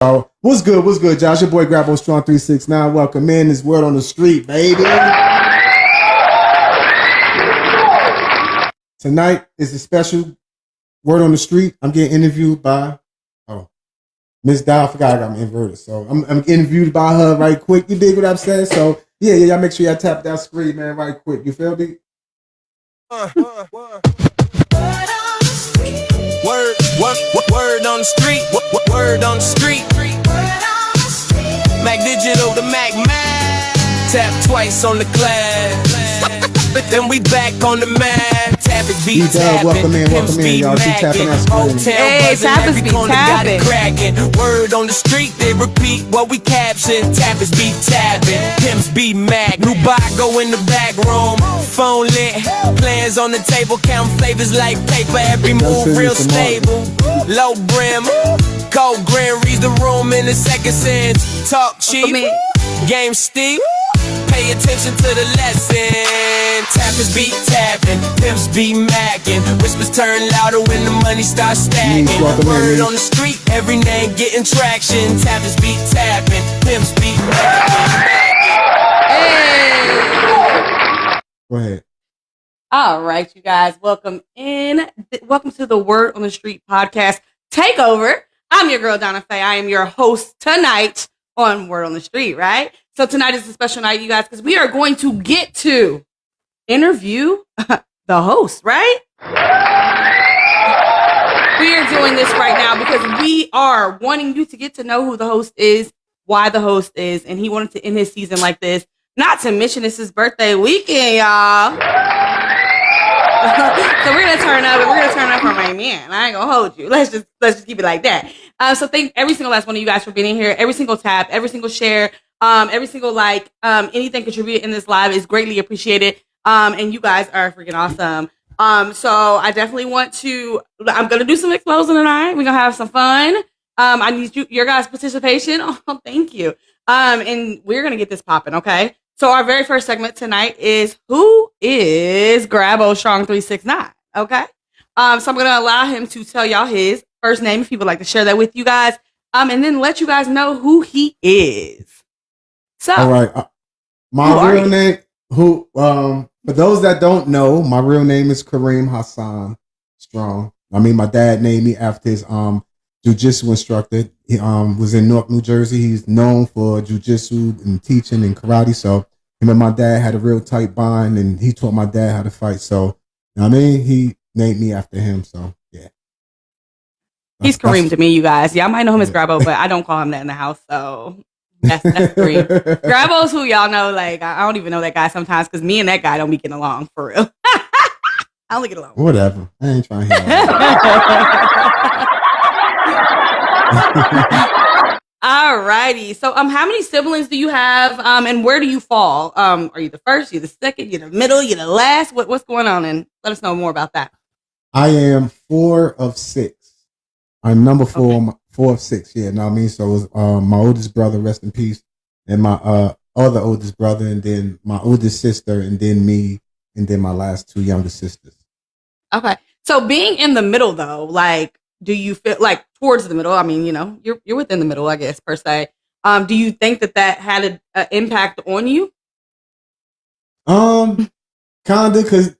So what's good? What's good, Josh? Your boy Grabo Strong 369. Welcome in. This word on the street, baby. Tonight is a special word on the street. I'm getting interviewed by Miss Dow. I forgot I got me inverted. So I'm interviewed by her right quick. You dig what I'm saying? So yeah, y'all make sure y'all tap that screen, man, right quick. You feel me? Word on the street, word on the street. Mac Digital to Mac. Tap twice on the glass. Then we back on the map. Tap it, beat tapping. Welcome in, y'all. Keep tapping that screen. Hey, tappers be tapping. Cracking. Word on the street, they repeat what we caption. Tappers be tapping. Pimps be Mac. New buy go in the back room. Phone lit. Plans on the table. Count flavors like paper. Every move real stable. Low brim. Cold grin. Reads the room in a second sense. Talk cheap. Game steep. Pay attention to the lesson. Tappers be tapping, pimps be macking. Whispers turn louder when the money starts stacking. Word on the street, every name getting traction. Tappers be tapping, pimps be macking. Hey. Go ahead. All right, you guys, welcome in. Welcome to the Word on the Street podcast takeover. I'm your girl, Donna Faye. I am your host tonight on Word on the Street, right? So tonight is a special night, you guys, because we are going to get to interview the host, right? We are doing this right now because we are wanting you to get to know who the host is, why the host is, and he wanted to end his season like this. Not to mention it's his birthday weekend, y'all. So we're gonna turn up, and we're gonna turn up for my man. I ain't gonna hold you. Let's just keep it like that. So thank every single last one of you guys for being here. Every single tap, every single share, every single like, anything contributed in this live is greatly appreciated. And you guys are freaking awesome. So I definitely I'm gonna do some exposing tonight. We're gonna have some fun. I need your guys' participation. Oh, thank you. And we're gonna get this popping, okay? So our very first segment tonight is who is Grabo Strong 369, okay? So I'm gonna allow him to tell y'all his first name if he would like to share that with you guys, and then let you guys know who he is. So, all right, my real name. For those that don't know, my real name is Kareem Hassan Strong. I mean, my dad named me after his jiu-jitsu instructor. He was in Newark, New Jersey. He's known for jiu-jitsu and teaching and karate. So him and my dad had a real tight bond, and he taught my dad how to fight. So, you know what I mean, he named me after him. So yeah, he's Kareem to me, you guys. Y'all might know him as Grabo, but I don't call him that in the house. So that's Kareem. Grabo's who y'all know. Like I don't even know that guy sometimes because me and that guy don't be getting along for real. I only get along. Whatever. I ain't trying to hear that. Alrighty. So how many siblings do you have? And where do you fall? Are you the first, you're the second, you're the middle, you're the last? What's going on? And let us know more about that. I am 4 of 6. I'm number 4, okay. 4 of 6, yeah, know what I mean? So it was my oldest brother, rest in peace, and my other oldest brother, and then my oldest sister, and then me, and then my last 2 younger sisters. Okay. So being in the middle though, like, do you feel like towards the middle? I mean, you know, you're within the middle, I guess, per se. Do you think that had an impact on you? Kinda, cause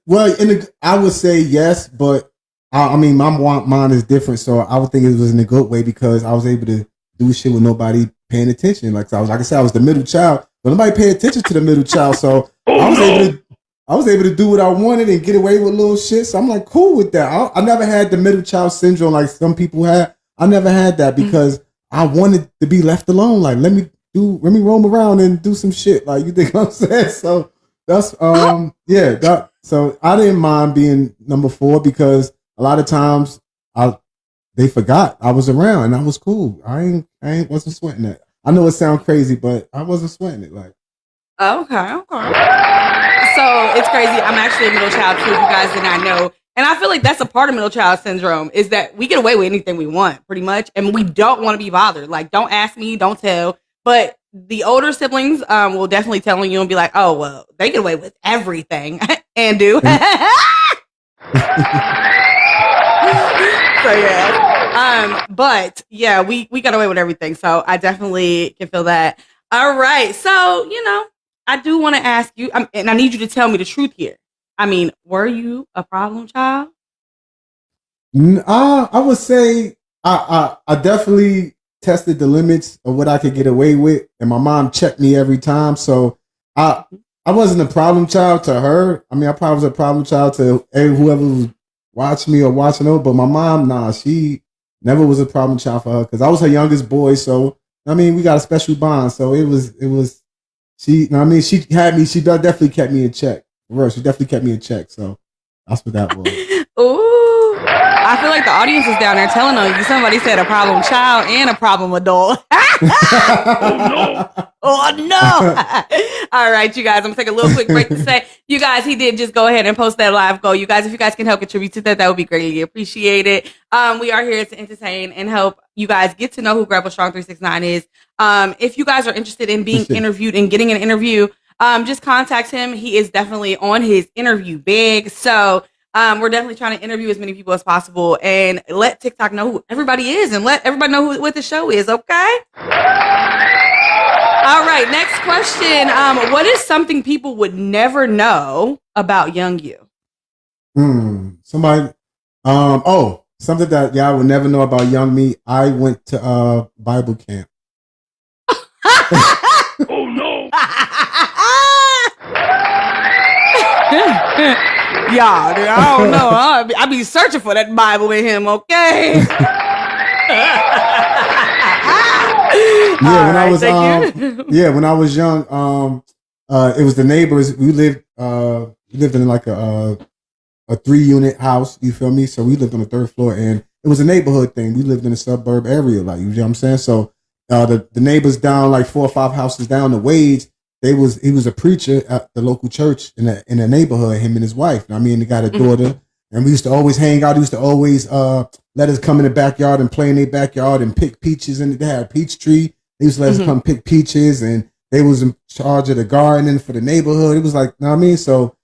I would say yes, but I mean, my mind is different, so I would think it was in a good way because I was able to do shit with nobody paying attention. Like I was the middle child, but nobody paid attention to the middle child, so I was able to do what I wanted and get away with little shit. So I'm like, cool with that. I never had the middle child syndrome like some people had. I never had that because I wanted to be left alone. Like, let me roam around and do some shit. Like, you think what I'm saying? So that's, so I didn't mind being number 4 because a lot of times they forgot I was around and I was cool. I wasn't sweating it. I know it sounds crazy, but I wasn't sweating it. Like, okay. So it's crazy. I'm actually a middle child too. You guys did not know, and I feel like that's a part of middle child syndrome is that we get away with anything we want, pretty much, and we don't want to be bothered. Like, don't ask me, don't tell. But the older siblings will definitely tell you and be like, "Oh, well, they get away with everything," and do. So yeah. But yeah, we got away with everything. So I definitely can feel that. All right. So, I do want to ask you, and I need you to tell me the truth here. I mean, were you a problem child? I would say I definitely tested the limits of what I could get away with, and my mom checked me every time. So I wasn't a problem child to her. I mean, I probably was a problem child to whoever was watching me or watching her. But my mom, nah, she never was a problem child for her because I was her youngest boy. So I mean, we got a special bond. So it was she. I mean, she had me. She definitely kept me in check. She definitely kept me in check. So that's what that was. Ooh, I feel like the audience is down there telling on you. Somebody said a problem child and a problem adult. Oh no! All right, you guys. I'm gonna take a little quick break to say, you guys, he did just go ahead and post that live goal. You guys, if you guys can help contribute to that, that would be greatly appreciated. We are here to entertain and help you guys get to know who Rebel Strong 369 is. If you guys are interested in being interviewed and getting an interview, just contact him. He is definitely on his interview big. So we're definitely trying to interview as many people as possible and let TikTok know who everybody is and let everybody know what the show is. Okay. All right. Next question. What is something people would never know about young you? Somebody. Something that y'all would never know about young me. I went to Bible camp. Oh no. Yeah, dude, I don't know. I be searching for that Bible with him, okay? When I was young, it was the neighbors. We lived in like a 3-unit house, you feel me? So we lived on the 3rd floor, and it was a neighborhood thing. We lived in a suburb area, like, you know what I'm saying? So the neighbors down like 4 or 5 houses down the Wades, he was a preacher at the local church in the neighborhood, him and his wife. I mean, they got a daughter, and we used to always hang out. He used to always let us come in the backyard and play in their backyard and pick peaches, and they had a peach tree. They used to let us come pick peaches, and they was in charge of the gardening for the neighborhood. It was like, you know what I mean? So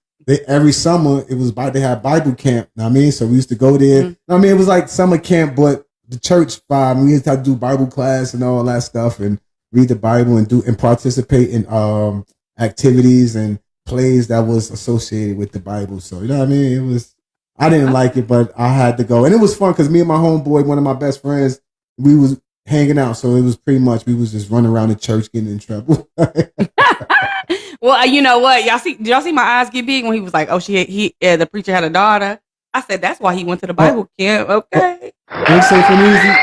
every summer they had Bible camp, you know what I mean? So we used to go there. You know what I mean, it was like summer camp, but the church vibe. We used to have to do Bible class and all that stuff, and read the Bible and participate in activities and plays that was associated with the Bible. So you know what I mean? I didn't like it, but I had to go, and it was fun because me and my homeboy, one of my best friends, we was hanging out. So it was pretty much we was just running around the church getting in trouble. Well, you know what? Did y'all see my eyes get big when he was like, "Oh, the preacher had a daughter." I said, "That's why he went to the Bible camp." Okay. Ain't safe and easy.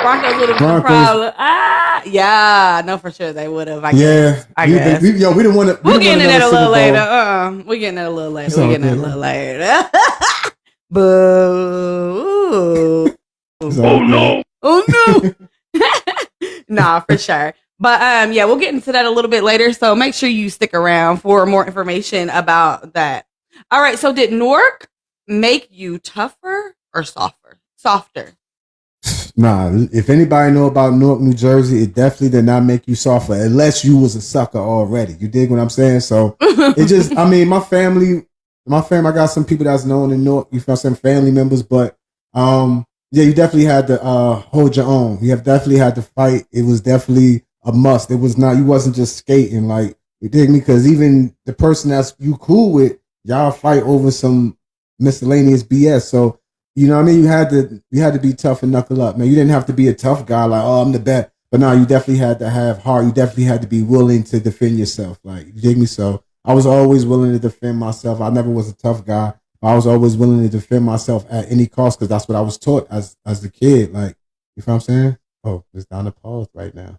Broncos would have been a problem. Yeah, no, for sure they would have. I guess. We didn't want to. We'll get into that a little later. We're getting that a little later. Boo. Oh no. Oh no. Nah, for sure. But we'll get into that a little bit later. So make sure you stick around for more information about that. All right. So did Newark make you tougher or softer? Nah, if anybody know about Newark, New Jersey, it definitely did not make you softer unless you was a sucker already. You dig what I'm saying? So it just, I mean, my family, I got some people that's known in Newark, you feel some family members, but you definitely had to hold your own. You have definitely had to fight. It was definitely a must. It was not, you wasn't just skating, like, you dig me? Because even the person that's you cool with, y'all fight over some miscellaneous BS. So you know what I mean? You had to be tough and knuckle up, man. You didn't have to be a tough guy like, oh, I'm the best. But no, you definitely had to have heart. You definitely had to be willing to defend yourself. Like, you dig me? So I was always willing to defend myself. I never was a tough guy. I was always willing to defend myself at any cost because that's what I was taught as a kid. Like, you know what I'm saying? Oh, it's down to pause right now.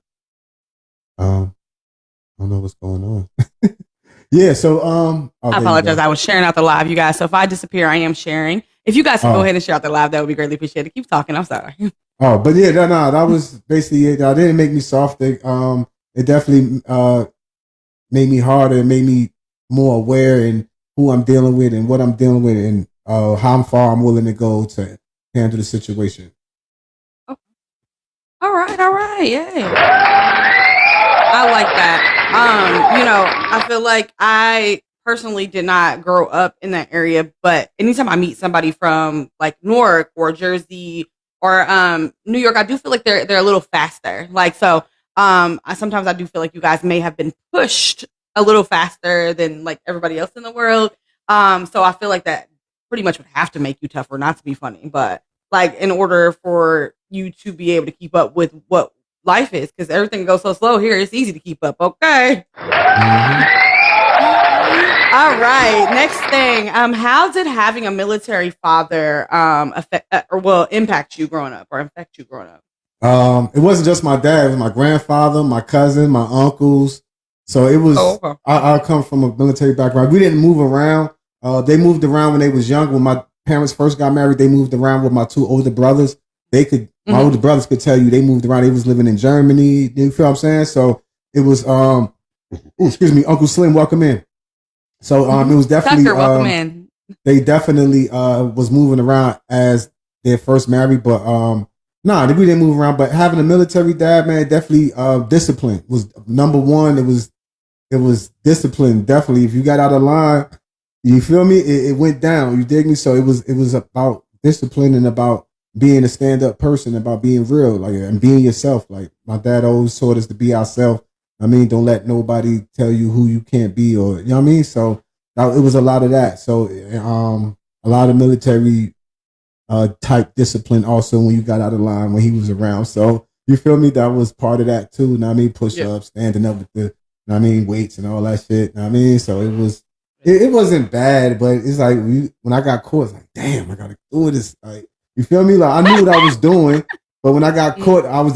I don't know what's going on. Yeah, so I apologize. I was sharing out the live, you guys. So if I disappear, I am sharing. If you guys can go ahead and share out the live, that would be greatly appreciated. Keep talking. I'm sorry. Oh, but yeah, no, that was basically it. That didn't make me soft. It definitely made me harder. It made me more aware in who I'm dealing with and what I'm dealing with and how far I'm willing to go to handle the situation. Okay. All right. Yeah. I like that. I feel like I personally did not grow up in that area, but anytime I meet somebody from like Newark or Jersey or New York, I do feel like they're a little faster. Like so, sometimes I do feel like you guys may have been pushed a little faster than like everybody else in the world. So I feel like that pretty much would have to make you tougher, not to be funny, but like in order for you to be able to keep up with what life is, because everything goes so slow here, it's easy to keep up. Okay. All right. Next thing. How did having a military father impact you growing up or affect you growing up? It wasn't just my dad, it was my grandfather, my cousin, my uncles. So it was I come from a military background. We didn't move around. They moved around when they was young. When my parents first got married, they moved around with my two older brothers. My older brothers could tell you they moved around. They was living in Germany. You feel what I'm saying? So it was excuse me, Uncle Slim, welcome in. So it was definitely Tucker, welcome in. They definitely was moving around as their first married, but we didn't move around. But having a military dad, man, definitely discipline was number one. It was discipline, definitely. If you got out of line, you feel me? It went down. You dig me? So it was about discipline and about being a stand-up person, about being real, like, and being yourself. Like my dad always taught us to be ourselves. I mean, don't let nobody tell you who you can't be, or you know what I mean. So it was a lot of that. So a lot of military type discipline also when you got out of line when he was around. So you feel me? That was part of that too. Know what I mean? Push ups, standing up with the know what I mean, weights and all that shit. Know what I mean? So it wasn't bad, but it's like when I got caught, it's like, damn, I gotta do this. Like, you feel me? Like I knew what I was doing, but when I got caught, I'm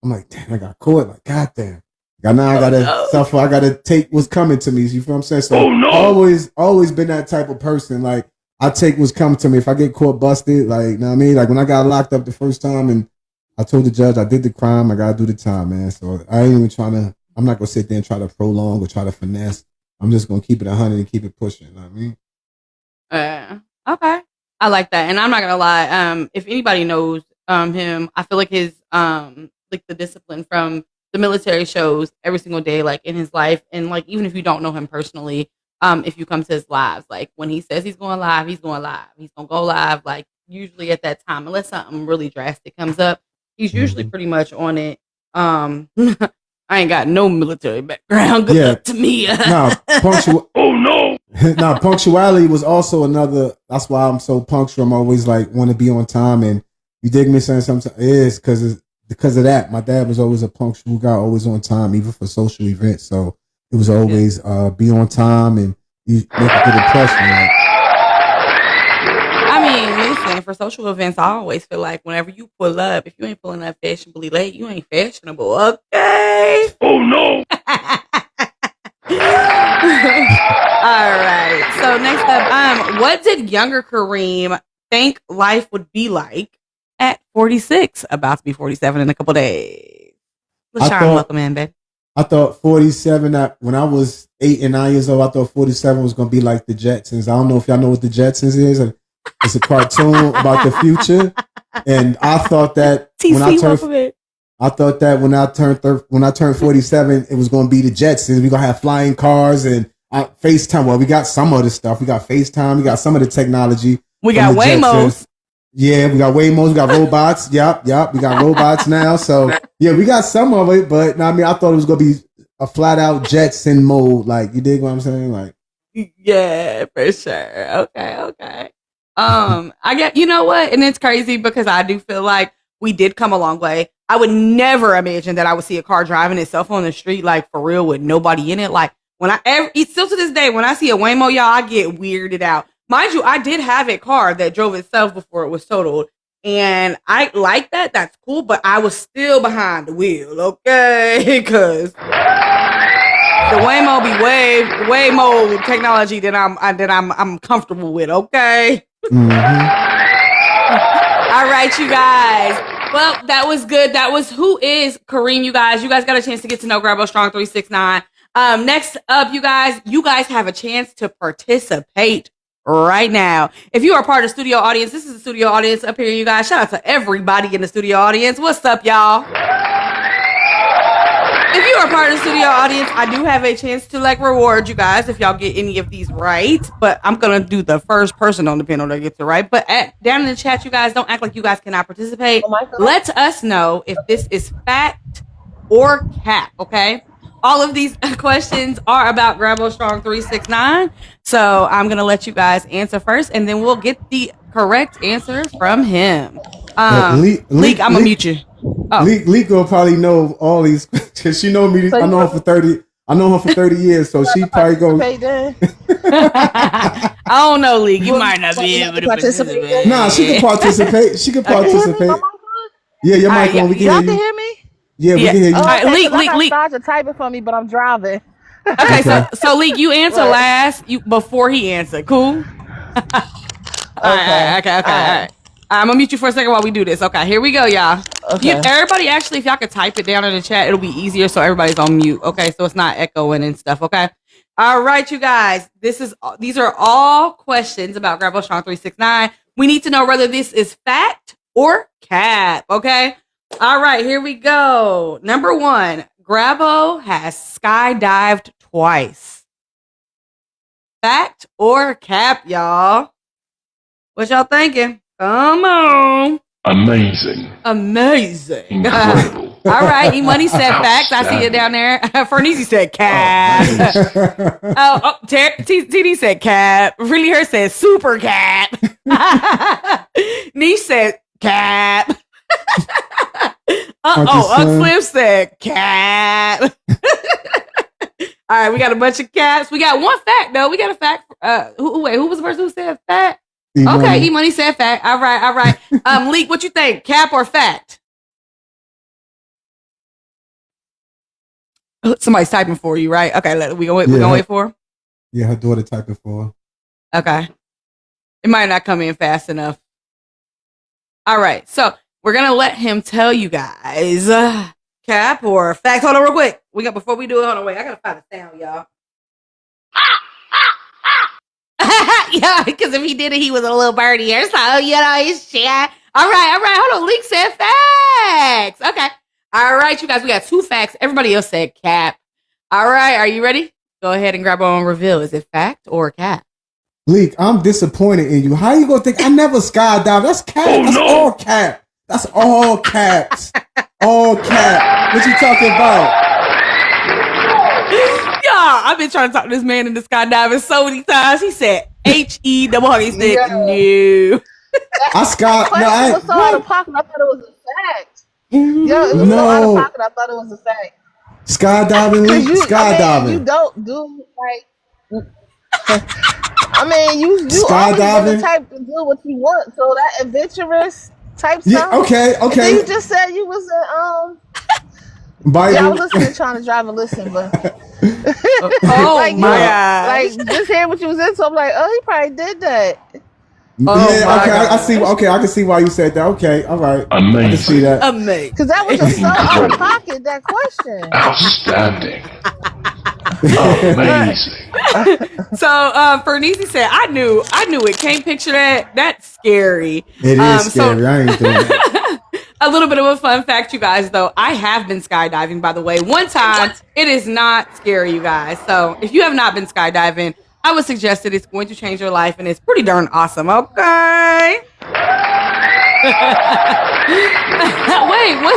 like, damn, I got caught. Like, goddamn. Now I gotta suffer. I gotta take what's coming to me. You feel what I'm saying? So always been that type of person. Like I take what's coming to me. If I get caught busted, like, you know what I mean? Like when I got locked up the first time and I told the judge I did the crime, I gotta do the time, man. So I ain't even I'm not gonna sit there and try to prolong or try to finesse. I'm just gonna keep it 100 and keep it pushing. You know what I mean? Okay. I like that. And I'm not gonna lie. If anybody knows him, I feel like his like the discipline from the military shows every single day, like in his life. And like, even if you don't know him personally, if you come to his lives, like when he says he's going live, he's going live. He's going to go live, like usually at that time, unless something really drastic comes up, he's usually pretty much on it. I ain't got no military background. Good luck to me. Punctuality was also another, that's why I'm so punctual. I'm always like, want to be on time. And you dig me saying something? It is because of that. My dad was always a punctual guy, always on time, even for social events. So it was always be on time and you make a good impression. Like. I mean, listen, for social events, I always feel like whenever you pull up, if you ain't pulling up fashionably late, you ain't fashionable. Okay. Oh no. All right. So next up, what did younger Kareem think life would be like at 46, about to be 47 in a couple days? LaShawn, welcome in, babe. I thought 47, when I was 8 and 9 years old, I thought 47 was going to be like the Jetsons. I don't know if y'all know what the Jetsons is. It's a cartoon about the future. And I thought that when I turned 47, it was going to be the Jetsons. We're going to have flying cars and FaceTime. Well, we got some other stuff. We got FaceTime. We got some of the technology. We got Waymos. Yeah, we got Waymos, we got robots. Yep. We got robots now. So yeah, we got some of it, but I mean, I thought it was gonna be a flat out Jetson mode. Like, you dig what I'm saying? Like, yeah, for sure. Okay. I get, you know what? And it's crazy because I do feel like we did come a long way. I would never imagine that I would see a car driving itself on the street, like for real, with nobody in it. Like still to this day, when I see a Waymo, y'all, I get weirded out. Mind you, I did have a car that drove itself before it was totaled. And I like that. That's cool. But I was still behind the wheel, okay? Because the Waymo be way more technology than I'm comfortable with, okay? Mm-hmm. All right, you guys. Well, that was good. That was Who Is Kareem, you guys. You guys got a chance to get to know Grabo Strong 369. Next up, you guys have a chance to participate right now. If you are part of the studio audience, this is the studio audience up here, you guys. Shout out to everybody in the studio audience. What's up, y'all? if you are part of the studio audience, I do have a chance to like reward you guys if y'all get any of these right. But I'm gonna do the first person on the panel that gets it right. But down in the chat, you guys don't act like you guys cannot participate. Oh my God. Let us know if this is fact or cap. Okay. All of these questions are about Grabo Strong 369. So I'm gonna let you guys answer first, and then we'll get the correct answers from him. Leak, I'm gonna mute you. Oh. Leak will probably know all these because she know me. I know her for 30. I know her for 30 years, so she probably go. I don't know, Leak. You might not be able to participate. Nah, she can participate. She can participate. Yeah, your mic on. We can Y'all hear you. can hear me? Yeah, we can hear you. All right, Leak. Start to type it for me, but I'm driving. Okay, so Leak, you answer last. Before he answer. Cool. Okay. All right. I'm gonna mute you for a second while we do this. Okay, here we go, y'all. Okay. Everybody, actually, if y'all could type it down in the chat, it'll be easier so everybody's on mute. Okay, so it's not echoing and stuff. Okay. All right, you guys. These are all questions about Grabo Strong 369. We need to know whether this is fact or cap. Okay. All right, here we go. Number 1, Grabo has skydived twice. Fact or cap, y'all? What y'all thinking? Come on. Amazing. All Incredible. right, E-Money said facts. I see it down there. Ferniezy said cap. TD said cap. Really Her said super cap. Niche said cap. Slim said cap. All right, we got a bunch of caps. We got one fact, though. We got a fact. Who was the person who said fact? E-Money. Okay, E-Money said fact. All right. Leak, what you think? Cap or fact? Somebody's typing for you, right? Okay, we gonna wait for her? Yeah, her daughter typing for her. Okay. It might not come in fast enough. All right, so we're gonna let him tell you guys cap or fact. Hold on real quick. Before we do it, hold on, wait. I gotta find a sound, y'all. Yeah, because if he did it, he was a little birdie or so, he's shit. All right. Hold on. Leak said facts. Okay. All right, you guys, we got 2 facts. Everybody else said cap. All right, are you ready? Go ahead and grab our own reveal. Is it fact or cap? Leak, I'm disappointed in you. How you gonna think I never skydived? That's cap. That's all cap. That's all caps. All cap. What you talking about? Yeah, I've been trying to talk to this man in the skydiving so many times. He said He said no. I was so out of pocket. I thought it was a fact. Yeah, it was so out of pocket. I thought it was a fact. Skydiving, Leak. Skydiving. You don't do like. I mean, you always the type to do what you want. So that adventurous type stuff. Yeah. Okay. Then you just said you was Bible. Yeah, I was listening, trying to drive and listen, but my God! Like just hearing what you was in, so I'm like, oh, he probably did that. I see. Okay, I can see why you said that. Okay, all right. Amazing. I can see that. Amazing. Because that was just so out of pocket. That question. Outstanding. Amazing. So Ferniezy said, I knew it. Can't picture that. That's scary. It is scary. I ain't doing that. A little bit of a fun fact, you guys, though. I have been skydiving, by the way. One time. It is not scary, you guys. So if you have not been skydiving, I would suggest it. It's going to change your life, and it's pretty darn awesome. Okay.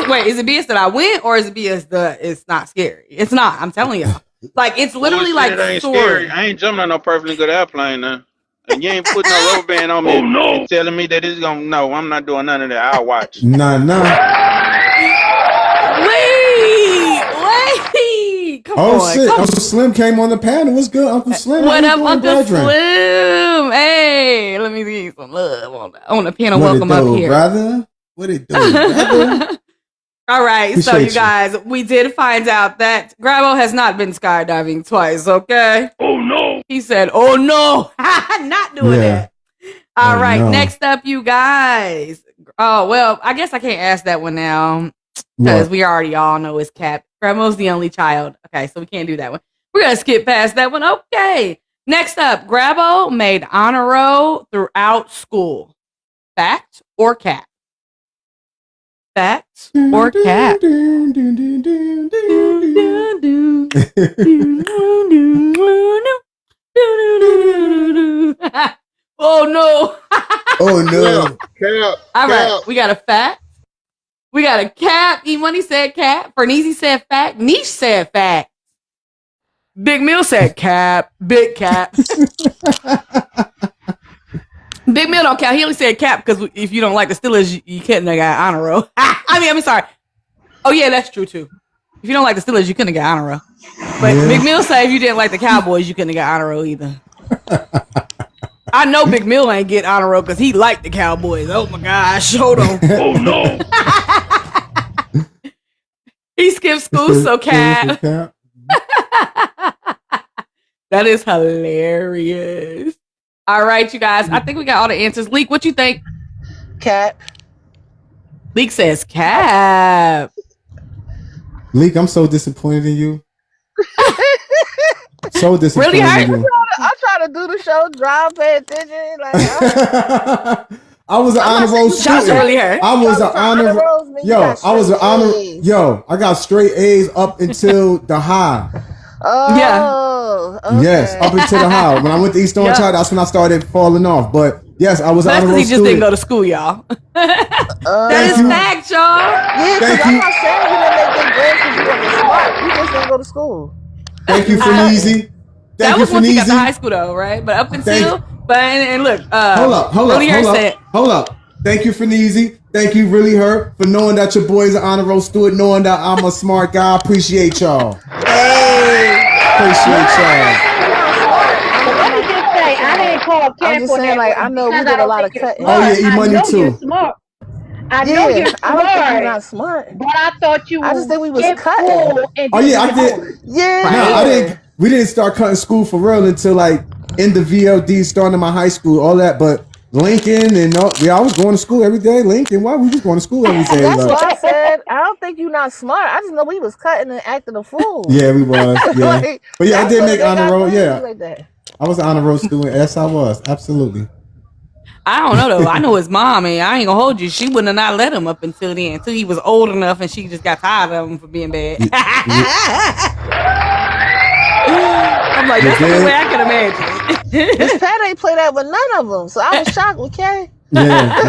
Wait. Is it BS that I went, or is it BS that it's not scary? It's not. I'm telling you. Like, it's literally like scary. I ain't jumping on no perfectly good airplane now. And you ain't putting no rubber band on me and telling me that it's gonna. No, I'm not doing none of that. I'll watch. Nah. Wait. Come on. Shit. Uncle Slim came on the panel. What's good, Uncle Slim? What up, Uncle Slim? Hey, let me give you some love on the panel. Welcome up here, brother. What it do, brother? All right, so you guys, we did find out that Grabo has not been skydiving twice, okay? Oh, no. He said, oh, no, not doing that. All right, next up, you guys. Oh, well, I guess I can't ask that one now because we already all know it's Cap. Grabo's the only child. Okay, so we can't do that one. We're going to skip past that one. Okay. Next up, Grabo made honor roll throughout school. Fact or cap? Fact or cap? Oh no. Oh no. Cap. All right, we got a fact. We got a cap. E-Money said cap. Ferneezy said fact. Niche said fact. Big Mill said cap. Big cap. Big Mill don't count. He only said cap because if you don't like the Steelers, you couldn't have got honor roll. I'm sorry. Oh yeah, that's true too. If you don't like the Steelers, you couldn't have got honor roll. But Yeah. Big Mill said if you didn't like the Cowboys, you couldn't have got honor roll either. I know Big Mill ain't get honor roll because he liked the Cowboys. Oh my gosh, hold on. Oh no. He skipped school, so cap. That is hilarious. All right, you guys. I think we got all the answers. Leak, what you think? Cap. Leak says cap. Leak, I'm so disappointed in you. So disappointed Really, in you. I try to do the show, drive, pay attention. Like, I was an honor roll Shots student. really hurt. I was an honor. rolls, man. You Yo, got I was an straight honor. A's. Yo, I got straight A's up until the high. Oh, okay. Yes, up until the high. When I went to East Orange Yeah. High, that's when I started falling off. But yes, I was an That's honor roll because he just student. didn't go to school, y'all. That is you. fact, y'all. Yeah, because Thank I'm you. not saying you didn't make good grades because you wasn't smart. You just didn't go to school. Thank you, Feneezy. That Thank you, was once he got to high Feneezy. school, though, right? But up Thank- until, and look, Hold Really Hurt hold up. Thank you, Feneezy. Thank you, Really Hurt, for knowing that your boy's an honor roll student, knowing that I'm a smart guy. Appreciate y'all. Appreciate y'all. Let me just say, I didn't call Cap I'm just for saying, that like, one I know we because did a don't lot think of you're cutting. Oh, yeah, smart. E-Money I know too. you're smart. I know Yeah, you're I don't think you're smart, not smart. but I thought you I just think we was in cutting. school and Oh yeah, I didn't did. know it. Yeah. No, I didn't. We didn't start cutting school for real until like in the VLD, starting my high school, all that. But Lincoln and all, yeah, I was going to school every day. Lincoln, why we was going to school every day? That's Like, why I said I don't think you're not smart. I just know we was cutting and acting a fool. yeah, we was. Yeah, Like, but yeah, I that's did what make they honor got roll. crazy Yeah, like that. I was an honor roll student. Yes, I was. Absolutely. I don't know, though. I know his mom, and I ain't going to hold you. She wouldn't have not let him up until then, until he was old enough, and she just got tired of him for being bad. I'm like, that's the only way I can imagine. Miss Pat ain't play that with none of them, so I was shocked with Kay. Yeah,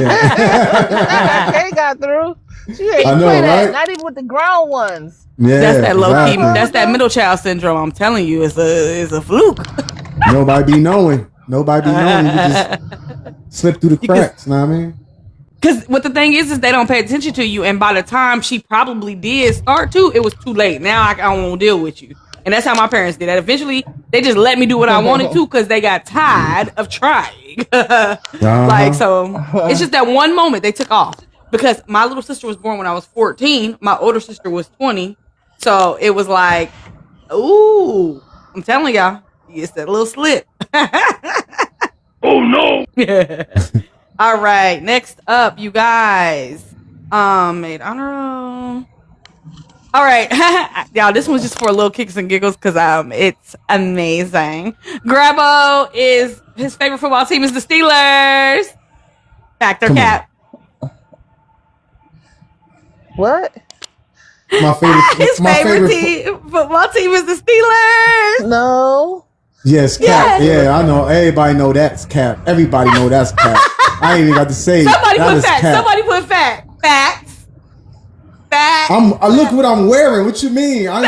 Kay got through. She ain't I know, play that, right? not even with the grown ones. yeah. That's that low key. exactly. That's that middle child syndrome. I'm telling you, it's a fluke. Nobody be knowing. Nobody be knowing. You just slip through the cracks. Know what I mean? Because what the thing is they don't pay attention to you, and by the time she probably did start to, it was too late. Now I don't want to deal with you, and that's how my parents did that. Eventually, they just let me do what I wanted to because they got tired of trying. Like, so it's just that one moment they took off because my little sister was born when I was 14. My older sister was 20, so it was like, ooh, I'm telling y'all, it's that little slip. Oh no. All right, next up, you guys. Made honor roll. All right, y'all. This one's just for little kicks and giggles because it's amazing. Grabo is his favorite football team is the Steelers. Fact or Come on. cap? What? My favorite. His my favorite football team is the Steelers. No. Yes, Cap. Yes. Yeah, I know. Everybody know that's Cap. Everybody know that's Cap. I ain't even got to say it. Somebody That put is fact. Cap. Somebody put fact. Facts. Facts. I look what I'm wearing. What you mean? I am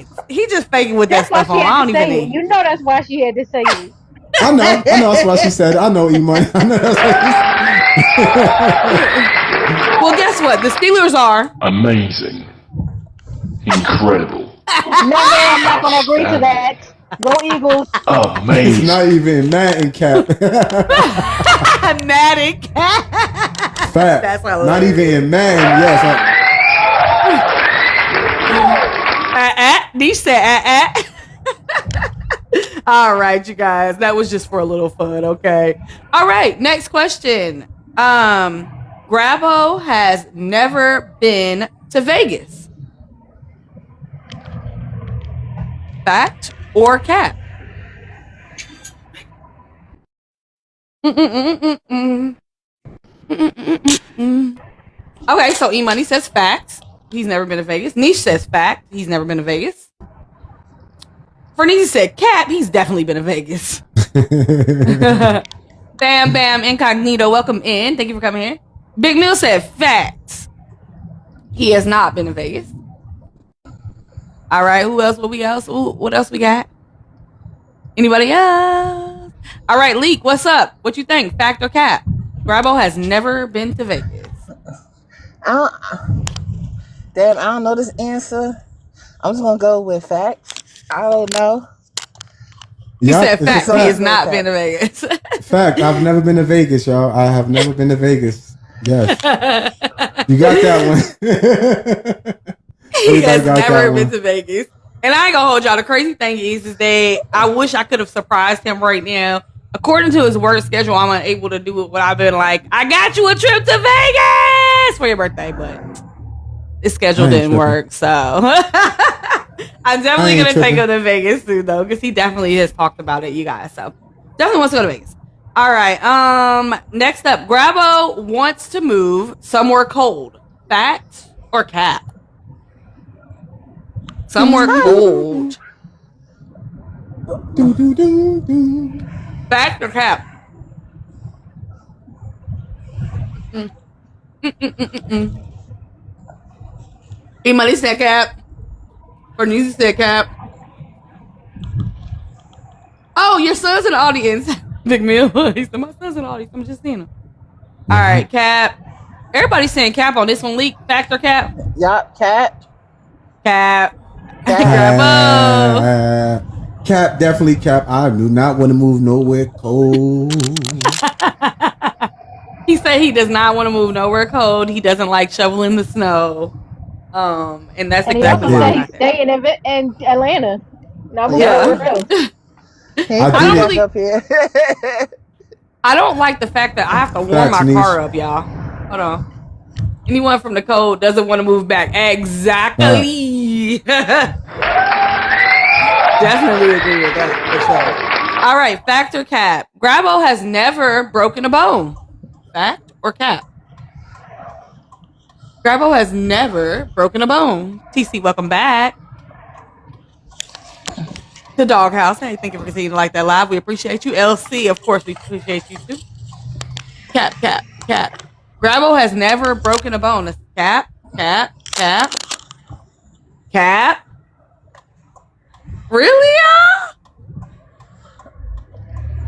Facts. He just faking with that That's why stuff she on. I had don't to even say it. need. You know that's why she had to say it. I know. That's what she said. I know E-Money. I know that's what she said. Well, guess what? The Steelers are. Amazing. Incredible. No, I'm not going to agree to that. Go Eagles. It's Amazing. not even Madden Cap. Madden. Fact. That's what I love. Not even in Madden. Yes. Niche said, All right, you guys. That was just for a little fun, okay? All right, next question. Grabo has never been to Vegas. Fact or cap? Okay, so E-Money says fact. He's never been to Vegas. Niche says fact. He's never been to Vegas. Ferniezy said, Cap, he's definitely been in Vegas. Bam Bam Incognito, welcome in. Thank you for coming in. Big Mill said, facts. He has not been in Vegas. All right, who else? What else we got? Anybody else? All right, Leak, what's up? What you think? Fact or cap? Grabo has never been to Vegas. I don't know this answer. I'm just gonna go with facts. I don't know. You said fact. He has not been to Vegas. Fact. I've never been to Vegas, y'all. I have never been to Vegas. Yes. You got that one. He has never been to Vegas. And I ain't gonna hold y'all. The crazy thing is that I wish I could have surprised him right now. According to his work schedule, I'm unable to do what I've been like. I got you a trip to Vegas for your birthday, but his schedule didn't work. So I'm definitely gonna take him to Vegas soon, though, because he definitely has talked about it, you guys. So definitely wants to go to Vegas. All right. Next up, Grabo wants to move somewhere cold. Fact or cap? Somewhere cold. Fact or cap? E-Money said cap. Ferniezy said cap. Oh, your son's in the audience. Big Mill. He said, my son's in the audience. I'm just seeing him. All right, cap. Everybody's saying cap on this one. Leak. Fact or cap? Yup, cap. Cap. Cap, definitely cap. I do not want to move nowhere cold. He said he does not want to move nowhere cold. He doesn't like shoveling the snow. And that's exactly why he's staying in Atlanta. Not moving I don't like the fact that I have to warm my car up, y'all. Hold on. Anyone from the cold doesn't want to move back. Exactly. Definitely agree with that for sure. All right, fact or cap? Grabo has never broken a bone. Fact or cap? Grabo has never broken a bone. TC, welcome back. The Doghouse. Hey, thank you for continuing to like that live. We appreciate you. LC, of course, we appreciate you too. Cap. Grabo has never broken a bone. That's cap. Really, y'all?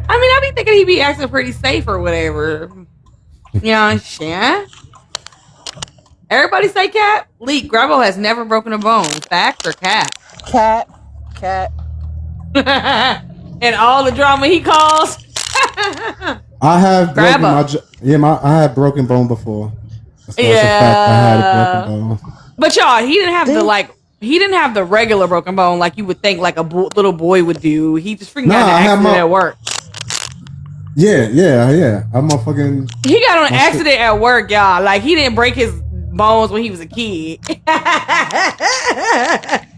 I mean, I be thinking he be acting pretty safe or whatever. You know what I'm saying? Everybody say cap. Leak. Grabo has never broken a bone. Fact or cap? Cap. And all the drama he caused. I have I had broken bone before. So yeah. It's a fact I had a broken bone. But y'all, he didn't have the regular broken bone like you would think like a little boy would do. He just freaking got in an accident at work. Yeah. I'm a fucking. He got on an accident at work, y'all. Like he didn't break his bones when he was a kid.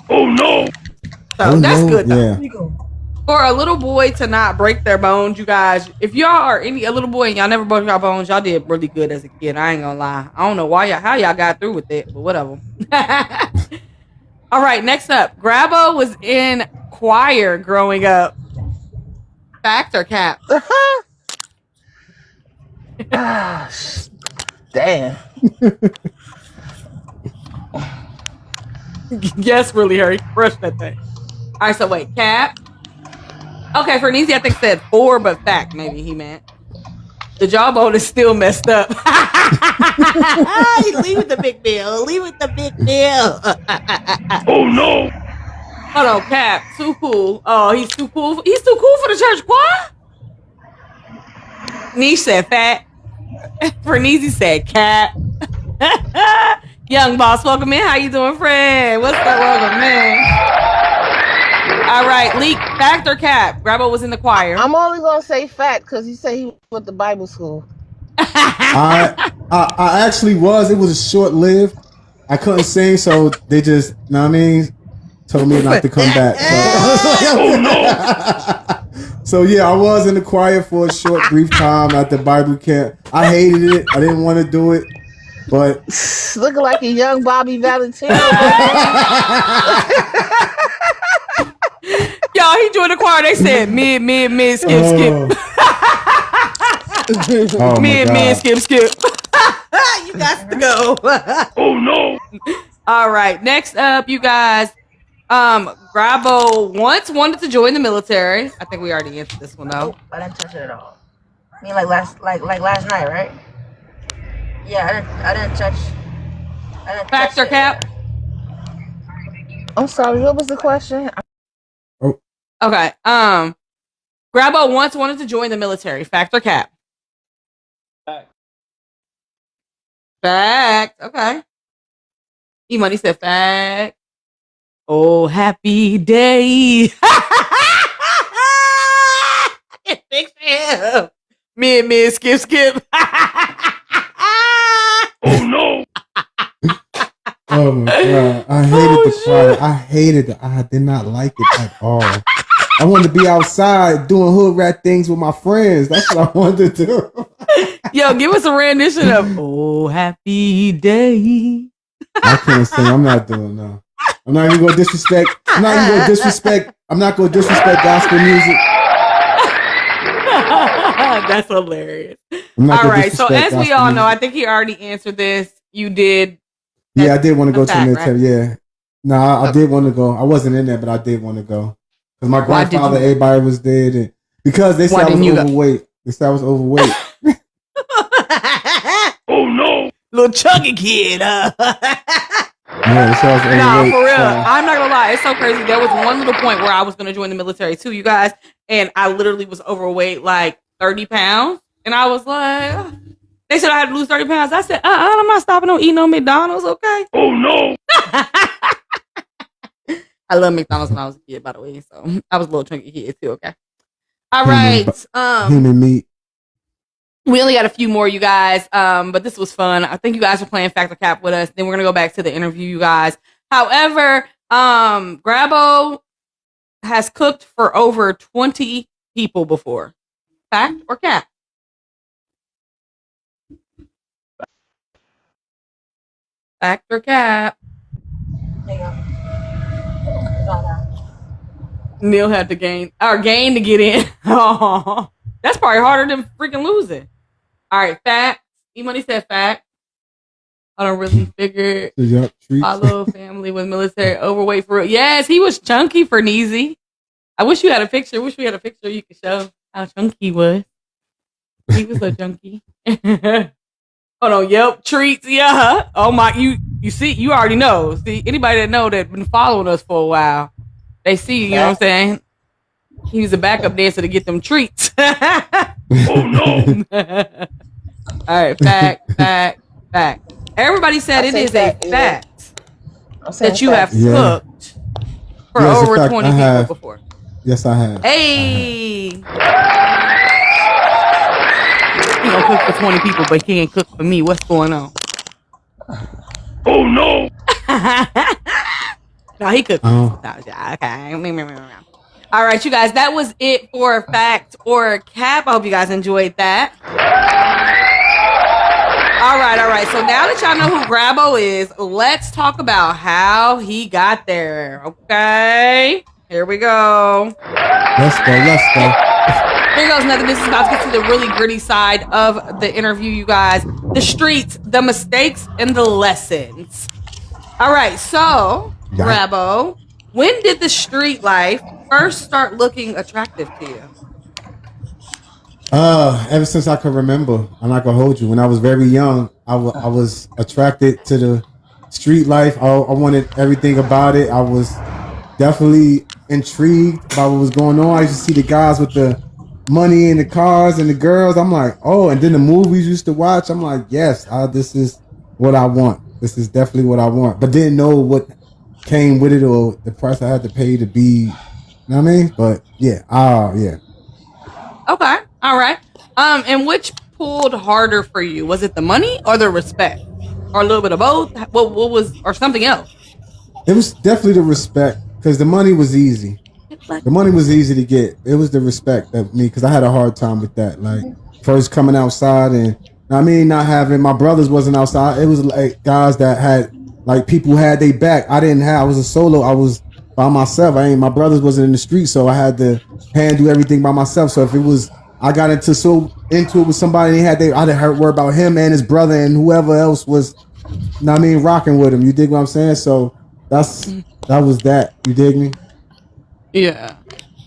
Oh no! So that's good though. Yeah. For a little boy to not break their bones, you guys, if y'all are a little boy and y'all never broke your bones, y'all did really good as a kid. I ain't gonna lie. I don't know how y'all got through with it, but whatever. All right, next up. Grabo was in choir growing up. Fact or cap? Damn. Yes, really, hurry. Brush that thing. All right, so wait, cap? Okay, Ferniezy, I think said 4, but fact, maybe he meant. The jawbone is still messed up. Leave with the big bill. Oh no! Hold on, cap. Too cool. Oh, he's too cool. He's too cool for the church choir? Niche said fat. Ferniezy said cap. Young boss, welcome in. How you doing, friend? What's up, welcome, man? All right, Leak, fact or cap? Grabo was in the choir. I'm only gonna say fact because he said he went to Bible school. I actually was. It was short lived. I couldn't sing, so they just, you know what I mean, told me not to come back. So yeah, I was in the choir for a short, brief time at the Bible camp. I hated it. I didn't want to do it, but looking like a young Bobby Valentino. Yo, No, he joined the choir. They said mid, skip, skip. Oh my God. Mid, skip, skip. You got to go. Oh no. All right. Next up, you guys. Grabo once wanted to join the military. I think we already answered this one though. I didn't touch it at all. I mean, like last night, right? Yeah, I didn't touch. Fact or cap? I'm sorry. What was the question? Okay. Grabo once wanted to join the military. Fact or cap? Fact. Okay. E-Money said fact. Oh, happy day. I can fix him. Mid, skip, skip. Oh no. Oh my God. I hated the choir. I hated it. I did not like it at all. I wanted to be outside doing hood rat things with my friends. That's what I wanted to do. Yo, give us a rendition of Oh, happy day. I can't sing. I'm not doing no. I'm not even gonna disrespect. I'm not gonna disrespect gospel music. That's hilarious. I'm not All gonna right. So disrespect as we gospel all know, music. I think he already answered this. You did. Yeah, I did want to go a to the fact, military. Yeah. No, I did want to go. I wasn't in there, but I did want to go. Because my Why did grandfather, you- everybody was dead. And because they said Why I was didn't you go? overweight. They said I was overweight. Oh no. Little chunky kid. Yeah, they said I was overweight. No, for real. so- I'm not gonna lie. It's so crazy. There was one little point where I was gonna join the military too, you guys, and I literally was overweight, like 30 pounds, and I was like, "Ugh." They said I had to lose 30 pounds. I said, I'm not stopping on eating on McDonald's, okay? Oh no. I love McDonald's when I was a kid, by the way. So I was a little chunky kid too, okay? All right. Human meat. We only got a few more, you guys. But this was fun. I think you guys are playing Fact or Cap with us. Then we're gonna go back to the interview, you guys. However, Grabo has cooked for over 20 people before. Fact or cap? Fact or cap? Neil had to gain to get in. Oh, that's probably harder than freaking losing. All right, fact. E-Money said fact. I don't really figure Yup, treats. follow family with military overweight for real. Yes, he was chunky for Neezy. I wish you had a picture. Wish we had a picture you could show how chunky he was. He was so chunky. Hold on, yep, treats, yeah. Oh my, you see, you already know. See, anybody that know that been following us for a while, they see, you know what I'm saying? He was a backup dancer to get them treats. Oh no. All right, fact. Everybody said I it say is fact, a yeah. fact I'm saying that you fact. have Yeah. cooked for Yes, in over fact, 20 I people have. before. Yes, I have. Hey. He gonna cook for 20 people, but he ain't cook for me. What's going on? Oh no. No, he cooked. Oh. Okay. All right, you guys. That was it for fact or cap. I hope you guys enjoyed that. All right. So now that y'all know who Grabo is, let's talk about how he got there. Okay. Here we go. Let's go. Here goes nothing. This is about to get to the really gritty side of the interview, you guys. The streets, the mistakes, and the lessons. All right, so, Yeah. Grabo, when did the street life first start looking attractive to you? Ever since I can remember, I'm not gonna hold you. When I was very young, I was attracted to the street life. I wanted everything about it. I was definitely intrigued by what was going on. I used to see the guys with the money and the cars and the girls. I'm like, oh, and then the movies used to watch. I'm like, yes, this is what I want. This is definitely what I want. But didn't know what came with it or the price I had to pay to be, you know what I mean? But yeah, yeah. Okay, all right. And which pulled harder for you? Was it the money or the respect? Or a little bit of both? What was, or something else? It was definitely the respect because the money was easy. The money was easy to get. It was the respect of me because I had a hard time with that. Like first coming outside and I mean not having my brothers wasn't outside. It was like guys that had like people who had their back. I didn't have. I was a solo. I was by myself. My brothers wasn't in the street, so I had to handle everything by myself. So if it was, I got into it with somebody, I didn't worry about him and his brother and whoever else was, rocking with him. You dig what I'm saying? So that was that. You dig me? Yeah.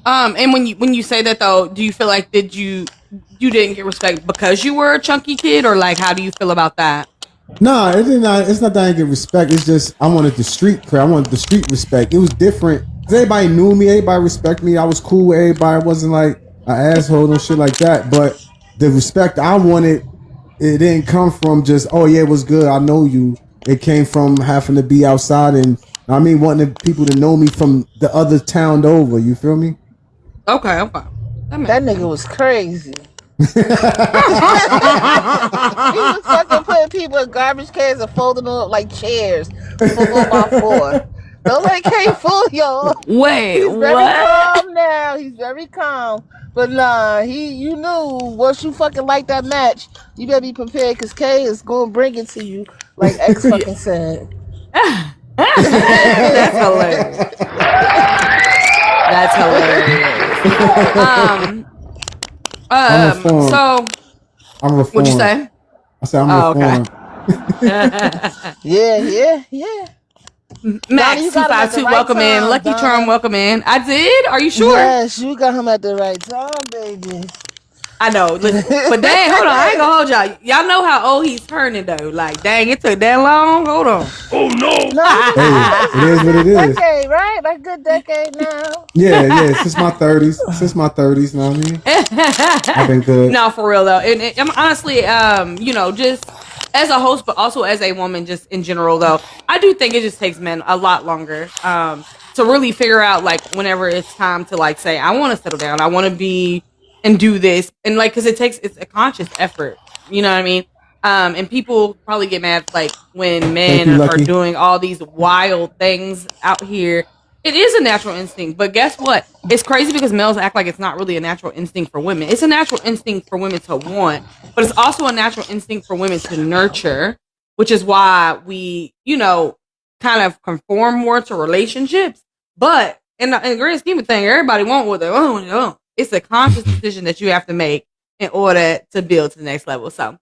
And when you say that though, do you feel like you didn't get respect because you were a chunky kid, or like how do you feel about that? No, it's not that I didn't get respect. It's just I wanted the street cred. I wanted the street respect. It was different. 'Cause everybody knew me. Everybody respected me. I was cool with everybody. I wasn't like an asshole or shit like that. But the respect I wanted, it didn't come from just, oh yeah, it was good, I know you. It came from having to be outside and wanting people to know me from the other town over. You feel me? Okay. That nigga was crazy. He was fucking putting people in garbage cans and folding them up like chairs. 4x4. Nobody can't fool y'all. Wait, He's very what? calm now. He's very calm. But nah, you knew once you fucking like that match, you better be prepared because K is gonna bring it to you, like X fucking said. That's hilarious. That's hilarious. So I'm reformed. what'd you say? I said I'm reformed. Yeah. Max you got him at 252, the right welcome in. time, Lucky Don. Charm, welcome in. I did. Are you sure? Yes, you got him at the right time, baby. I know. Listen, but dang, hold on. I ain't gonna hold y'all. Y'all know how old he's turning though. Like, dang, it took that long. Hold on. Oh no! Hey, it is what it is. Decade, right? Like a good decade now. Yeah. Since my 30s. You know what I mean? I've been good. No, for real though. And I'm honestly, just as a host, but also as a woman, just in general though, I do think it just takes men a lot longer to really figure out, like, whenever it's time to, like, say, I want to settle down, I want to be and do this, and like, because it's a conscious effort, you know what I mean? And people probably get mad, like, when men are doing all these wild things out here. It is a natural instinct, but guess what? It's crazy because males act like it's not really a natural instinct for women. It's a natural instinct for women to want, but it's also a natural instinct for women to nurture, which is why we, kind of conform more to relationships. But in the grand scheme of things, everybody want what they want. It's a conscious decision that you have to make in order to build to the next level. So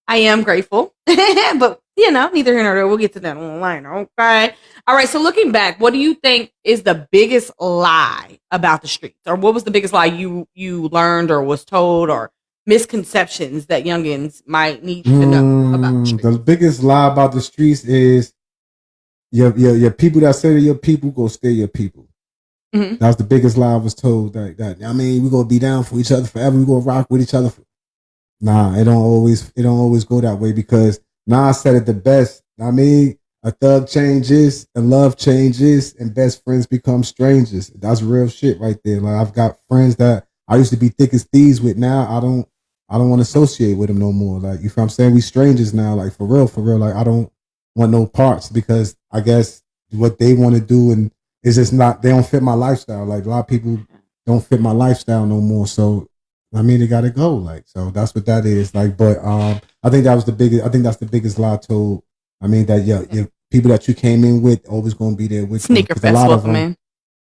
I am grateful, but neither here nor there. We'll get to that online. Okay. All right. So looking back, what do you think is the biggest lie about the streets, or what was the biggest lie you learned or was told, or misconceptions that youngins might need to know about the streets? The biggest lie about the streets is your people that say they're your people go stay your people. Mm-hmm. That was the biggest lie I was told. We're gonna be down for each other forever. We're gonna rock with each other. Nah, it don't always go that way, because Nas said it the best. A thug changes and love changes and best friends become strangers. That's real shit right there. Like, I've got friends that I used to be thick as thieves with. Now I don't want to associate with them no more. Like, you feel what I'm saying? We strangers now. Like, for real. Like, I don't want no parts, because I guess what they want to do and it's just not, they don't fit my lifestyle. Like, a lot of people don't fit my lifestyle no more. So, they gotta go. Like, so that's what that is. Like, but I think that's the biggest lie told. That your people that you came in with always gonna be there with Sneaker you. Fest, welcome in.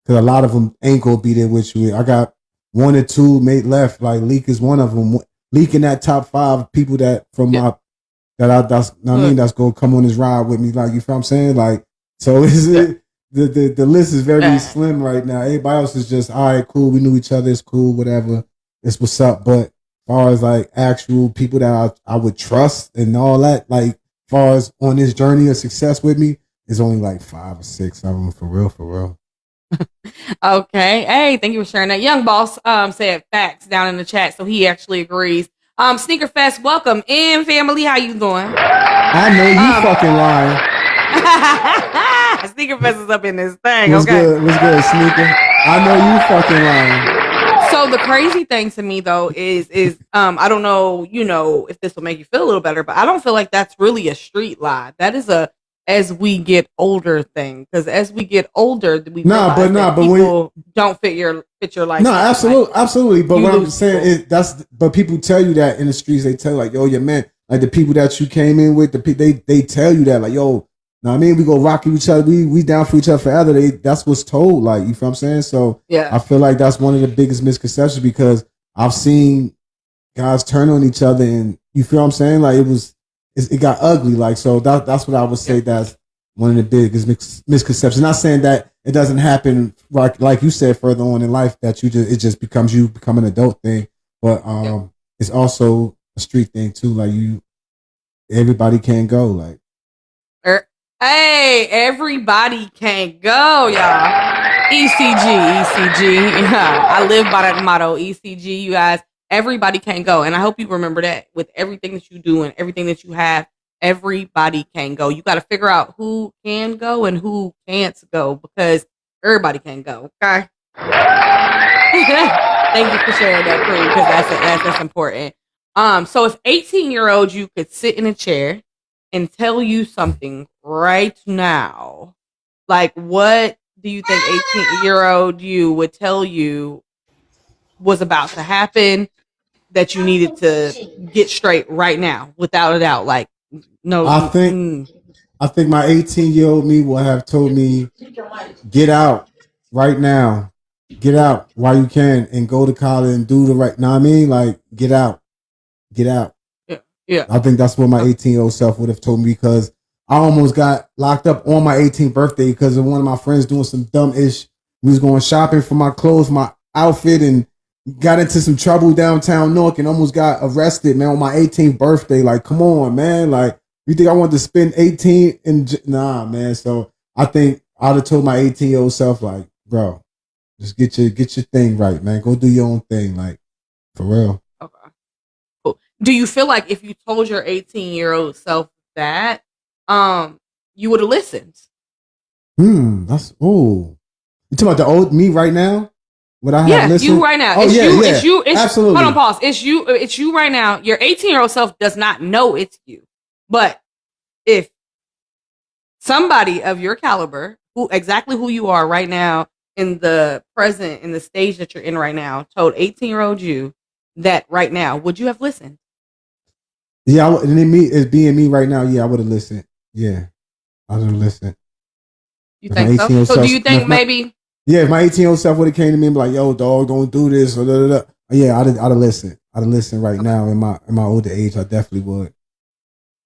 Because a lot of them ain't gonna be there with you. I got one or two made left. Like, Leak is one of them. Leak in that top 5 people that from that's gonna come on this ride with me. Like, you feel what I'm saying? Like, so the list is very slim right now. Everybody else is just, all right, cool. We knew each other. It's cool. Whatever. It's what's up. But as far as like actual people that I would trust and all that, like, as far as on this journey of success with me, it's only like 5 or 6 of them, for real. Okay. Hey, thank you for sharing that. Young Boss said facts down in the chat, so he actually agrees. Sneaker Fest, welcome in, family. How you doing? I know you fucking lying. Sneaker Fest is up in this thing. What's good, Sneaker? I know you fucking lying. So the crazy thing to me though is I don't know, if this will make you feel a little better, but I don't feel like that's really a street lie. That is a as we get older thing, because as we get older, we but people don't fit your life. No, absolutely. But what I'm saying is but people tell you that in the streets. They tell you, like, yo, your man, like the people that you came in with, they tell you that, like, yo, know what I mean? We go rock each other. We down for each other forever. That's what's told. Like, you feel what I'm saying? So Yeah. I feel like that's one of the biggest misconceptions because I've seen guys turn on each other and you feel what I'm saying? Like it got ugly. Like, so that's what I would say that's one of the biggest misconceptions. Not saying that it doesn't happen like you said further on in life that it just becomes you become an adult thing. But it's also a street thing too. Like everybody can't go. Like hey, everybody can't go, y'all. ECG. I live by that motto, ECG, you guys. Everybody can't go. And I hope you remember that with everything that you do and everything that you have, everybody can go. You got to figure out who can go and who can't go because everybody can go. Okay. Thank you for sharing that, Queen, because that's important. So if 18-year-old you could sit in a chair and tell you something right now, like what do you think 18-year-old you would tell you was about to happen that you needed to get straight right now, without a doubt? Like, no, I think my 18-year-old me will have told me, get out right now, get out while you can, and go to college and do the right. Know what I mean? Like, get out. Yeah. I think that's what my 18-year-old self would have told me because I almost got locked up on my 18th birthday because of one of my friends doing some dumb ish. We was going shopping for my clothes, my outfit, and got into some trouble downtown Newark and almost got arrested, man, on my 18th birthday. Like, come on, man. Like, you think I want to spend 18 and nah, man. So I think I'd have told my 18-year-old self, like, bro, just get your thing right, man. Go do your own thing, like, for real. Okay. Cool. Do you feel like if you told your 18-year-old self that, you would have listened? That's you talking about the old me right now? Would I have listened? You right now. Oh, It's you. Absolutely. Hold on, pause. It's you right now. Your 18-year-old self does not know it's you. But if somebody of your caliber, who you are right now in the present, in the stage that you're in right now, told 18-year-old you that right now, would you have listened? Yeah, and then me as being me right now, yeah, I would have listened. Yeah, I would have listened. You think so? So do you think maybe? Yeah, if my 18-year-old self would have came to me and be like, "Yo, dog, don't do this," or da. Yeah, I'd have listened. I'd have listened right now in my older age. I definitely would.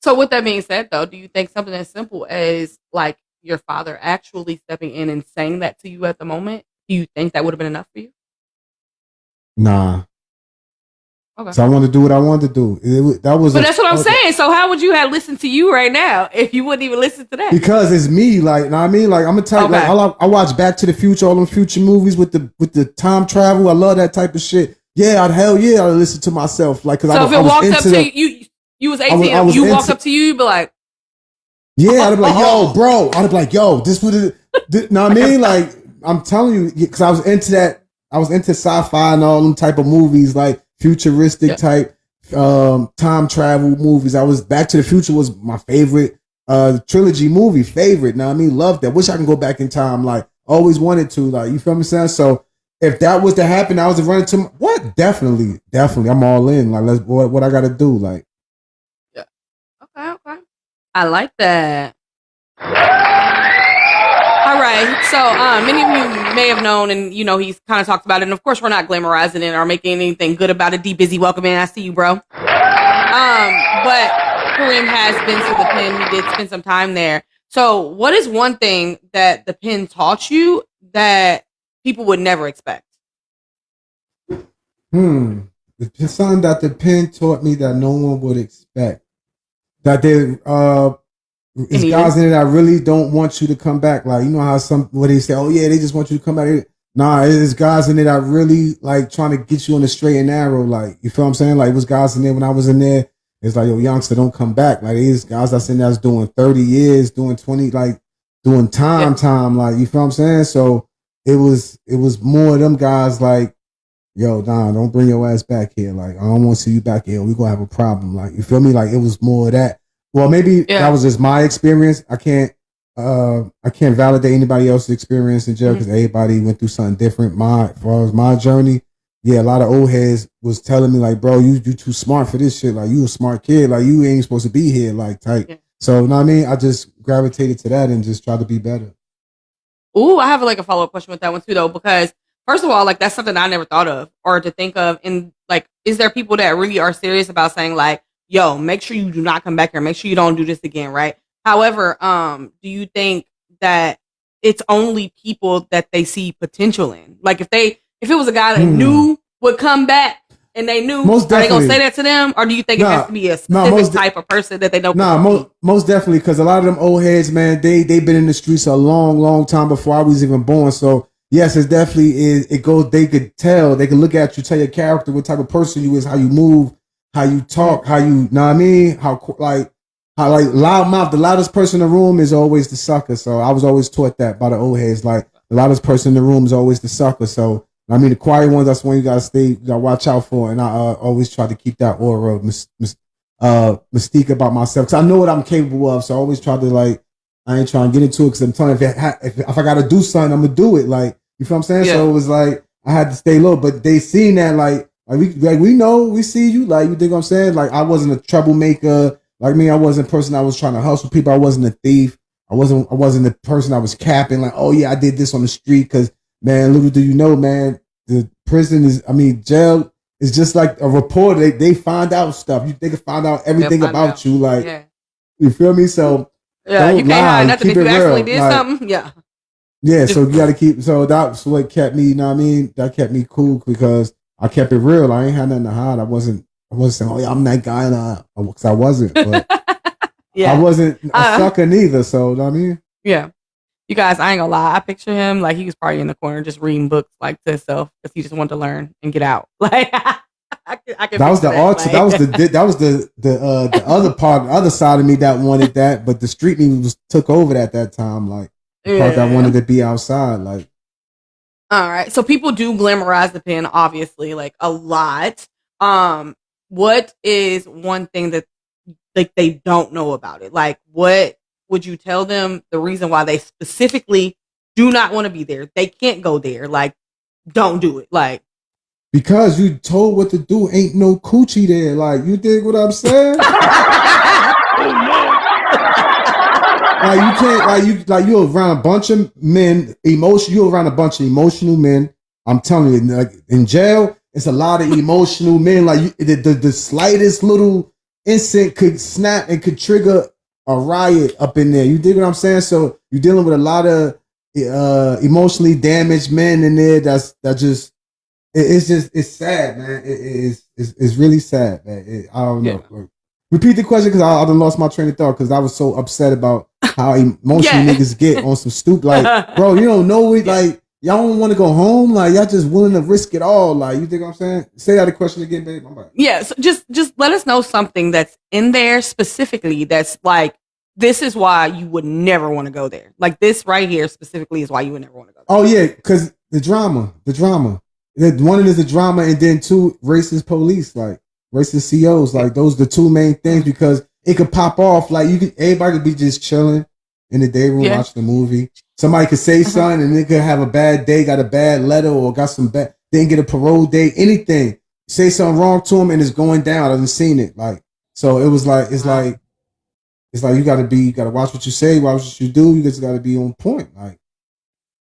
So with that being said, though, do you think something as simple as like your father actually stepping in and saying that to you at the moment, do you think that would have been enough for you? Nah. Okay. So I wanted to do what I wanted to do. But that's what I'm saying. So how would you have listened to you right now if you wouldn't even listen to that? Because it's me, like, know what I mean? Like, I'm a type, Okay. like, I watch Back to the Future, all them future movies with the time travel. I love that type of shit. Yeah, I'd listen to myself. Like, cause so if it I was walked up into to you was 18, I was you walked into- up to you, you'd be like, yeah, I'd be like, yo, bro. I'd be like, yo, this would have, know what I mean? Like, I'm telling you, because I was into that. I was into sci-fi and all them type of movies, like futuristic type time travel movies. Back to the Future was my favorite trilogy movie, know what I mean? Loved that. Wish I can go back in time. Like, always wanted to. Like, you feel me saying? So if that was to happen, I was running to what? Definitely. I'm all in. Like, what I got to do? Like, yeah, okay. I like that. All right. So many of you may have known, and you know, he's kind of talked about it. And of course, we're not glamorizing it or making anything good about it. D Busy, welcome in. I see you, bro. But Kareem has been to the pen. He did spend some time there. So what is one thing that the pen taught you that people would never expect? It's something that the pen taught me that no one would expect. That there is guys in it that really don't want you to come back. Like, you know how where they say, oh yeah, they just want you to come back. Nah, there's guys in there that really like trying to get you on the straight and narrow. Like, you feel what I'm saying? Like, it was guys in there when I was in there. It's like, yo, youngster, don't come back. Like, these guys that's in there that's doing 30 years, doing 20, like doing time. Like, you feel what I'm saying? So it was more of them guys like, yo, nah, don't bring your ass back here. Like, I don't want to see you back here. We're going to have a problem. Like, you feel me? Like, it was more of that. Well, maybe that was just my experience. I can't validate anybody else's experience in jail because everybody went through something different. As far as my journey, yeah, a lot of old heads was telling me like, bro, you too smart for this shit. Like, you a smart kid. Like, you ain't supposed to be here. Like, type. Yeah. So, you know what I mean? I just gravitated to that and just tried to be better. Ooh, I have like a follow up question with that one too, though, because first of all, like that's something I never thought of or to think of. And like, is there people that really are serious about saying like, "Yo, make sure you do not come back here. Make sure you don't do this again," right? However, do you think that it's only people that they see potential in? Like, if it was a guy that knew would come back and they knew, Most are they gonna definitely. say that to them, or do you think it has to be a specific most type of person that they know? Most definitely, because a lot of them old heads, man, they been in the streets a long time before I was even born. So yes, it definitely is. It goes. They could tell. They could look at you, tell your character, what type of person you is, how you move, how you talk, how you know what I mean, how loud mouth. The loudest person in the room is always the sucker. So I was always taught that by the old heads. Like the loudest person in the room is always the sucker. So I mean, the quiet ones, that's one you gotta watch out for. And I always try to keep that aura of mystique about myself, because I know what I'm capable of. So I always try to like, I ain't trying to get into it, because I'm telling you, if I gotta do something, I'm gonna do it. Like, you feel what I'm saying? Yeah. So it was like I had to stay low, but they seen that like we know, we see you, like, you think what I'm saying? Like, I wasn't a troublemaker. Like me, I wasn't a person that was trying to hustle people. I wasn't a thief. I wasn't the person that was capping like, oh yeah, I did this on the street. Because man, little do you know, man, the jail is just like a reporter. They find out stuff. They can find out everything about you. Like, you feel me? So yeah, you can't hide nothing if you actually did something. Yeah. Yeah, so you got to keep. So that's what kept me. You know what I mean? That kept me cool, because I kept it real. I ain't had nothing to hide. I wasn't saying, oh yeah, I'm that guy, because I wasn't. But yeah, I wasn't a sucker neither. So you know what I mean? Yeah. You guys, I ain't gonna lie. I picture him like he was probably in the corner just reading books like to himself, because he just wanted to learn and get out. Like I can that was the art. Like. That was the other part, the other side of me that wanted that, but the street me took over at that time. Like the part that wanted to be outside. Like, all right. So people do glamorize the pen, obviously, like a lot. What is one thing that like they don't know about it? Like, what would you tell them the reason why they specifically do not want to be there? They can't go there. Like, don't do it. Like, because you told what to do, ain't no coochie there. Like, you dig what I'm saying? Like, you can't, you're around a bunch of men, you're around a bunch of emotional men. I'm telling you, like, in jail, it's a lot of emotional men. Like, the slightest little instant could snap and could trigger a riot up in there. You dig what I'm saying? So you're dealing with a lot of emotionally damaged men in there. It's sad, man. It's really sad, man. I don't know. Yeah. Repeat the question, because I done lost my train of thought, because I was so upset about how emotional niggas get on some stupid, like, bro, you don't know it, like, y'all don't want to go home, like, y'all just willing to risk it all, like, you think what I'm saying? Say that question again, babe. Yeah, so just let us know something that's in there specifically that's like, this is why you would never want to go there. Like, this right here specifically is why you would never want to go there. Oh yeah, because the drama. One is the drama, and then two, racist police, like racist COs, like those are the two main things, because it could pop off. Like, everybody could be just chilling in the day room watching the movie. Somebody could say something, and they could have a bad day, got a bad letter, or got some bad, didn't get a parole date, anything. Say something wrong to them, and it's going down. I haven't seen it. Like, so it was like, it's like you gotta watch what you say, watch what you do. You just gotta be on point. Like,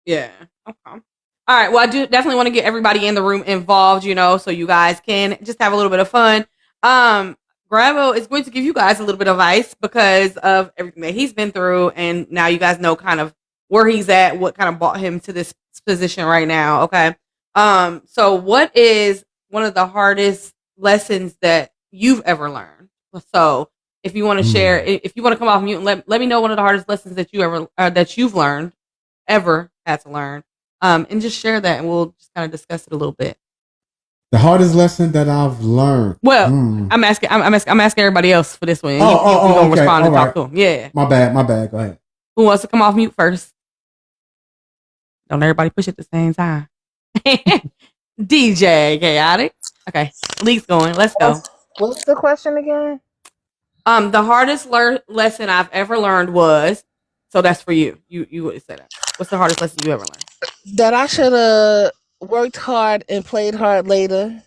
yeah. Okay. All right. Well, I do definitely want to get everybody in the room involved, so you guys can just have a little bit of fun. Grabo is going to give you guys a little bit of advice because of everything that he's been through, and now you guys know kind of where he's at, what kind of brought him to this position right now. Okay. So what is one of the hardest lessons that you've ever learned? So if you want to share, if you want to come off mute and let me know one of the hardest lessons that you've learned, ever had to learn. And just share that, and we'll just kind of discuss it a little bit. The hardest lesson that I've learned. Well, I'm asking everybody else for this one. Okay. Respond and talk to them. Yeah. My bad. Go ahead. Who wants to come off mute first? Don't everybody push at the same time. DJ Chaotic. Okay, Leak's going. Let's go. What's the question again? The hardest lesson I've ever learned was. So that's for you. You would say that. What's the hardest lesson you ever learned? That I should have worked hard and played hard later.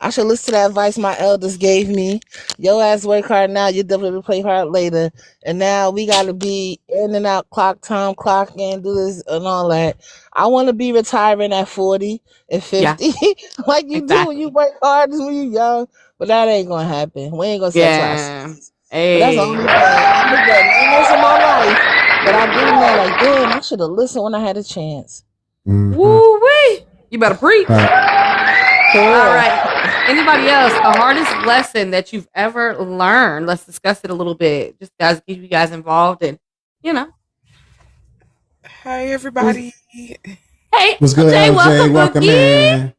I should listen to that advice my elders gave me. Your ass work hard now, you definitely play hard later. And now we gotta be in and out, clock time, clock in, do this and all that. I want to be retiring at 40 and 50, like you do when you work hard when you young. But that ain't gonna happen. We ain't gonna set Yeah. But that's the only thing. I regret nothing else in my life. But I do know, like, damn, I should have listened when I had a chance. Woo wee! You better preach. All right. Anybody else? The hardest lesson that you've ever learned? Let's discuss it a little bit. Just guys, keep you guys involved, and you know. Hey everybody. Hey, what's good, LJ? LJ? Welcome in.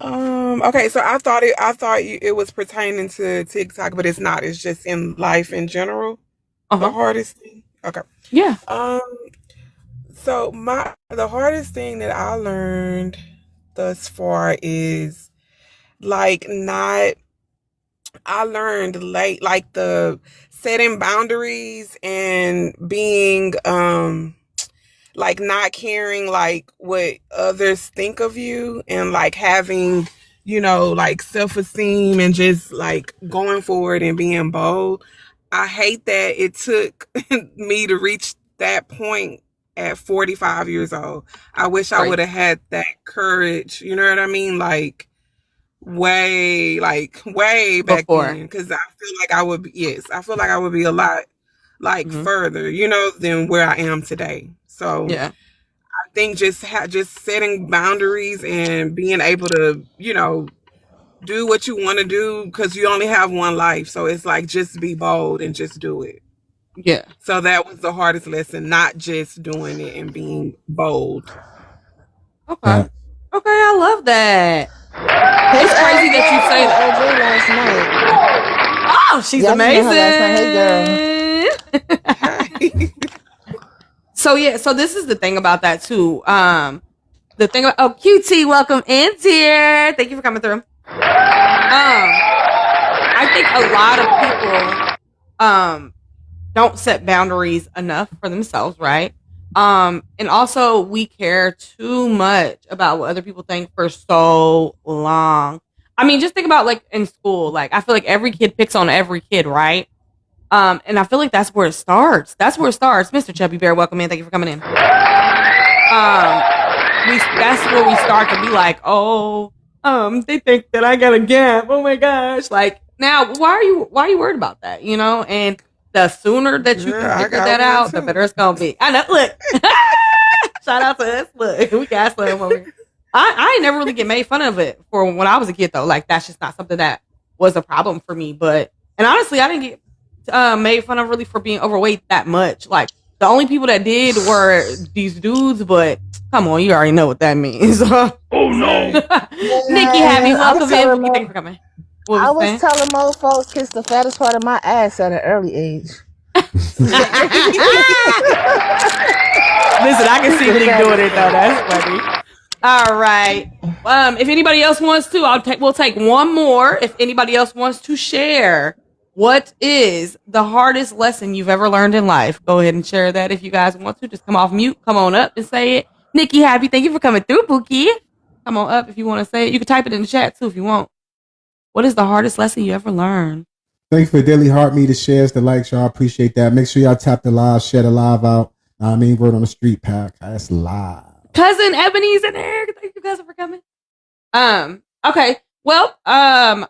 Okay, so I thought it was pertaining to TikTok, but it's not. It's just in life in general. The hardest thing. Okay. Yeah. So the hardest thing that I learned thus far is like I learned late, like the setting boundaries and being like not caring like what others think of you, and like having, you know, like self-esteem and just like going forward and being bold. I hate that it took me to reach that point at 45 years old. I wish I would have had that courage, you know what I mean? Like way back then, because I feel like I would be, I feel like I would be a lot like further, you know, than where I am today. So I think just setting boundaries and being able to, you know, do what you want to do, because you only have one life. So it's like, just be bold and just do it. Yeah. So that was the hardest lesson, not just doing it and being bold. Okay. Okay, I love that. It's crazy that you say that. Oh, she's amazing. So so this is the thing about that too. The thing about QT, welcome in, dear. Thank you for coming through. I think a lot of people don't set boundaries enough for themselves, right? And also we care too much about what other people think for so long. I mean, just think about like in school. Like I feel like every kid picks on every kid, right? And I feel like that's where it starts. That's where it starts. Mr. Chubby Bear, welcome in. Thank you for coming in. That's where we start to be like, they think that I got a gap. Oh my gosh. Like now, why are you worried about that? You know, and the sooner that you can figure that out, the better it's gonna be. I know. Look, shout out to us. Look, we got some over here. I never really get made fun of it for when I was a kid though. Like that's just not something that was a problem for me. And honestly, I didn't get made fun of really for being overweight that much. Like the only people that did were these dudes, but come on, you already know what that means. Oh no. Nikki Happy, welcome in. Thank you for coming. I was telling most folks kiss the fattest part of my ass at an early age. Listen, I can see Nick doing it though. That's funny. All right. If anybody else wants to, we'll take one more. If anybody else wants to share, what is the hardest lesson you've ever learned in life? Go ahead and share that if you guys want to. Just come off mute. Come on up and say it. Nikki Happy, thank you for coming through, Pookie. Come on up if you want to say it. You can type it in the chat too if you want. What is the hardest lesson you ever learned? Thank you for Daily Heart Me, the shares, the likes, y'all. Appreciate that. Make sure y'all tap the live, share the live out. I mean, word on the street, pack. That's live. Cousin Ebony's in there. Thank you guys for coming. Okay. Well,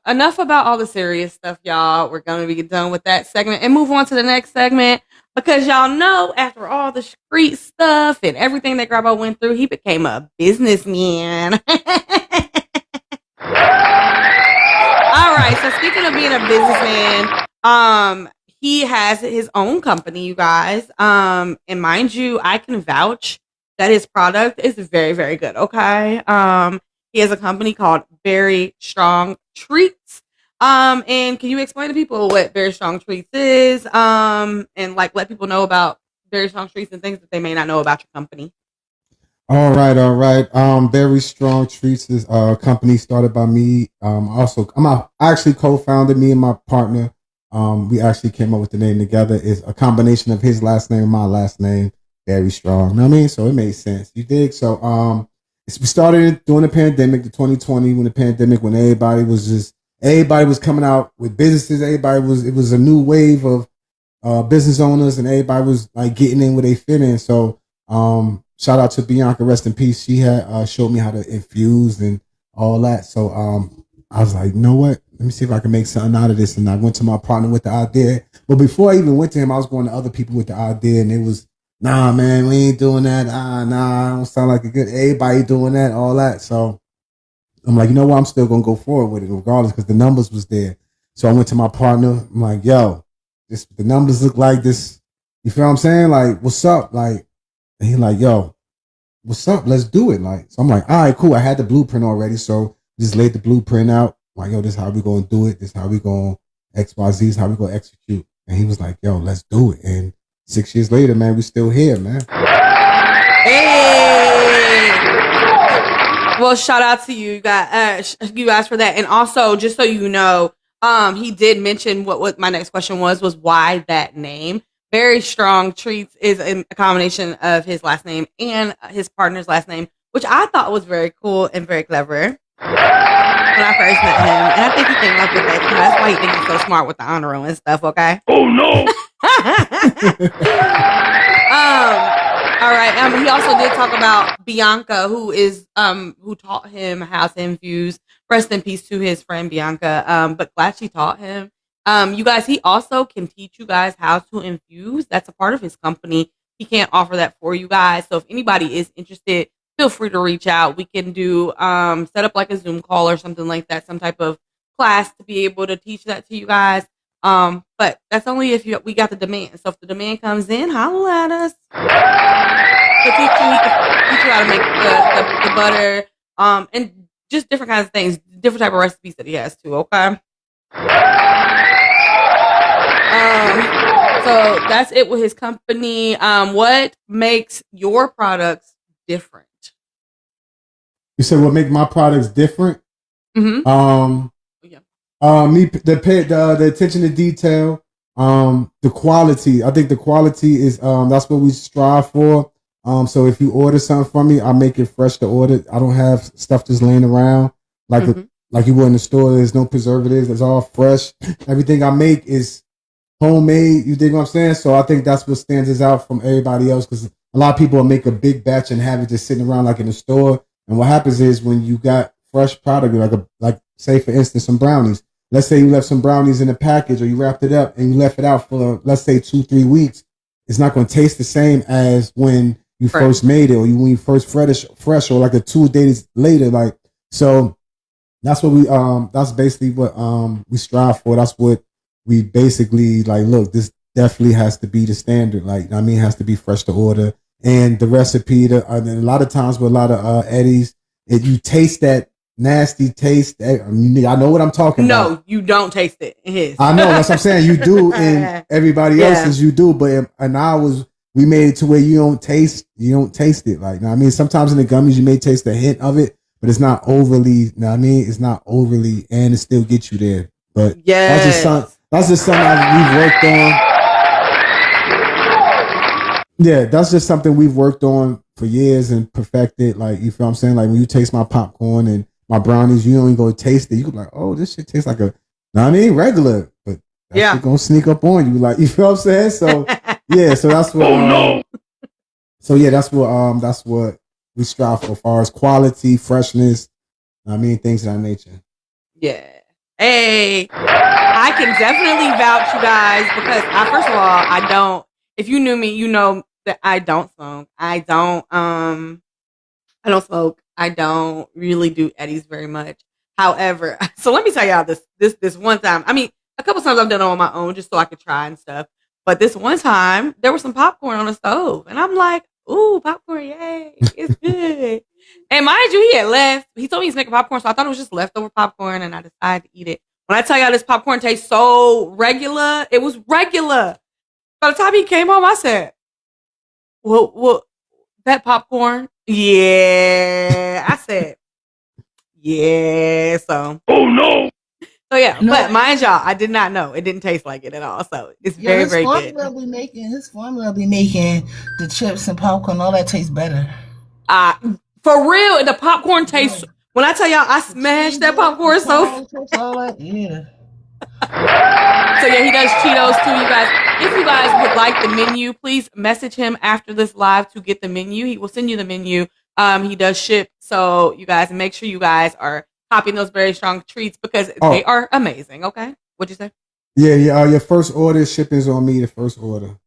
enough about all the serious stuff, y'all. We're gonna be done with that segment and move on to the next segment, because y'all know after all the street stuff and everything that Grabo went through, he became a businessman. All right. So speaking of being a businessman, he has his own company, you guys. And mind you, I can vouch that his product is very, very good. Okay. He has a company called Very Strong Treats. And can you explain to people what Very Strong Treats is? And like let people know about Very Strong Treats and things that they may not know about your company. All right. Very Strong Treats is a company started by me. I actually co-founded, me and my partner. We actually came up with the name together. It's a combination of his last name and my last name, Very Strong. You know what I mean? So it made sense. You dig? So we started during the pandemic, the 2020, when everybody was coming out with businesses. It was a new wave of business owners, and everybody was like getting in where they fit in. So shout out to Bianca, rest in peace. She had showed me how to infuse and all that. So I was like, you know what? Let me see if I can make something out of this. And I went to my partner with the idea. But before I even went to him, I was going to other people with the idea, and it was, nah, man, we ain't doing that. Nah, I don't sound like a good. Everybody doing that, all that. So I'm like, you know what? I'm still gonna go forward with it regardless, because the numbers was there. So I went to my partner. I'm like, yo, the numbers look like this. You feel what I'm saying? Like, what's up? Like, and he like, yo, what's up? Let's do it. Like, so I'm like, all right, cool. I had the blueprint already, so just laid the blueprint out. Like, yo, this is how we gonna do it. This is how we gonna XYZ is how we gonna execute. And he was like, yo, let's do it. And 6 years later, man, we still here, man. Hey. Well, shout out to you guys for that. And also, just so you know, he did mention what my next question was why that name. Very Strong Treats is a combination of his last name and his partner's last name, which I thought was very cool and very clever when I first met him. And I think he came up with that too. That's why he thinks he's so smart with the honor roll and stuff, okay? Oh no! All right. He also did talk about Bianca, who taught him how to infuse. Rest in peace to his friend Bianca. But glad she taught him. You guys, he also can teach you guys how to infuse. That's a part of his company. He can't offer that for you guys. So if anybody is interested, feel free to reach out. We can do set up like a Zoom call or something like that, some type of class to be able to teach that to you guys. But that's only if we got the demand. So if the demand comes in, holla at us. He can teach you how to make the butter, and just different kinds of things, different type of recipes that he has too. Okay. So that's it with his company. What makes your products different? You said what make my products different? Mm-hmm. The attention to detail, the quality. I think the quality is that's what we strive for. So if you order something from me, I make it fresh to order. I don't have stuff just laying around like like you would in the store. There's no preservatives. It's all fresh. Everything I make is homemade. You dig what I'm saying? So I think that's what stands us out from everybody else, because a lot of people will make a big batch and have it just sitting around like in the store. And what happens is when you got fresh product, like say for instance some brownies. Let's say you left some brownies in a package, or you wrapped it up and you left it out for let's say 2-3 weeks. It's not going to taste the same as when you first made it, or when you first fresh, or like 2 days later. Like, so that's what we that's basically what we strive for. That's what we basically like. Look, this definitely has to be the standard. Like, I mean, it has to be fresh to order. And the recipe, and a lot of times with a lot of Eddie's, if you taste that nasty taste, I know what I'm talking about. No, you don't taste it in his. I know, that's what I'm saying. You do in everybody else's, you do, but in ours, we made it to where you don't taste it. Like, I mean, sometimes in the gummies you may taste a hint of it, but it's not overly. It's not overly, and it still gets you there. But that's just something we've worked on. Yeah, that's just something we've worked on for years and perfected. Like, you feel what I'm saying? Like, when you taste my popcorn and my brownies, you don't even go taste it. You can be like, oh, this shit tastes like regular. But that shit gonna sneak up on you. Like, you feel what I'm saying? So, yeah, so that's what. Oh no! So, yeah, that's what we strive for as far as quality, freshness, things of that nature. Yeah. Hey, I can definitely vouch, you guys, because first of all, I don't. If you knew me, you know that I don't smoke. I don't smoke. I don't really do Eddie's very much. However, so let me tell y'all this one time. I mean, a couple times I've done it on my own just so I could try and stuff. But this one time, there was some popcorn on the stove, and I'm like, "Ooh, popcorn! Yay, it's good." And mind you, he had left. He told me he's making popcorn, so I thought it was just leftover popcorn, and I decided to eat it. When I tell y'all this popcorn tastes so regular, it was regular. By the time he came home, I said, well, that popcorn? Yeah. I said, yeah. So. Oh, no. So, yeah. No, but mind y'all, I did not know. It didn't taste like it at all. So, it's very, very good. His formula be making the chips and popcorn, all that tastes better. For real, and the popcorn tastes. When I tell y'all, I smashed that popcorn so. Yeah. So yeah, he does Cheetos too, you guys. If you guys would like the menu, please message him after this live to get the menu. He will send you the menu. He does ship, so you guys make sure you guys are copying those Very Strong treats because they are amazing. Okay, what'd you say? Yeah. Your first order shipping's on me. The first order.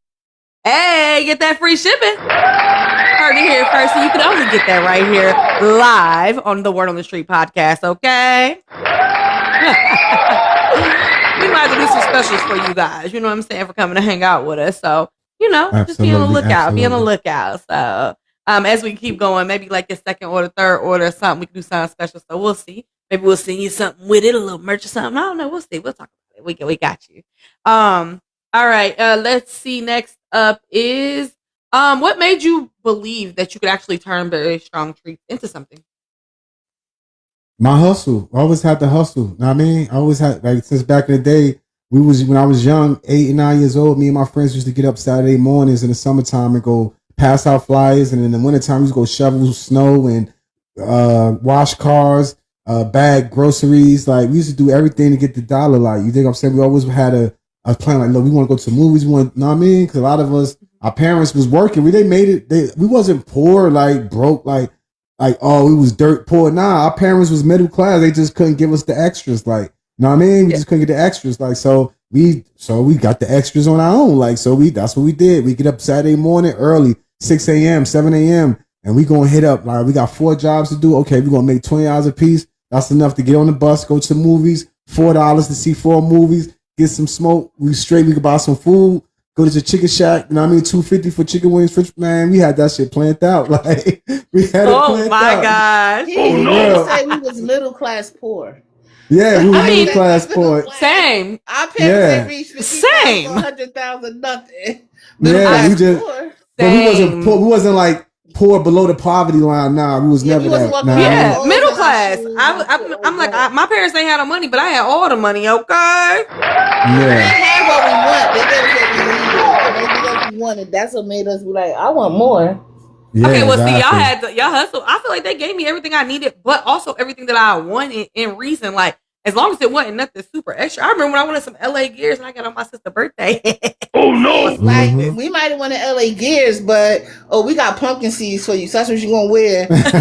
Hey, get that free shipping. Heard it here first, so you can only get that right here live on the Word on the Street podcast. Okay. We might have to do some specials for you guys. You know what I'm saying, for coming to hang out with us. So just be on the lookout. Absolutely. Be on the lookout. So as we keep going, maybe like your second order, third order, or something, we can do something special. So we'll see. Maybe we'll send you something with it, a little merch or something. I don't know. We'll see. We'll talk about it. We got you. All right. Let's see. Next up is what made you believe that you could actually turn Very Strong treats into something? My hustle. I always had to hustle. Know what I mean? I always had, like, since back in the day, when I was young, 8 and 9 years old, me and my friends used to get up Saturday mornings in the summertime and go pass out flyers, and in the wintertime we used to go shovel snow and wash cars, bag groceries. Like, we used to do everything to get the dollar. Like, you think I'm saying? We always had a plan, like, look, we want to go to movies, we want, know what I mean? Because a lot of us, our parents was working. We wasn't poor, like broke, like oh, we was dirt poor. Nah, our parents was middle class. They just couldn't give us the extras. Like, you know what I mean? We just couldn't get the extras. Like, so we got the extras on our own. Like, so that's what we did. We get up Saturday morning early, 6 a.m., 7 a.m., and we gonna hit up. Like, we got 4 jobs to do. Okay, we gonna make $20 a piece. That's enough to get on the bus, go to the movies. $4 to see 4 movies. Get some smoke. We can buy some food. Go to the chicken shack, you know what I mean? $2.50 for chicken wings. Man, we had that shit planned out. Like, we had it planned out. Oh my gosh. Oh no. Say we was middle class poor. Yeah, we were middle class poor. Same. Our parents reached 50,000, 100,000, nothing. Yeah, but we wasn't poor. We wasn't like poor below the poverty line. Nah, we was never that. Nah. Yeah, middle class. I'm like, my parents ain't had no money, but I had all the money. Okay. Yeah. They had what we want. They gave us what we needed. They did what we wanted. That's what made us be like, I want more. Yeah, okay, well, exactly. see, y'all hustle. I feel like they gave me everything I needed, but also everything that I wanted in reason. Like, as long as it wasn't nothing super extra. I remember when I wanted some LA Gears and I got on my sister's birthday. Oh no! Like, we might have wanted LA Gears, but we got pumpkin seeds for you. So that's what you're gonna wear. It was stuff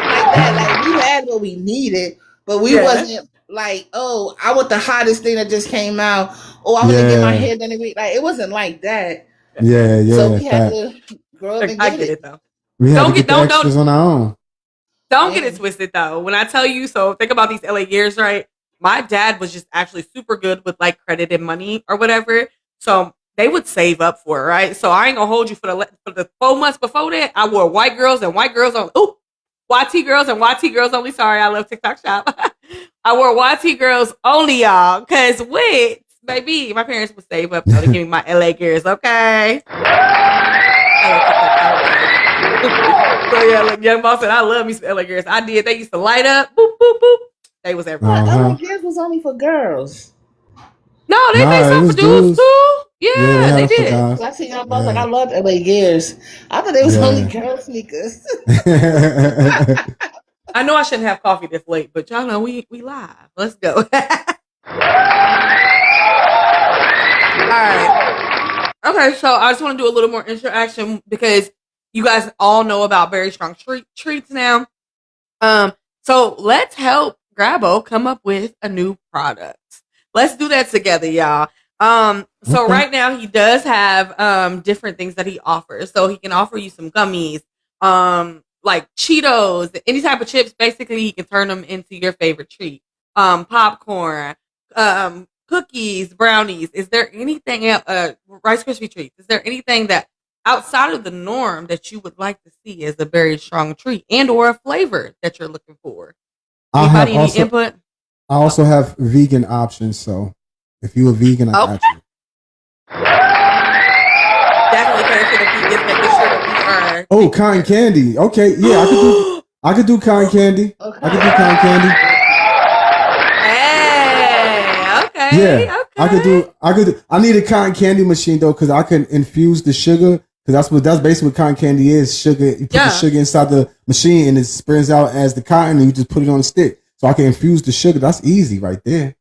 like that. Like, we had what we needed, but we wasn't like, oh, I want the hottest thing that just came out. Oh, I want to get my hair done. Like, it wasn't like that. Yeah. So we had to grow up and I get it though. We had to get the extras on our own. Don't get it twisted though. When I tell you, so think about these LA years, right? My dad was just actually super good with like credit and money or whatever. So they would save up for it, right? So I ain't gonna hold you for the 4 months before that. I wore white girls and white girls only. Ooh, YT girls and YT girls only. Sorry, I love TikTok Shop. I wore YT girls only, y'all. Cause baby, my parents would save up though to give me my LA gears, okay? So yeah, like Young Boss said, I love me some LA Gears. I did. They used to light up. Boop, boop, boop. They was everywhere. LA Gears was only for girls. No, they made some for dudes too. Yeah, they did. I see Young Boss like, I love LA Gears. I thought they was only girl sneakers. I know I shouldn't have coffee this late, but y'all know we live. Let's go. All right. Okay, so I just want to do a little more interaction because you guys all know about Very Strong treats now. So let's help Grabo come up with a new product. Let's do that together, y'all. So right now he does have different things that he offers. So he can offer you some gummies, like Cheetos, any type of chips. Basically, he can turn them into your favorite treat. Popcorn, cookies, brownies. Is there anything else? Rice Krispie treats. Is there anything that outside of the norm that you would like to see as a Very Strong treat and or a flavor that you're looking for? Anybody any input? I also have vegan options, so if you're a vegan, I got you. Definitely care for the vegans, making sure that we are. Oh, cotton candy. Okay, yeah, I could do cotton candy. Okay. I could do cotton candy. Hey, okay. Yeah, okay. I could do. I need a cotton candy machine though, because I can infuse the sugar Because that's basically what cotton candy is. Sugar. You put the sugar inside the machine and it spreads out as the cotton, and you just put it on the stick. So I can infuse the sugar. That's easy right there.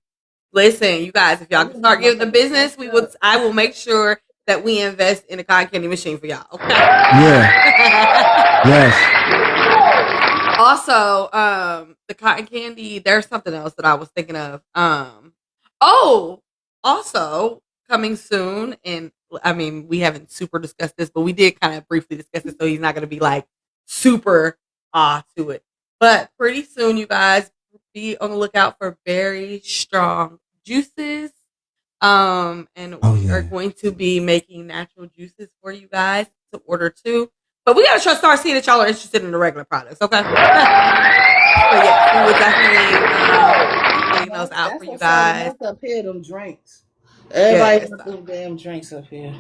Listen, you guys, if y'all can start giving the business, I will make sure that we invest in a cotton candy machine for y'all. Okay. Yeah. Yes. Also, the cotton candy, there's something else that I was thinking of. Also coming soon, and I mean, we haven't super discussed this, but we did kind of briefly discuss it, so he's not going to be like super to it. But pretty soon, you guys, be on the lookout for very strong juices. And we are going to be making natural juices for you guys to order too. But we gotta start seeing that y'all are interested in the regular products, okay? So yeah, we would definitely be getting those out for you guys. Up here, them drinks. Everybody wants them damn drinks up here.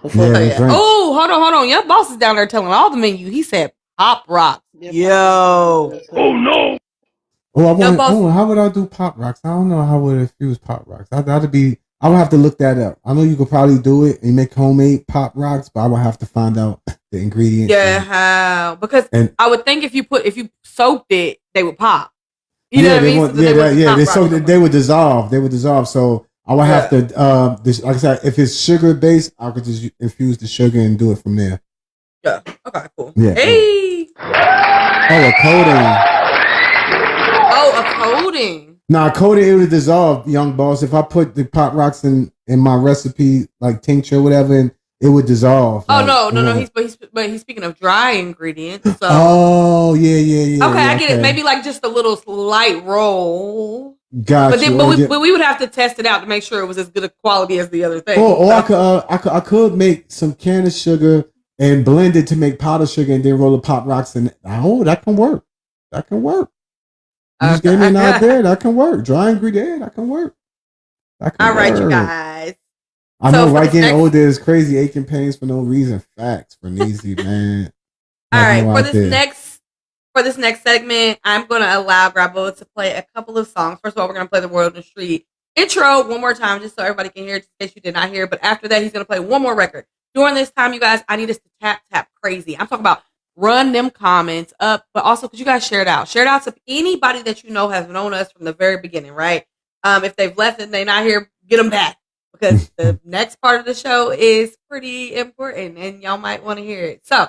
Oh, hold on. Your boss is down there telling all the menu. He said Pop Rocks. Yo. Oh no. Oh, how would I do Pop Rocks? I don't know how would infuse Pop Rocks. I would have to look that up. I know you could probably do it and make homemade Pop Rocks, but I would have to find out the ingredients. Yeah, how? Because I would think if you soaked it, they would pop. You know what I mean? They would dissolve. They would dissolve. So I would have to, like I said, if it's sugar based, I could just infuse the sugar and do it from there. Yeah. Okay. Cool. Yeah. Hey. Oh, a coating. Nah, coating, it would dissolve, young boss. If I put the Pop Rocks in my recipe, like tincture or whatever, and it would dissolve. Oh, like, no. He's speaking of dry ingredients. So. Oh, yeah. Okay, I get it. Maybe like just a little slight roll. Gotcha. But we would have to test it out to make sure it was as good a quality as the other thing. Or I could make some can of sugar and blend it to make powdered sugar, and then roll the Pop Rocks in. Oh, that can work. You just gave me an idea. That can work. Dry ingredient. That can work. All right, you guys. I know, right? Getting older is crazy. Aching pains for no reason. Facts for easy, man. All right, for this next segment, I'm gonna allow Grabo to play a couple of songs. First of all, we're gonna play the Word on the Street intro one more time, just so everybody can hear it, in case you did not hear. But after that, he's gonna play one more record. During this time, you guys, I need us to tap crazy. I'm talking about. Run them comments up, but also because you guys share it out to anybody that you know has known us from the very beginning, right? If they've left and they're not here, get them back, because the next part of the show is pretty important and y'all might want to hear it. So,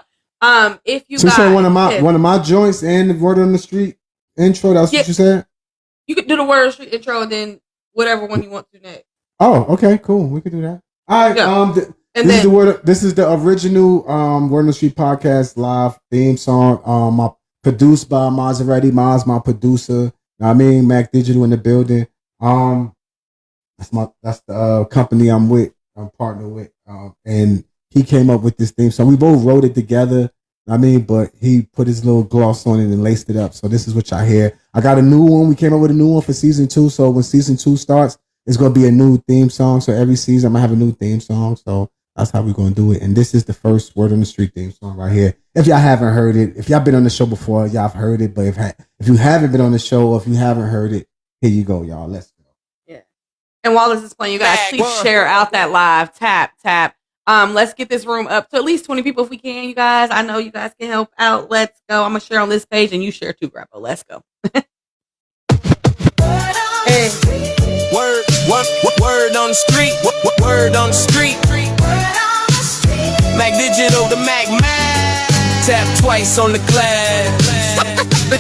if you guys, one of my joints and the Word on the Street intro, that's what you said? You could do the Word on the Street intro and then whatever one you want to next. Oh, okay, cool. We could do that. All right. Yeah. This is the original Word on the Street podcast live theme song. Produced by Maserati. Maz, my producer. I mean, Mac Digital in the building. That's the company I'm with. I'm partnered with. And he came up with this theme song. We both wrote it together. But he put his little gloss on it and laced it up. So this is what y'all hear. I got a new one. We came up with a new one for season 2. So when season 2 starts, it's gonna be a new theme song. So every season I'm gonna have a new theme song. So that's how we're going to do it. And this is the first Word on the Street theme song right here. If y'all haven't heard it, if y'all been on the show before, y'all have heard it. But if you haven't been on the show, or if you haven't heard it, here you go, y'all. Let's go. Yeah. And while this is playing, you guys, please share out that live. Tap. Let's get this room up to at least 20 people if we can, you guys. I know you guys can help out. Let's go. I'm going to share on this page, and you share too, Grandpa. Let's go. Hey. Word on the street. Word on the street. Mac Digital, the Mac. Tap twice on the class.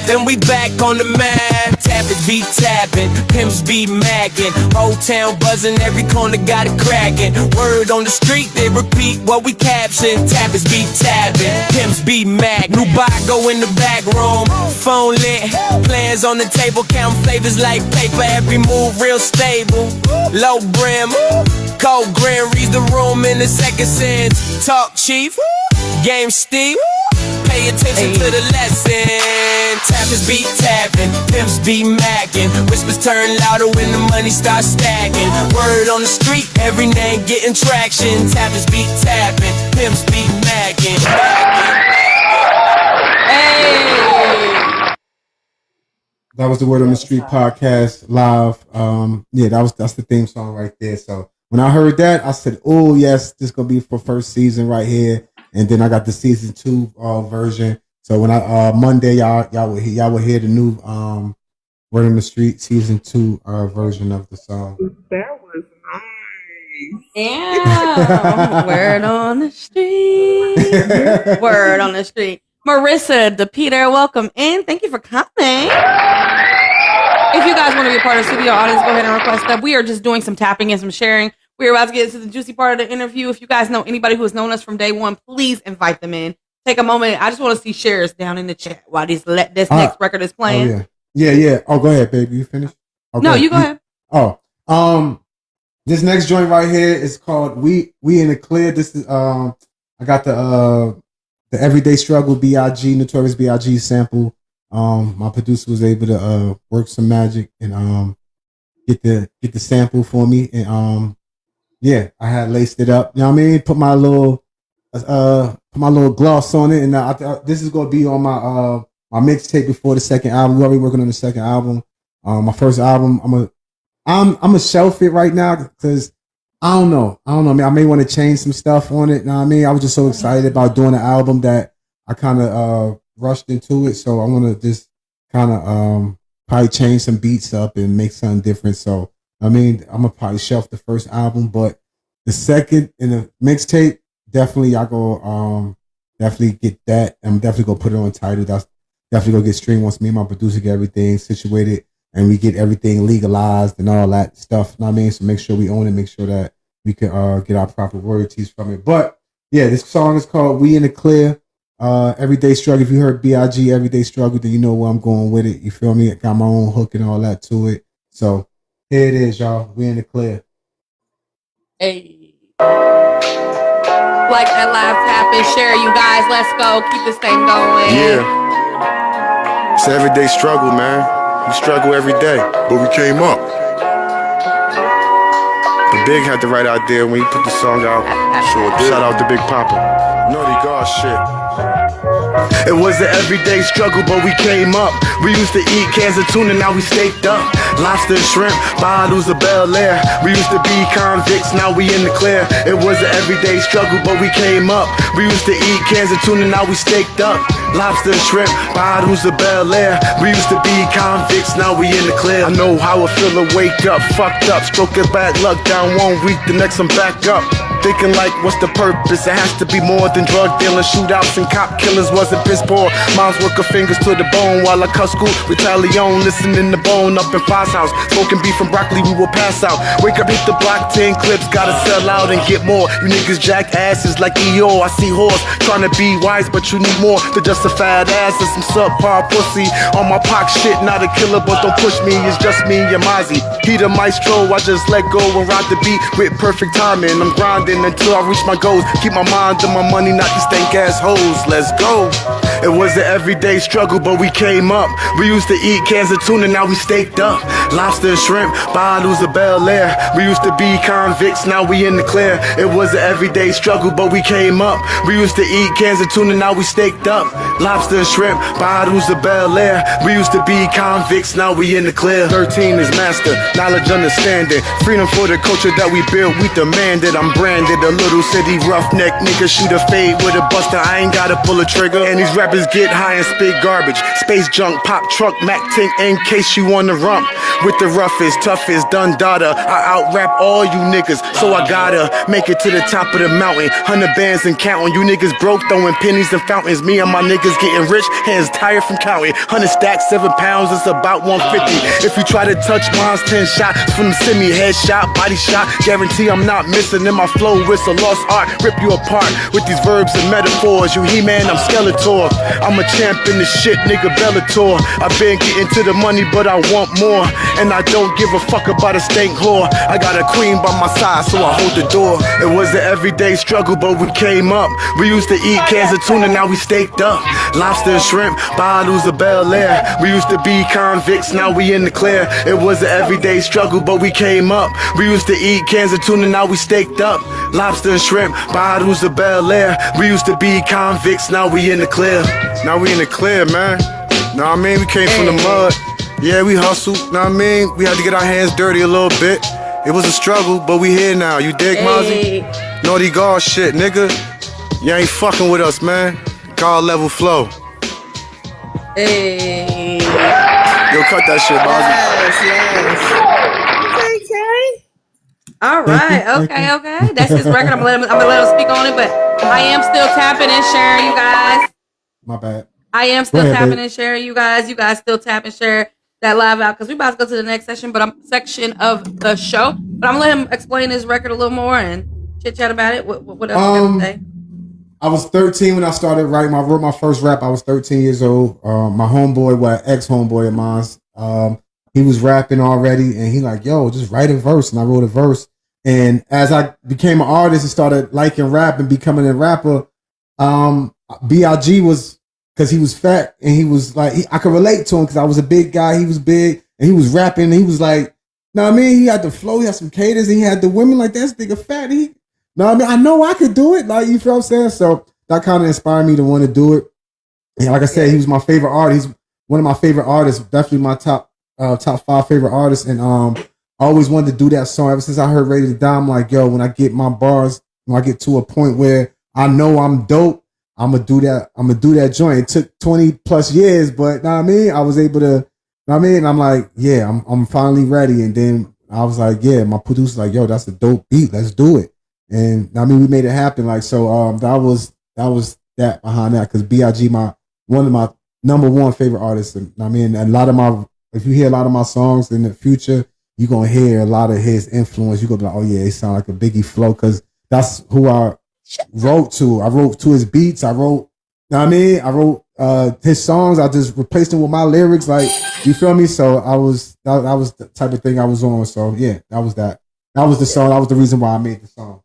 Then we back on the map. Tappers be tapping, pimps be macking. Whole town buzzing, every corner got it cracking. Word on the street, they repeat what we caption. Tappers be tapping, pimps be mac. New go in the back room, phone lit. Plans on the table, count flavors like paper. Every move real stable. Low brim, cold grin reads the room in the second sense. Talk chief, game steep. Pay attention to the lesson. Tappers be tapping, pimps be macking. Whispers turn louder when the money starts stacking. Word on the street, every name getting traction. Tappers be tapping, pimps be macking. Hey! That was the Word on the Street podcast live. That's the theme song right there. So when I heard that, I said, "Oh yes, this is gonna be for first season right here." And then I got the season 2 version. So when I Monday, y'all will hear the new Word on the Street season 2 version of the song. That was nice. Yeah. Word on the street. Word on the street. Marissa DePeter, welcome in. Thank you for coming. If you guys want to be a part of the studio audience, go ahead and request that. We are just doing some tapping and some sharing. We're about to get into the juicy part of the interview. If you guys know anybody who has known us from day one, please invite them in. Take a moment. I just want to see shares down in the chat while this next record is playing. Oh, yeah. Oh, go ahead, baby. You finished? Okay. No, you go ahead. Oh, this next joint right here is called "We in the Clear." This is I got the Everyday Struggle B.I.G. Notorious B.I.G. sample. My producer was able to work some magic and get the sample for me, and yeah, I had laced it up. You know what I mean? Put my little gloss on it, and this is gonna be on my mixtape before the second album. We're already working on the second album. My first album, I'm gonna shelf it right now because I don't know. I mean, I may want to change some stuff on it. You know what I mean? I was just so excited about doing an album that I kind of rushed into it. So I want to just kind of probably change some beats up and make something different. So I mean, I'm gonna probably shelf the first album, but the second and the mixtape, definitely I go definitely get that. I'm definitely gonna put it on Tidal. That's definitely gonna get streamed once me and my producer get everything situated and we get everything legalized and all that stuff. You know what I mean? So make sure we own it, make sure that we can get our proper royalties from it. But yeah, this song is called "We in the Clear." Everyday Struggle. If you heard B.I.G. Everyday Struggle, then you know where I'm going with it. You feel me? I got my own hook and all that to it. So here it is, y'all. We in the clear. Hey. Like that live tap and share, you guys. Let's go. Keep this thing going. Yeah. It's an everyday struggle, man. We struggle every day, but we came up. The Big had the right idea when he put the song out. Sure did. Shout out to Big Papa. Naughty God shit. It was an everyday struggle, but we came up. We used to eat cans of tuna, now we staked up. Lobster and shrimp, bottles of Bel Air. We used to be convicts, now we in the clear. It was an everyday struggle, but we came up. We used to eat cans of tuna, now we staked up. Lobster and shrimp, bottles of Bel Air. We used to be convicts, now we in the clear. I know how it feel to wake up, fucked up. Stroking bad luck down 1 week, the next I'm back up. Thinking like, what's the purpose? It has to be more than drug dealing, shootouts and cop killers. Wasn't piss poor. Moms work her fingers to the bone while I cut school. Retaliation, listening to Bone up in Foz house. Smoking beef and broccoli, we will pass out. Wake up, hit the block, 10 clips, gotta sell out and get more. You niggas jack asses like EO. I see horse trying to be wise, but you need more than just a fat ass and some subpar pussy. On my pock shit, not a killer, but don't push me. It's just me and Mozzie. He the maestro, I just let go and ride the beat with perfect timing. I'm grinding until I reach my goals. Keep my mind on my money, not these stank ass hoes. Let's go. It was an everyday struggle, but we came up. We used to eat cans of tuna, now we staked up. Lobster and shrimp, bottles of Bel Air. We used to be convicts, now we in the clear. It was an everyday struggle, but we came up. We used to eat cans of tuna, now we staked up. Lobster and shrimp, bottles of Bel Air. We used to be convicts, now we in the clear. 13 is master, knowledge, understanding. Freedom for the culture that we built, we demanded. I'm branded, a little city roughneck nigga. Shoot a fade with a buster, I ain't gotta pull a trigger. And these rappers get high and spit garbage. Space junk, pop truck, Mac tank in case you wanna rump. With the roughest, toughest, done data. I out rap all you niggas, so I gotta make it to the top of the mountain. 100 bands and counting. You niggas broke, throwing pennies and fountains. Me and my niggas getting rich, hands tired from counting. 100 stacks, 7 pounds, it's about 150. If you try to touch mine's 10 shots from the semi, headshot, body shot. Guarantee I'm not missing in my flow. It's a lost art, rip you apart with these verbs and metaphors. You He-Man, I'm Skeletor. I'm a champ in the shit, nigga Bellator. I've been getting to the money, but I want more. And I don't give a fuck about a stank whore. I got a queen by my side, so I hold the door. It was an everyday struggle, but we came up. We used to eat cans of tuna, now we staked up. Lobster and shrimp, bottles of Bel Air. We used to be convicts, now we in the clear. It was an everyday struggle, but we came up. We used to eat cans of tuna, now we staked up. Lobster and shrimp, bottles of Bel Air. We used to be convicts, now we in the clear. Now we in the clear, man. Know what I mean? We came from the mud. Yeah, we hustled. Know what I mean? We had to get our hands dirty a little bit. It was a struggle, but we here now. You dig, Mozzie? Naughty God shit, nigga. You ain't fucking with us, man. God level flow. Hey. Yo, cut that shit, Mozzie. Yes. Okay. All right. Okay. That's his record. I'm gonna let him speak on it, but I am still tapping and sharing, you guys. My bad. I am still Go ahead, tapping babe. and sharing, you guys. You guys still tap and share that live out because we about to go to the next section, section of the show. But I'm gonna let him explain his record a little more and chit chat about it. What else you got to say? I was 13 when I started writing. I wrote my first rap. I was 13 years old. My homeboy, ex-homeboy of mine, he was rapping already, and he like, yo, just write a verse. And I wrote a verse. And as I became an artist and started liking rap and becoming a rapper, B.I.G. was, because he was fat, and he was like, I could relate to him because I was a big guy. He was big, and he was rapping. And he was like, know what I mean? He had the flow, he had some cadence, and he had the women like, this nigga fat. Know what I mean? I know I could do it. Like, you feel what I'm saying? So that kind of inspired me to want to do it. And like I said, he was my favorite artist. He's one of my favorite artists, definitely my top 5 favorite artists. And I always wanted to do that song. Ever since I heard Ready to Die, I'm like, yo, when I get my bars, when I get to a point where I know I'm dope, I'm gonna do that. I'm gonna do that joint. It took 20 plus years, but know what I mean? I was able to, know what I mean? I'm like, yeah, I'm finally ready. And then I was like, yeah, my producer's like, yo, that's a dope beat. Let's do it. And I mean, we made it happen. Like, so that was that behind that, because B.I.G. one of my number one favorite artists. And I mean, if you hear a lot of my songs in the future, you're gonna hear a lot of his influence. You're gonna be like, oh yeah, it sound like a Biggie flow, because that's who I wrote to. I wrote to his beats. I wrote, know what I mean? I wrote his songs. I just replaced them with my lyrics. Like, you feel me? So that was the type of thing I was on. So yeah, that was that. That was the song. That was the reason why I made the song.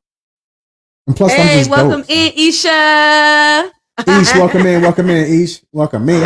And plus, I'm just welcome dope, in, Isha. Ish, welcome in, Ish. Welcome in. All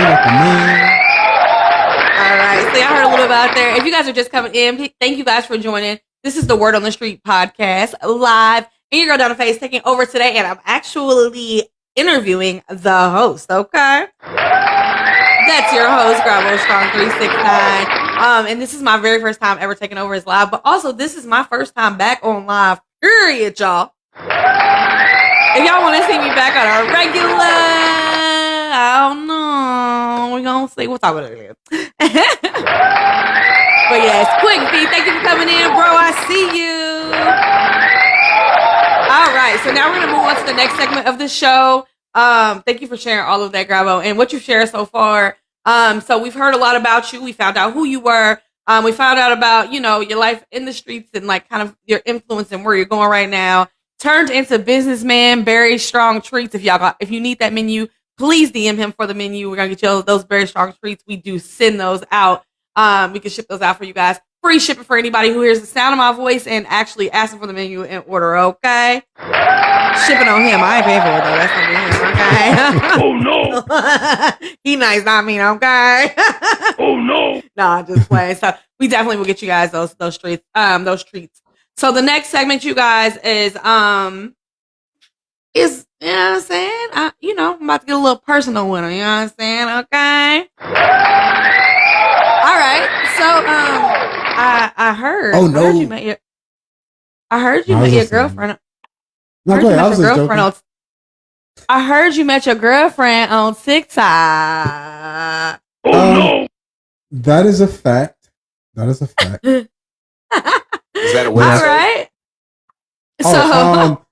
right, so y'all heard a little bit about there. If you guys are just coming in, thank you guys for joining. This is the Word on the Street podcast, live. And your girl Donna Face taking over today, and I'm actually interviewing the host, okay? That's your host, Grabo Strong 369. And this is my very first time ever taking over as live, but also this is my first time back on live, period, y'all. If y'all want to see me back on a regular, I don't know. We're going to see. We'll talk about it later. But yes, Quick V, thank you for coming in, bro. I see you. All right, so now we're going to move on to the next segment of the show. Thank you for sharing all of that, Grabo, and what you've shared so far. So we've heard a lot about you. We found out who you were. We found out about, your life in the streets and like kind of your influence and where you're going right now. Turned into businessman, Berry Strong Treats. If you need that menu, please DM him for the menu. We're gonna get you those Berry Strong Treats. We do send those out. We can ship those out for you guys. Free shipping for anybody who hears the sound of my voice and actually asking for the menu and order. Okay, shipping on him. I ain't paying for it though. That's gonna be him. Okay. Oh no. He nice, not mean. Okay. Oh no. Nah, just playing. So we definitely will get you guys those treats. So the next segment, you guys, is you know what I'm saying? I'm about to get a little personal with him, you know what I'm saying? Okay. All right. So I heard. Oh no. I heard you met your girlfriend. No, go ahead. I was just joking. I heard you met your girlfriend on TikTok. Oh no. That is a fact. Is that a All right.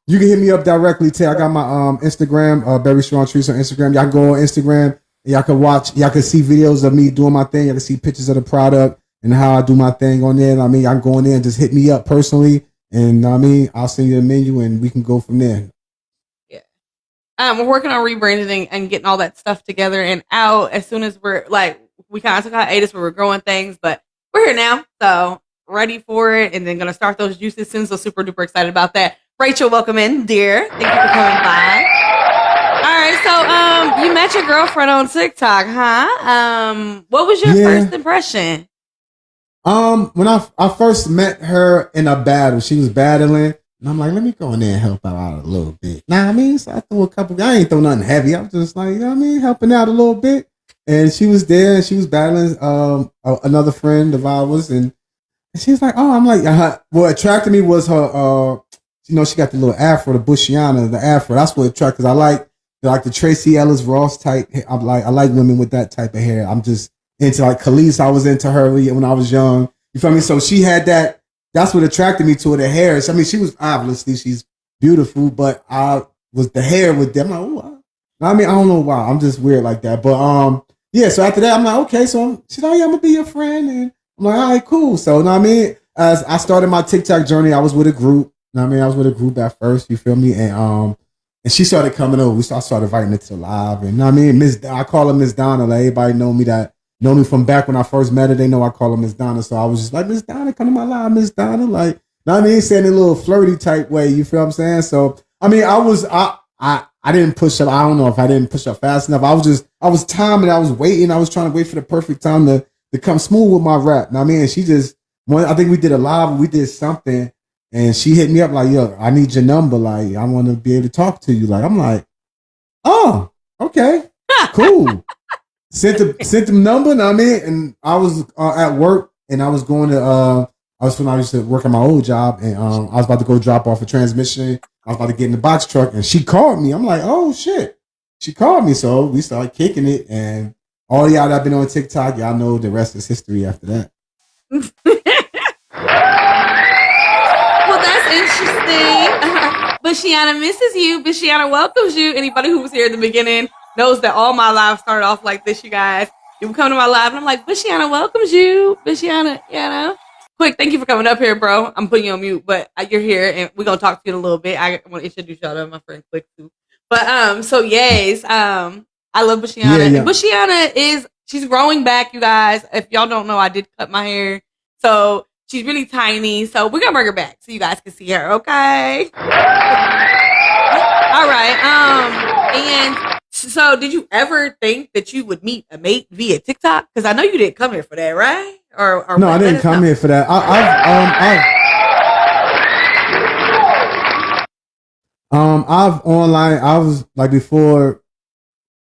You can hit me up directly, Tay. I got my Instagram, Berry Strong Treats on Instagram. Y'all can go on Instagram. Y'all can watch. Y'all can see videos of me doing my thing. Y'all can see pictures of the product and how I do my thing on there. I mean, y'all can go on there and just hit me up personally, and I mean, I'll send you the menu and we can go from there. Yeah. We're working on rebranding and getting all that stuff together and out as soon as we're like, we kind of took hiatus where we're growing things, but we're here now. So ready for it, and then gonna start those juices soon. So super duper excited about that. Rachel, welcome in, dear. Thank you for coming by. All right, so you met your girlfriend on TikTok, huh? What was your first impression? When I first met her in a battle, she was battling, and I'm like, let me go in there and help her out a little bit. Nah, I mean, so I threw I ain't throw nothing heavy. I was just like, helping out a little bit. And she was there, and she was battling another friend of ours, and And she's like, oh, I'm like, what attracted me was her, she got the little afro, the Bushiana, the afro. That's what attracted, because I like the Tracy Ellis Ross type. I like women with that type of hair. I'm just into like Khalees. I was into her when I was young. You feel me? So she had that. That's what attracted me to her, the hair. So, I mean, she was obviously, she's beautiful, but the hair with them. I'm like, oh, I mean, I don't know why. I'm just weird like that. But yeah. So after that, I'm like, okay. So she's like, yeah, I'm gonna be your friend, and I'm like, all right, cool. So, you know what I mean? As I started my TikTok journey, I was with a group. You know what I mean? I was with a group at first. You feel me? And she started coming over. I started inviting her to live, and you know what I mean? I call her Miss Donna. Like, everybody know me from back when I first met her. They know I call her Miss Donna. So I was just like, Miss Donna, come to my live, Miss Donna. Like, know what I mean? Saying in a little flirty type way. You feel what I'm saying? So I mean, I didn't push up. I don't know if I didn't push up fast enough. I was timing. I was waiting. I was trying to wait for the perfect time to come smooth with my rap. Know what I mean? And she just, I think we did a live. We did something. And she hit me up like, yo, I need your number. Like, I want to be able to talk to you. Like, I'm like, oh, okay, cool. Sent the number, know what I mean? And I was at work, and I was going to, I used to work at my old job, and I was about to go drop off a transmission. I was about to get in the box truck, and she called me. I'm like, oh, shit. She called me. So we started kicking it, and all y'all that been on TikTok, y'all know the rest is history after that. Interesting. Bushiana misses you. Bushiana welcomes you. Anybody who was here at the beginning knows that all my lives started off like this, you guys. You come to my live and I'm like, Bushiana welcomes you. Bushiana, Quick, thank you for coming up here, bro. I'm putting you on mute, but you're here and we're going to talk to you in a little bit. I want to introduce y'all to my friend Quick too. But, so yes, I love Bushiana. Yeah. And Bushiana she's growing back, you guys. If y'all don't know, I did cut my hair. So she's really tiny, so we're gonna bring her back so you guys can see her, okay? All right. And so, did you ever think that you would meet a mate via TikTok? Because I know you didn't come here for that, right? Or no, I didn't come here for that. I've online. I was like before.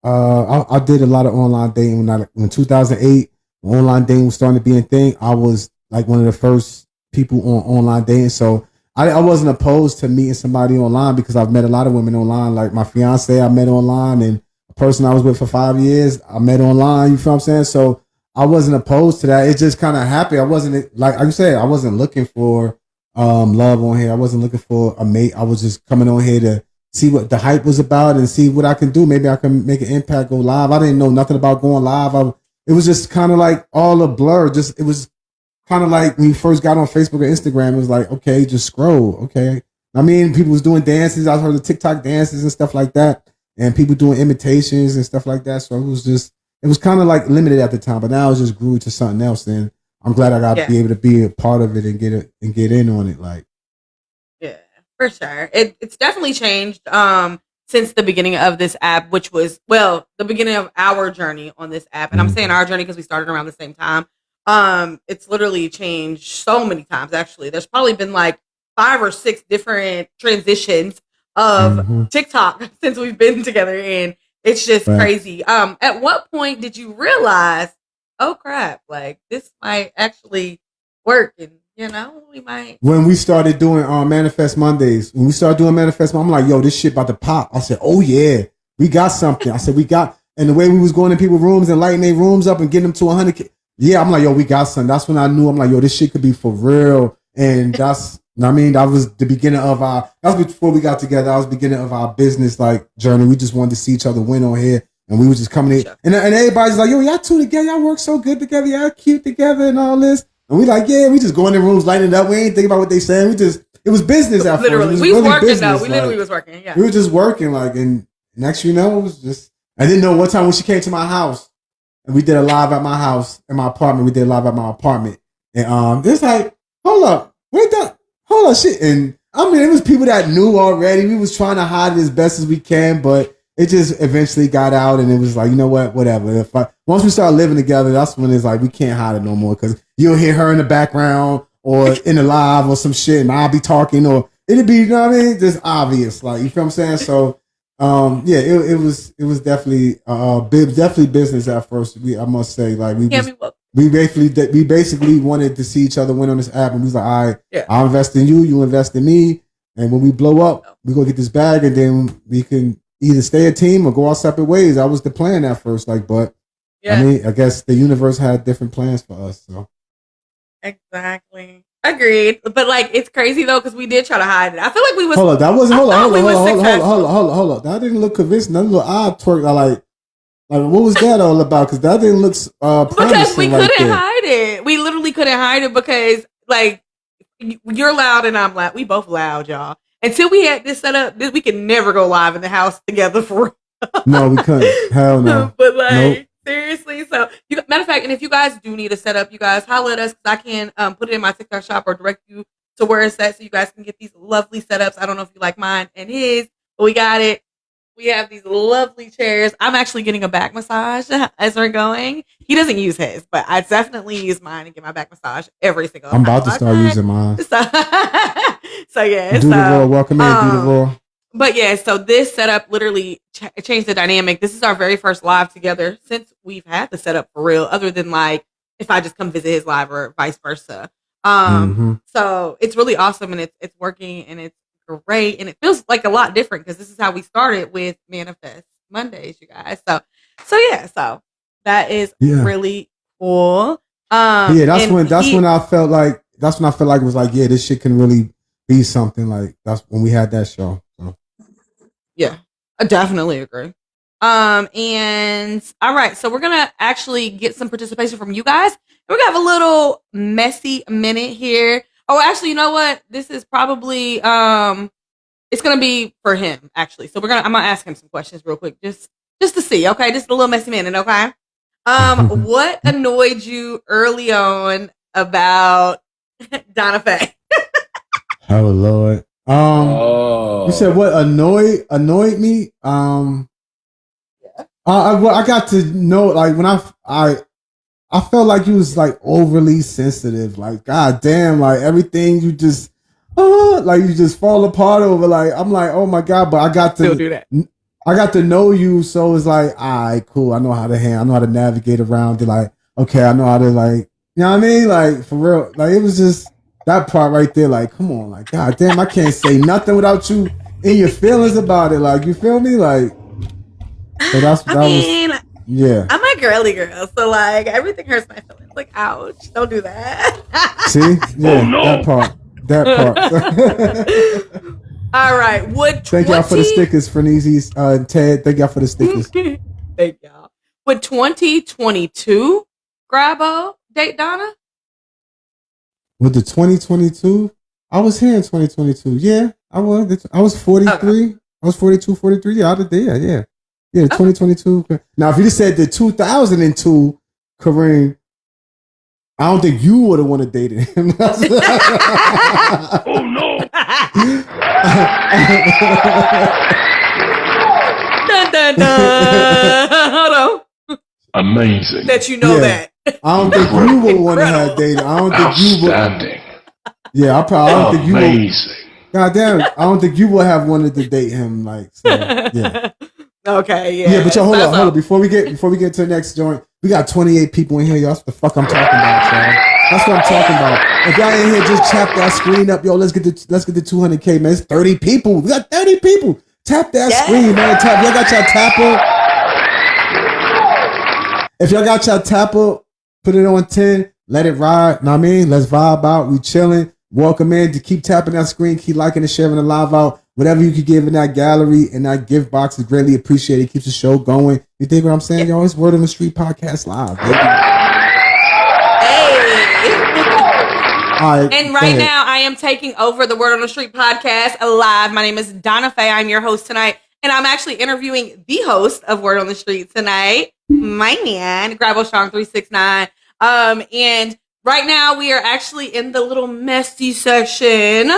I did a lot of online dating when 2008 when online dating was starting to be a thing. I was like one of the first people on online dating. So I wasn't opposed to meeting somebody online because I've met a lot of women online. Like my fiance, I met online, and a person I was with for 5 years, I met online. You feel what I'm saying? So I wasn't opposed to that. It just kind of happened. I wasn't, like you said, I wasn't looking for love on here. I wasn't looking for a mate. I was just coming on here to see what the hype was about and see what I can do. Maybe I can make an impact, go live. I didn't know nothing about going live. It was just kind of like all a blur. It was kind of like when you first got on Facebook or Instagram, it was like, okay, just scroll. Okay. I mean, people was doing dances. I heard the TikTok dances and stuff like that, and people doing imitations and stuff like that. So it was kind of like limited at the time, but now it just grew to something else. And I'm glad I got to be able to be a part of it and get in on it. Like, yeah, for sure. It's definitely changed since the beginning of this app, which was, well, the beginning of our journey on this app. And I'm saying our journey because we started around the same time. It's literally changed so many times. Actually, there's probably been like 5 or 6 different transitions of TikTok since we've been together, and it's just crazy. At what point did you realize, oh crap, like this might actually work, and we might? When we started doing Manifest Mondays, I'm like, yo, this shit about to pop. I said, oh yeah, we got something. I said, and the way we was going in people's rooms and lighting their rooms up and getting them to 100K. Yeah, I'm like, yo, we got something. That's when I knew. I'm like, yo, this shit could be for real. And that was the beginning of that was before we got together. That was the beginning of our business like journey. We just wanted to see each other win on here. And we were just coming in. And everybody's like, yo, y'all two together. Y'all work so good together. Y'all cute together and all this. And we like, yeah, we just go in the rooms, lighting it up. We ain't thinking about what they saying. It was business at first. Literally, we was working though. We literally was working. Yeah. We were just working like, and next you know, it was just, I didn't know what time when she came to my house. And we did a live at my house, in my apartment. We did a live at my apartment. And it's like, hold up, shit. And I mean, it was people that knew already. We was trying to hide it as best as we can, but it just eventually got out, and it was like, you know what, whatever. Once we start living together, that's when it's like, we can't hide it no more, because you'll hear her in the background or in the live or some shit, and I'll be talking, or it'll be, you know what I mean, just obvious. Like, you feel what I'm saying? So, yeah, it was definitely definitely business at first. I must say, like, we basically wanted to see each other win on this app, and we was like, all right, Yeah. I'll invest in you, you invest in me, and when we blow up, we go get this bag, and then we can either stay a team or go our separate ways. That was the plan at first, like, but Yeah. I mean, I guess the universe had different plans for us. So Exactly. Agreed. But like, it's crazy though, because we did try to hide it. I feel like we was. hold up, that wasn't I thought we was successful. hold up. That didn't look convincing. That little eye twerk, like what was that all about? Because that didn't look Because promising we right couldn't there. hide it. We literally couldn't hide it because like you're loud and I'm loud. We both loud, y'all. Until we had this set up, we could never go live in the house together for real. No, we couldn't. Hell no. But like Nope. seriously, so matter of fact, and if you guys do need a setup, you guys holler at us because I can put it in my TikTok shop or direct you to where it's at so you guys can get these lovely setups. I don't know if you like mine and his, but we got it. We have these lovely chairs. I'm actually getting a back massage as we're going. He doesn't use his, but I definitely use mine and get my back massage every single time. I'm about to start using mine. So yeah, Do the roll. Welcome in. Do the roll. But yeah, so this setup literally changed the dynamic. This is our very first live together since we've had the setup for real, other than like if I just come visit his live or vice versa. So it's really awesome and it's working and it's great and it feels like a lot different because this is how we started with Manifest Mondays, you guys. So yeah, so that is really cool. Yeah, that's when I felt like it was like, yeah, this shit can really be something. Like that's when we had that show. So. Yeah, I definitely agree. And all right, so we're gonna actually get some participation from you guys. We're gonna have a little messy minute here. Oh, actually, you know what? This is probably it's gonna be for him actually. So I'm gonna ask him some questions real quick, just to see. Okay, just a little messy minute. Okay. What annoyed you early on about Donna Faye? Oh Lord. You said what annoyed me? I got to know like when I felt like you was like overly sensitive. Like god damn, like everything you just like you just fall apart over. Like I'm like oh my god, but I got to Still do that. I got to know you, so it's like all right, cool. I know how to navigate around it. Like okay, I know how to like you know what I mean. Like for real, like it was just. That part right there, like, come on, like, god damn, I can't say nothing without you in your feelings about it. Like, you feel me? Like, so yeah. I'm a girly girl, so like everything hurts my feelings. Like, ouch, don't do that. See? Yeah, that part. All right, Thank y'all for the stickers, Frenezies, Ted. Thank y'all for the stickers. Thank y'all. Would 2022 Grabo date Donna? With the 2022, I was here in 2022. Yeah, I was. I was 43. Okay. I was 42, 43. Yeah, I did there. Yeah. Yeah, 2022. Now, if you just said the 2002 Kareem, I don't think you would have wanted to date him. Oh no! Dun, dun, dun. Hold on. Amazing. That you know that. I don't think you would want to have dated. I don't think you would. Outstanding. Yeah, I don't think you would. Amazing. God damn it. I don't think you would have wanted to date him. Like, so, yeah. Okay, yeah. Yeah, but y'all, hold up. Before we get to the next joint, we got 28 people in here. Y'all, that's what the fuck I'm talking about, y'all. That's what I'm talking about. If y'all in here, just tap that screen up, yo. Let's get the 200K, man. It's 30 people. We got 30 people. Tap that screen, man. Y'all got y'all tapper. If y'all got y'all tapper, put it on 10. Let it ride. Know what I mean? Let's vibe out. We chilling. Welcome in. To keep tapping that screen. Keep liking and sharing the live out. Whatever you could give in that gallery and that gift box is greatly appreciated. Keeps the show going. You think what I'm saying, y'all? It's Word on the Street podcast live. Baby. Hey. And right now, I am taking over the Word on the Street podcast live. My name is Donna Faye. I'm your host tonight. And I'm actually interviewing the host of Word on the Street tonight, my man, Grabo Strong 369. And right now, we are actually in the little messy section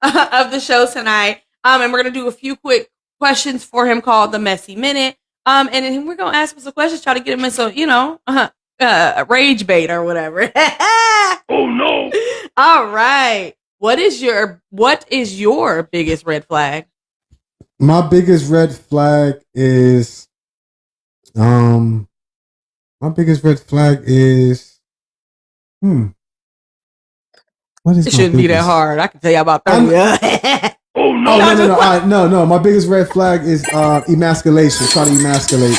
of the show tonight. And we're going to do a few quick questions for him called the Messy Minute. And then we're going to ask him some questions, try to get him in some, rage bait or whatever. Oh no. All right. What is your biggest red flag? My biggest red flag is What is It my shouldn't be that biggest- hard. I can tell you about 30. Oh no. Oh no! My biggest red flag is emasculation. Try to emasculate.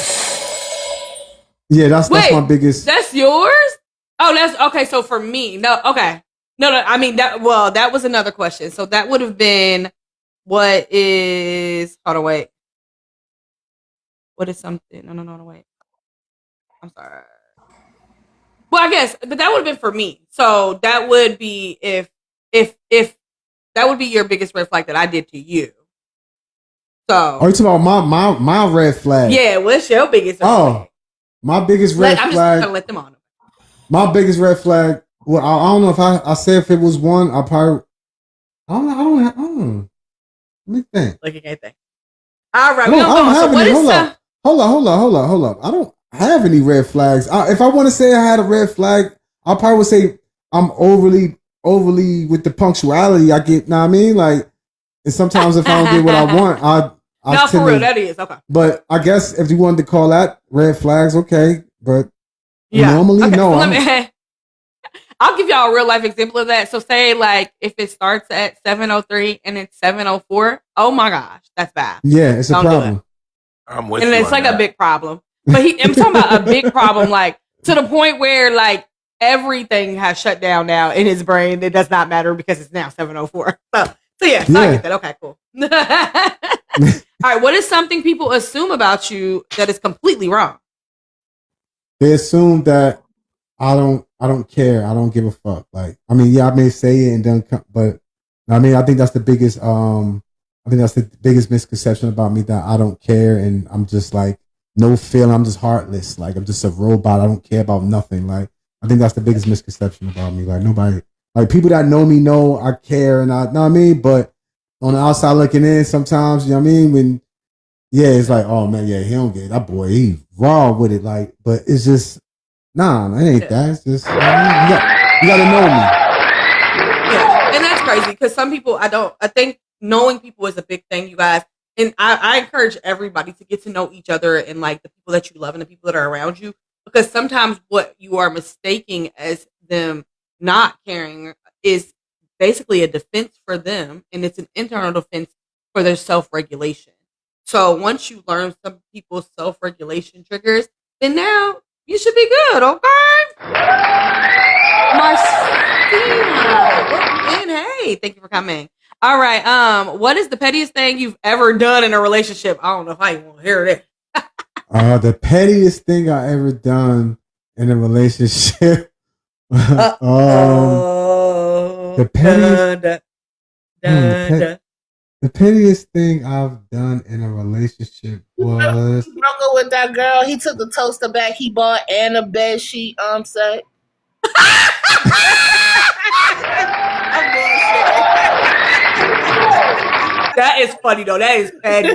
Yeah, that's Wait, my biggest. That's yours? Oh, that's okay. So for me, no, okay. No, I mean that was another question. So that would have been what is hold on, wait. What is something? No, wait. I'm sorry. Well, I guess, but that would have been for me. So that would be if that would be your biggest red flag that I did to you. So Are you talking about my red flag? yeah, what's your biggest red flag? My biggest red I'm just flag. gonna let them on. My biggest red flag. Well, I don't know if I said if it was one. I probably. I don't know. Let me think. Like you can't think. All right, I we don't gonna go. have So what any. is Hold up. I don't have any red flags. If I want to say I had a red flag, I probably would say I'm overly with the punctuality. I get, know what I mean? Like, and sometimes if I don't get what I want, I no, tend for real, to, that is okay. But I guess if you wanted to call that red flags, okay. But Yeah. normally, Okay, no. so I'll give y'all a real life example of that. So say like if it starts at 7:03 and it's 7:04, oh my gosh, that's bad. Yeah, it's a Don't do problem. I'm with And you. it's on like that. a big problem. But I'm talking about a big problem, like to the point where like everything has shut down now in his brain. It does not matter because it's now 7:04. So yeah, so I get that. Okay, cool. All right, what is something people assume about you that is completely wrong? They assume that I don't care. I don't give a fuck. Like, I mean, yeah, I may say it and then, but I mean, I think that's the biggest. I think that's the biggest misconception about me, that I don't care and I'm just like no feeling. I'm just heartless. Like I'm just a robot. I don't care about nothing. Like I think that's the biggest misconception about me. Like nobody, like people that know me know I care and I know what I mean. But on the outside looking in, sometimes you know what I mean. When it's like, oh man, yeah, he don't get it. That boy, he raw with it. Like, but it's just nah, it ain't that. It's just you gotta know me. Yeah, and that's crazy because some people I think knowing people is a big thing, you guys. And I encourage everybody to get to know each other and like the people that you love and the people that are around you, because sometimes what you are mistaking as them not caring is basically a defense for them, and it's an internal defense for their self-regulation. So once you learn some people's self-regulation triggers, then now you should be good, okay? Marcina, hey, thank you for coming. All right, what is the pettiest thing you've ever done in a relationship? I don't know if I even want to hear this. The pettiest thing I ever done in a relationship. The pettiest. The pettiest thing I've done in a relationship was. He broke up with that girl. He took the toaster back he bought and a bed sheet set. That is funny though. That is petty.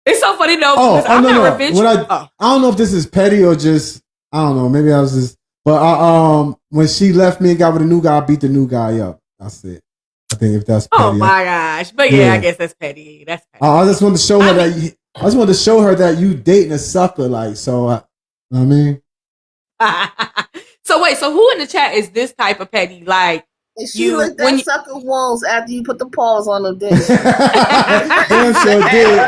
It's so funny though. Oh, I'm no. not revenge. I don't know if this is petty or just I don't know. Maybe I was just. But when she left me and got with a new guy, I beat the new guy up. That's it. I think if that's petty. Oh my gosh! But yeah, I guess that's petty. That's petty. I just wanted to show her I just wanted to show her that you dating a sucker. Like so. I mean. So wait. So who in the chat is this type of petty? Like and she licked that sucker walls after you put the paws on them. Damn sure did.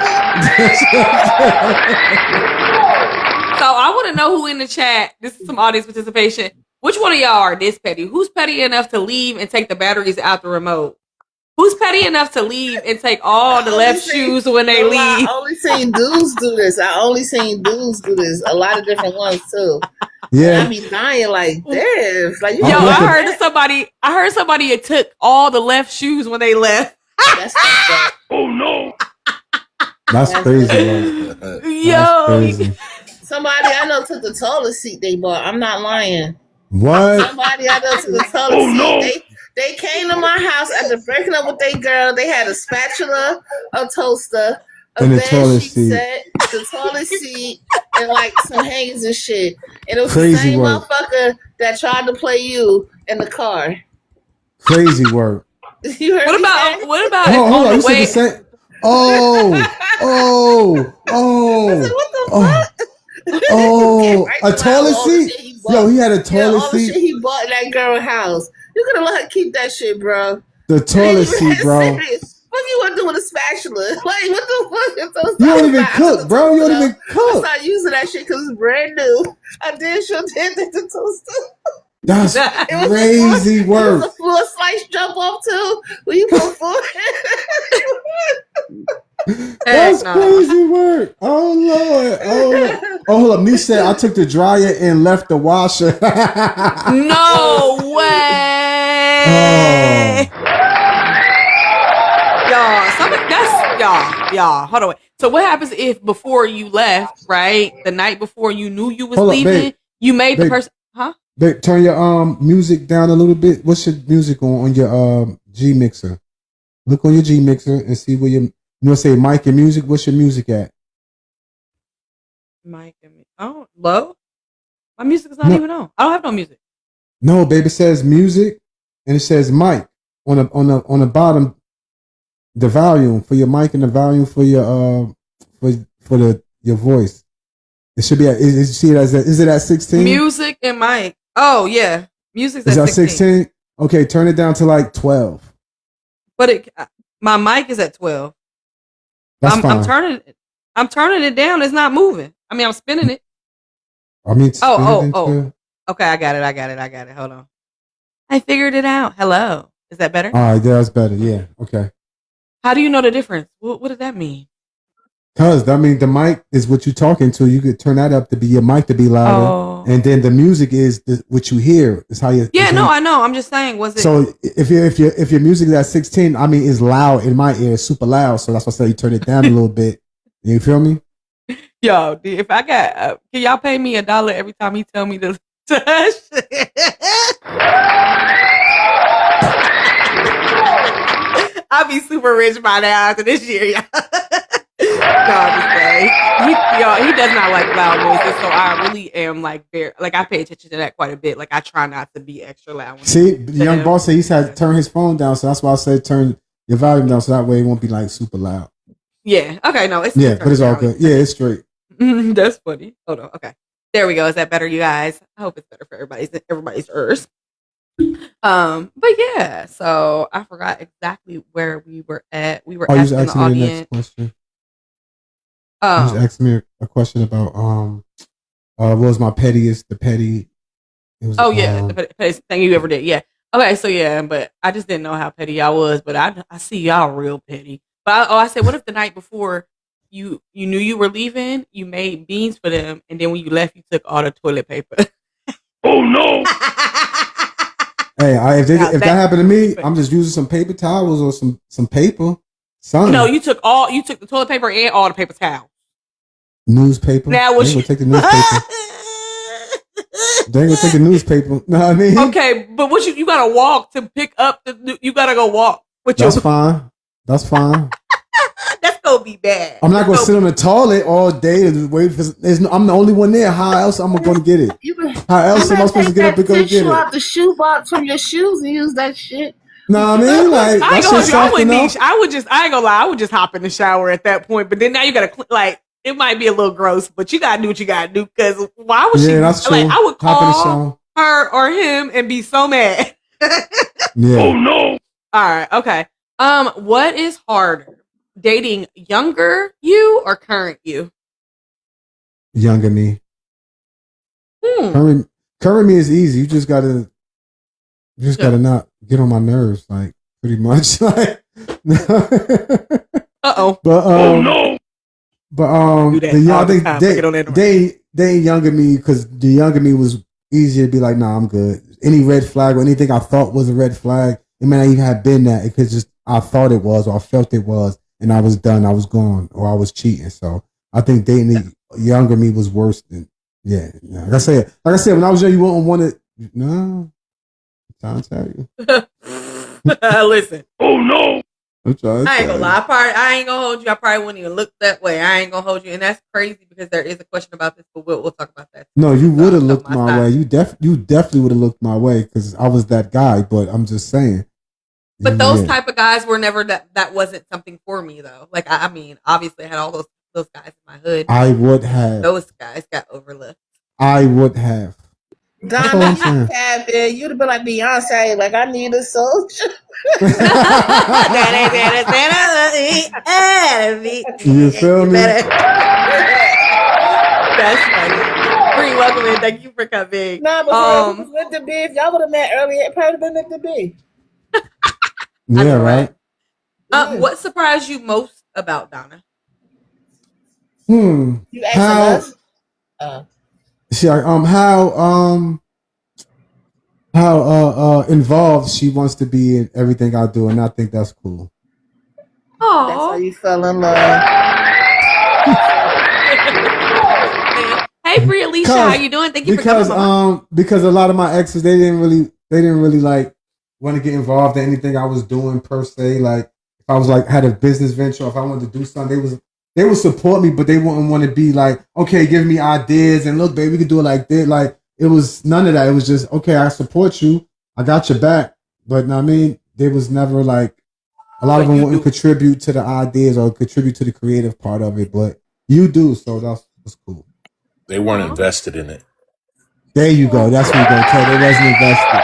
So I want to know who in the chat. This is some audience participation. Which one of y'all are this petty? Who's petty enough to leave and take the batteries out the remote? Who's petty enough to leave and take all the left shoes when they leave? I only seen dudes do this. A lot of different ones too. Yeah. I be dying like this. Like, I heard somebody took all the left shoes when they left. Oh no. That's crazy. Yo. Crazy. Somebody I know took the toilet seat they bought. I'm not lying. What? Somebody I know took the toilet seat. They came to my house after breaking up with their girl. They had a spatula, a toaster, a and bed toilet sheet seat. set, the toilet seat, and like some hangers and shit. And it was Crazy the same work. motherfucker that tried to play you in the car. Crazy work. You heard What about Hold on. on You the way? said the same. Oh, what the fuck? a toilet seat? Yo, he had a toilet all the shit seat. he bought in that girl's house. You could have let her keep that shit, bro. The toilet seat, bro. Serious. What you want to do with a spatula? Like, what the fuck? You don't even cook, bro. You don't even I cook. started using that shit because it's brand new. I did sure did the toaster. That's It was crazy It was work. a full slice jump off too. When you put food. That's no. crazy work. Oh Lord. Oh Lord. Oh, hold up. Me said I took the dryer and left the washer. No way. Y'all. Hold on. So what happens if before you left, right, the night before you knew you was Hold up, leaving, babe. you made the Babe. person, huh? Babe, turn your music down a little bit. What's your music on your G mixer? Look on your G mixer and see where say mic and music. What's your music at? Mike and me. Oh, low. My music is not No. even on. I don't have no music. No, baby, it says music and it says mic on the bottom. The volume for your mic and the volume for your your voice. It should be at. Is it at 16? Music and Mike. Oh yeah, music's Is at that 16? Okay, turn it down to like 12. But my mic is at 12. That's I'm fine. I'm turning it down. It's not moving. I mean, I'm spinning it. I mean, Oh. Okay, I got it. Hold on. I figured it out. Hello. Is that better? All right, that's better. Yeah. Okay. How do you know the difference? What does that mean? Because I mean, the mic is what you're talking to. You could turn that up to be your mic to be louder, Oh. and then the music is what you hear. Is how you. Yeah, is no, how- I know. I'm just saying. Was it? So if your music is at 16, I mean, it's loud in my ear, super loud. So that's why I say you turn it down a little bit. You feel me? Yo, if I got, can y'all pay me $1 every time he tell me to touch? I'll be super rich by now after this year, y'all. No, I'm just saying. He does not like loud noises, so I really am like very, like I pay attention to that quite a bit. Like I try not to be extra loud. when See, I'm the to young him. boss said he said turn his phone down, so that's why I said turn your volume down, so that way it won't be like super loud. Yeah. Okay. No, it's Yeah, but it's all good. Yeah, it's straight. That's funny. Hold on. Okay. There we go. Is that better, you guys? I hope it's better for everybody's ears. But yeah, so I forgot exactly where we were at. We were Oh, you was asking the asking me the audience. next question. You was asking me a question about what was my pettiest? The petty. It was, Oh yeah, the pettiest thing you ever did. Yeah. Okay, so yeah, but I just didn't know how petty y'all was, but I see y'all real petty. But I said, what if the night before you knew you were leaving, you made beans for them, and then when you left, you took all the toilet paper. Oh no! Hey, if Now that happened to me, I'm just using some paper towels or some paper. Son, No, you took the toilet paper and all the paper towels. newspaper. Now They what ain't you gonna take the newspaper. They ain't gonna take the newspaper. Know what I mean? Okay, but what you gotta walk to pick up you gotta go walk with That's your. fine. That's fine. That's gonna be bad. I'm not gonna sit on the toilet all day and wait for. I'm the only one there. How else am I gonna get it? How else am I supposed to get up and go get Tissue it? out the shoe box from your shoes and use that shit. Know what I mean? Like I ain't that gonna hold shit's you. I soft wouldn't enough. need. I ain't gonna lie. I would just hop in the shower at that point. But then now you gotta like. It might be a little gross, but you gotta do what you gotta do. Because why would she? Yeah, that's true. Like I would Hop in the call shower. her or him and be so mad. Yeah. Oh no! All right. Okay. What is harder, dating younger you or current you? Younger me. Current me is easy. You just gotta not get on my nerves, like pretty much. Like, Uh-oh. but Oh no! but Do that the young, all I the think time. Get on that they ain't younger me because the younger me was easier to be like, nah, I'm good. Any red flag or anything I thought was a red flag, it may not even have been that. It could just I thought it was or I felt it was, and I was done. I was gone or I was cheating. So I think dating the younger me was worse than Like I said, when I was young, you wouldn't want to. No, I'm trying to tell you. Listen. Oh no! I'm trying to I ain't tell gonna lie. I ain't gonna hold you. I probably wouldn't even look that way. I ain't gonna hold you, and that's crazy because there is a question about this, but we'll talk about that. No, you would have looked my my side. way. You definitely would have looked my way because I was that guy. But I'm just saying. But those Yeah. type of guys were never that wasn't something for me though. Like I mean, obviously I had all those guys in my hood. I would have. Those guys got overlooked. I would have. That's all I'm saying. You'd have been like Beyonce, like I need a soldier. You feel me? That's funny. Bree, welcome in. Thank you for coming. Nah, but it was meant to be. If y'all would have met earlier, it probably been meant to be. Yeah, right. What surprised you most about Donna? You asking us? She how involved she wants to be in everything I do, and I think that's cool. Oh, that's how you fell in love. Hey, Brie, Alicia, how you doing? Thank you for coming. Because a lot of my exes they didn't really like want to get involved in anything I was doing per se. Like if I was like had a business venture, or if I wanted to do something, they would support me, but they wouldn't want to be like, okay, give me ideas and look, baby, we could do it like this. Like it was none of that. It was just, okay, I support you, I got your back. But I mean, there was never like a lot of them wouldn't contribute to the ideas or contribute to the creative part of it. But you do, so that's cool. They weren't invested in it. There you go. That's what you're going to tell. They wasn't invested.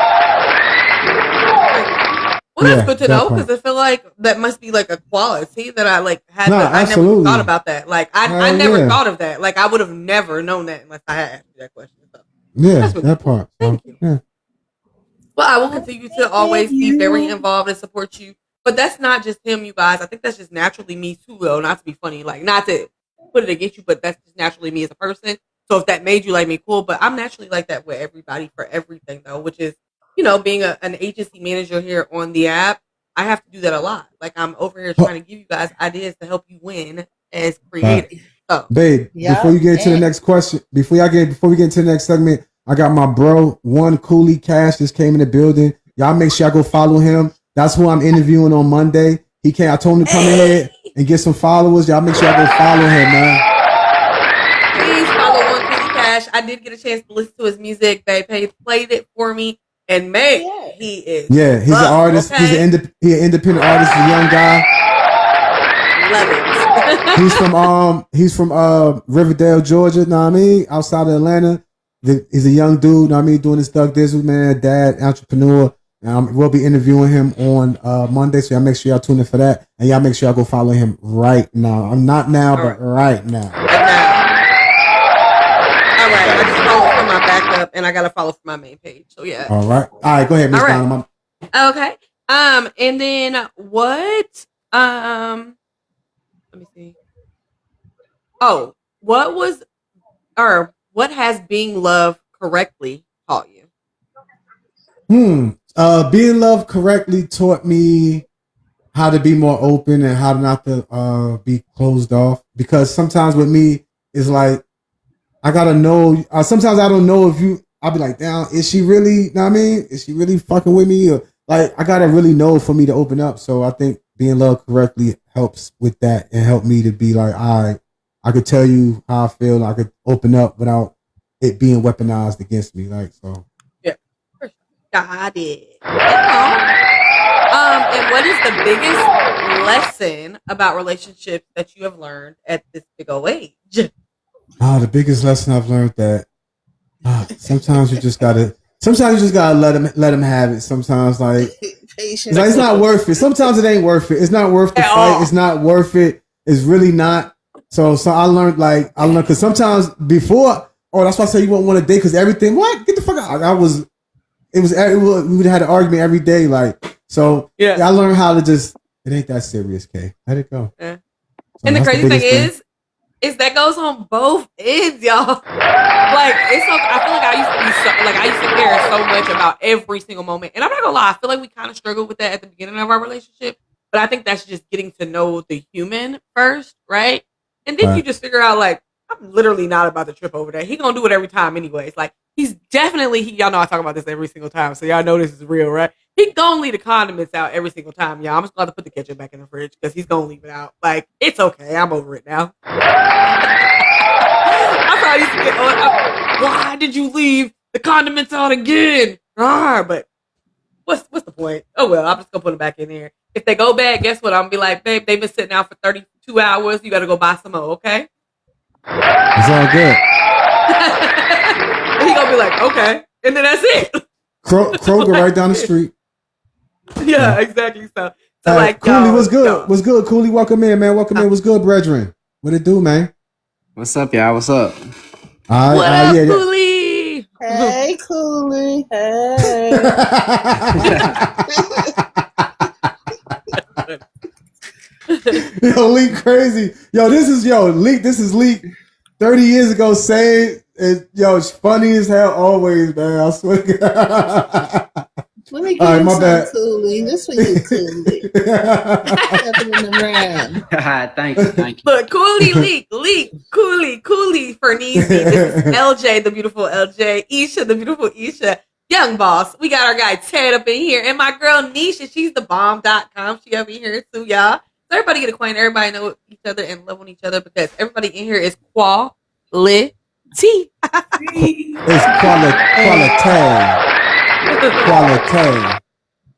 Well, that's good to know because I feel like that must be like a quality that I like had. I never thought about that. Like I never thought of that. Like I would have never known that unless I had asked you that question. So, yeah, that part. Thank you. Yeah. Well, I will continue to always be very involved and support you. But that's not just him, you guys. I think that's just naturally me too, though. Not to be funny, like not to put it against you, but that's just naturally me as a person. So if that made you like me, cool. But I'm naturally like that with everybody for everything, though, which is, you know, being an agency manager here on the app, I have to do that a lot. Like I'm over here trying to give you guys ideas to help you win as creators. So, babe, before you get into the next question, before we get into the next segment, I got my bro, One Cooley Cash, just came in the building. Y'all make sure y'all go follow him. That's who I'm interviewing on Monday. I told him to come in here and get some followers. Y'all make sure y'all go follow him, man. Please follow One Cooley Cash. I did get a chance to listen to his music. They played it for me. And man, he is. Yeah, he's an artist. Okay? He's an independent artist, a young guy. Love it. He's from Riverdale, Georgia. Know what I mean? Outside of Atlanta. He's a young dude. Know what I mean? Doing his Thug Dizzle, man. Dad, entrepreneur. We'll be interviewing him on Monday, so y'all make sure y'all tune in for that, and y'all make sure y'all go follow him right now. I'm not now, but right now. All right, I just followed for my backup, and I got to follow for my main page. So yeah. All right, go ahead, Miss Donna. Okay. And then what? Let me see. Oh, what has being loved correctly taught you? Being loved correctly taught me how to be more open and how not to be closed off. Because sometimes with me, it's like, I gotta know, sometimes I don't know I'll be like, damn, is she really, you know what I mean? Is she really fucking with me? Or like, I gotta really know for me to open up. So I think being loved correctly helps with that and help me to be like, all right, I could tell you how I feel. I could open up without it being weaponized against me. Like, so. Got it. And what is the biggest lesson about relationships that you have learned at this big old age? The biggest lesson I've learned that sometimes you just gotta let them have it. Sometimes it's not worth it. Sometimes it ain't worth it. It's not worth the fight. It's not worth it. It's really not. So I learned because sometimes before, that's why I say you won't want to date because everything. What? Get the fuck out. We would have had an argument every day, I learned how to just. It ain't that serious, Kay. Let it go. Yeah. So and the crazy thing is that goes on both ends, y'all. It's so. I feel like I used to care so much about every single moment, and I'm not gonna lie. I feel like we kind of struggled with that at the beginning of our relationship, but I think that's just getting to know the human first, right? And then you just figure out I'm literally not about to trip over that. He gonna do it every time, anyways. He's definitely, y'all know I talk about this every single time, so y'all know this is real, right? He gonna leave the condiments out every single time, y'all. I'm just gonna have to put the ketchup back in the fridge because he's gonna leave it out. It's okay. I'm over it now. I thought I used to get why did you leave the condiments out again? But what's the point? Oh well, I'm just gonna put them back in there. If they go bad, guess what? I'm gonna be like, babe, they've been sitting out for 32 hours. You gotta go buy some more, okay? It's all good. He gonna be like, okay. and then that's it. Kroger right down the street. Yeah, exactly. So like, Cooley, what's good? yo. What's good, Cooley? Welcome in, man. Welcome in. What's good, brethren? What it do, man? What's up, y'all? What's up? What up, Cooley? Hey, Cooley. Hey. Yo, Leak crazy. Yo, this is Leak. This is Leak. 30 years ago, saying it's funny as hell always, man. I swear to God. Let me All give right, you my some bad. Cooley. This for you, Cooley. Stepping in the ram. Thank you. Look, Cooley, Leak, Cooley for Neezy. This is LJ, the beautiful LJ. Isha, the beautiful Isha. Young Boss. We got our guy Ted up in here. And my girl Nisha, she's the bomb.com. She up in here too, y'all. So everybody get acquainted. Everybody know each other and love on each other because everybody in here is quality. It's quality.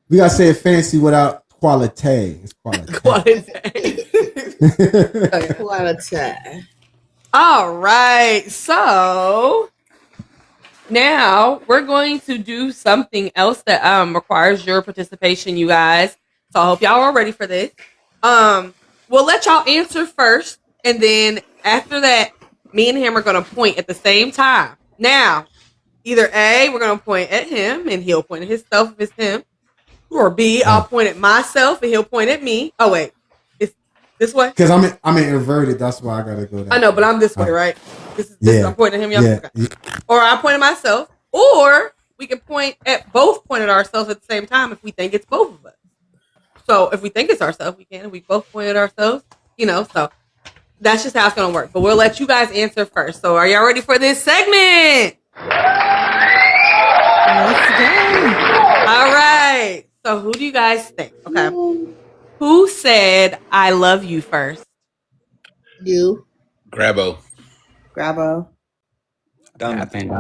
We gotta say it fancy without quality. It's quality. Quality. All right. So now we're going to do something else that requires your participation, you guys. So I hope y'all are ready for this. We'll let y'all answer first, and then after that, me and him are gonna point at the same time. Now, either A, we're gonna point at him and he'll point at himself if it's him, or B, I'll point at myself and he'll point at me. Oh wait, it's this way? Because I'm inverted, that's why I gotta go that I know, but I'm this way, right? This is I'm pointing at him, y'all. Yeah. Okay. Or I point at myself, or we can point at ourselves at the same time if we think it's both of us. So if we think it's ourselves, we can. If we both point at ourselves, so that's just how it's going to work. But we'll let you guys answer first. So are y'all ready for this segment? Let's go. All right. So who do you guys think? Okay. Who said I love you first? You. Grabo. Grabo. I think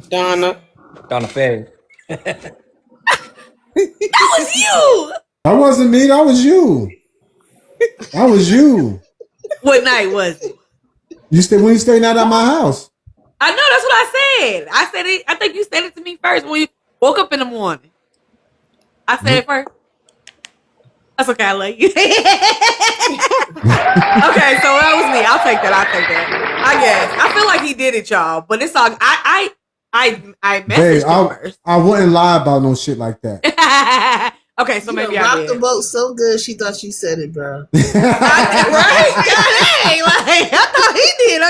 Donna. Donna Faye. That was you. That wasn't me, that was you. That was you. What night was it? When you stayed out at my house. I know, that's what I said. I said it. I think you said it to me first when you woke up in the morning. I said it first. That's okay. I love you. Okay, so that was me. I'll take that. I guess. I feel like he did it, y'all. But it's all. I messaged him first. I wouldn't lie about no shit like that. Okay, so maybe I rocked did. the boat so good she thought she said it, bro. Right? God, dang, like I thought he did.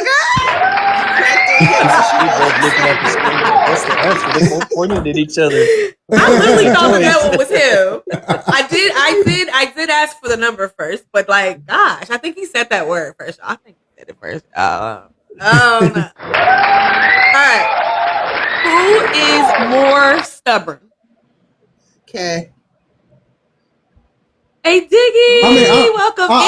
That's the answer. They both pointed at each other. I literally thought that one was him. I did ask for the number first, but like, gosh, I think he said that word first. I think he said it first. No. All right. Who is more stubborn? Okay. Hey, Diggy, welcome in.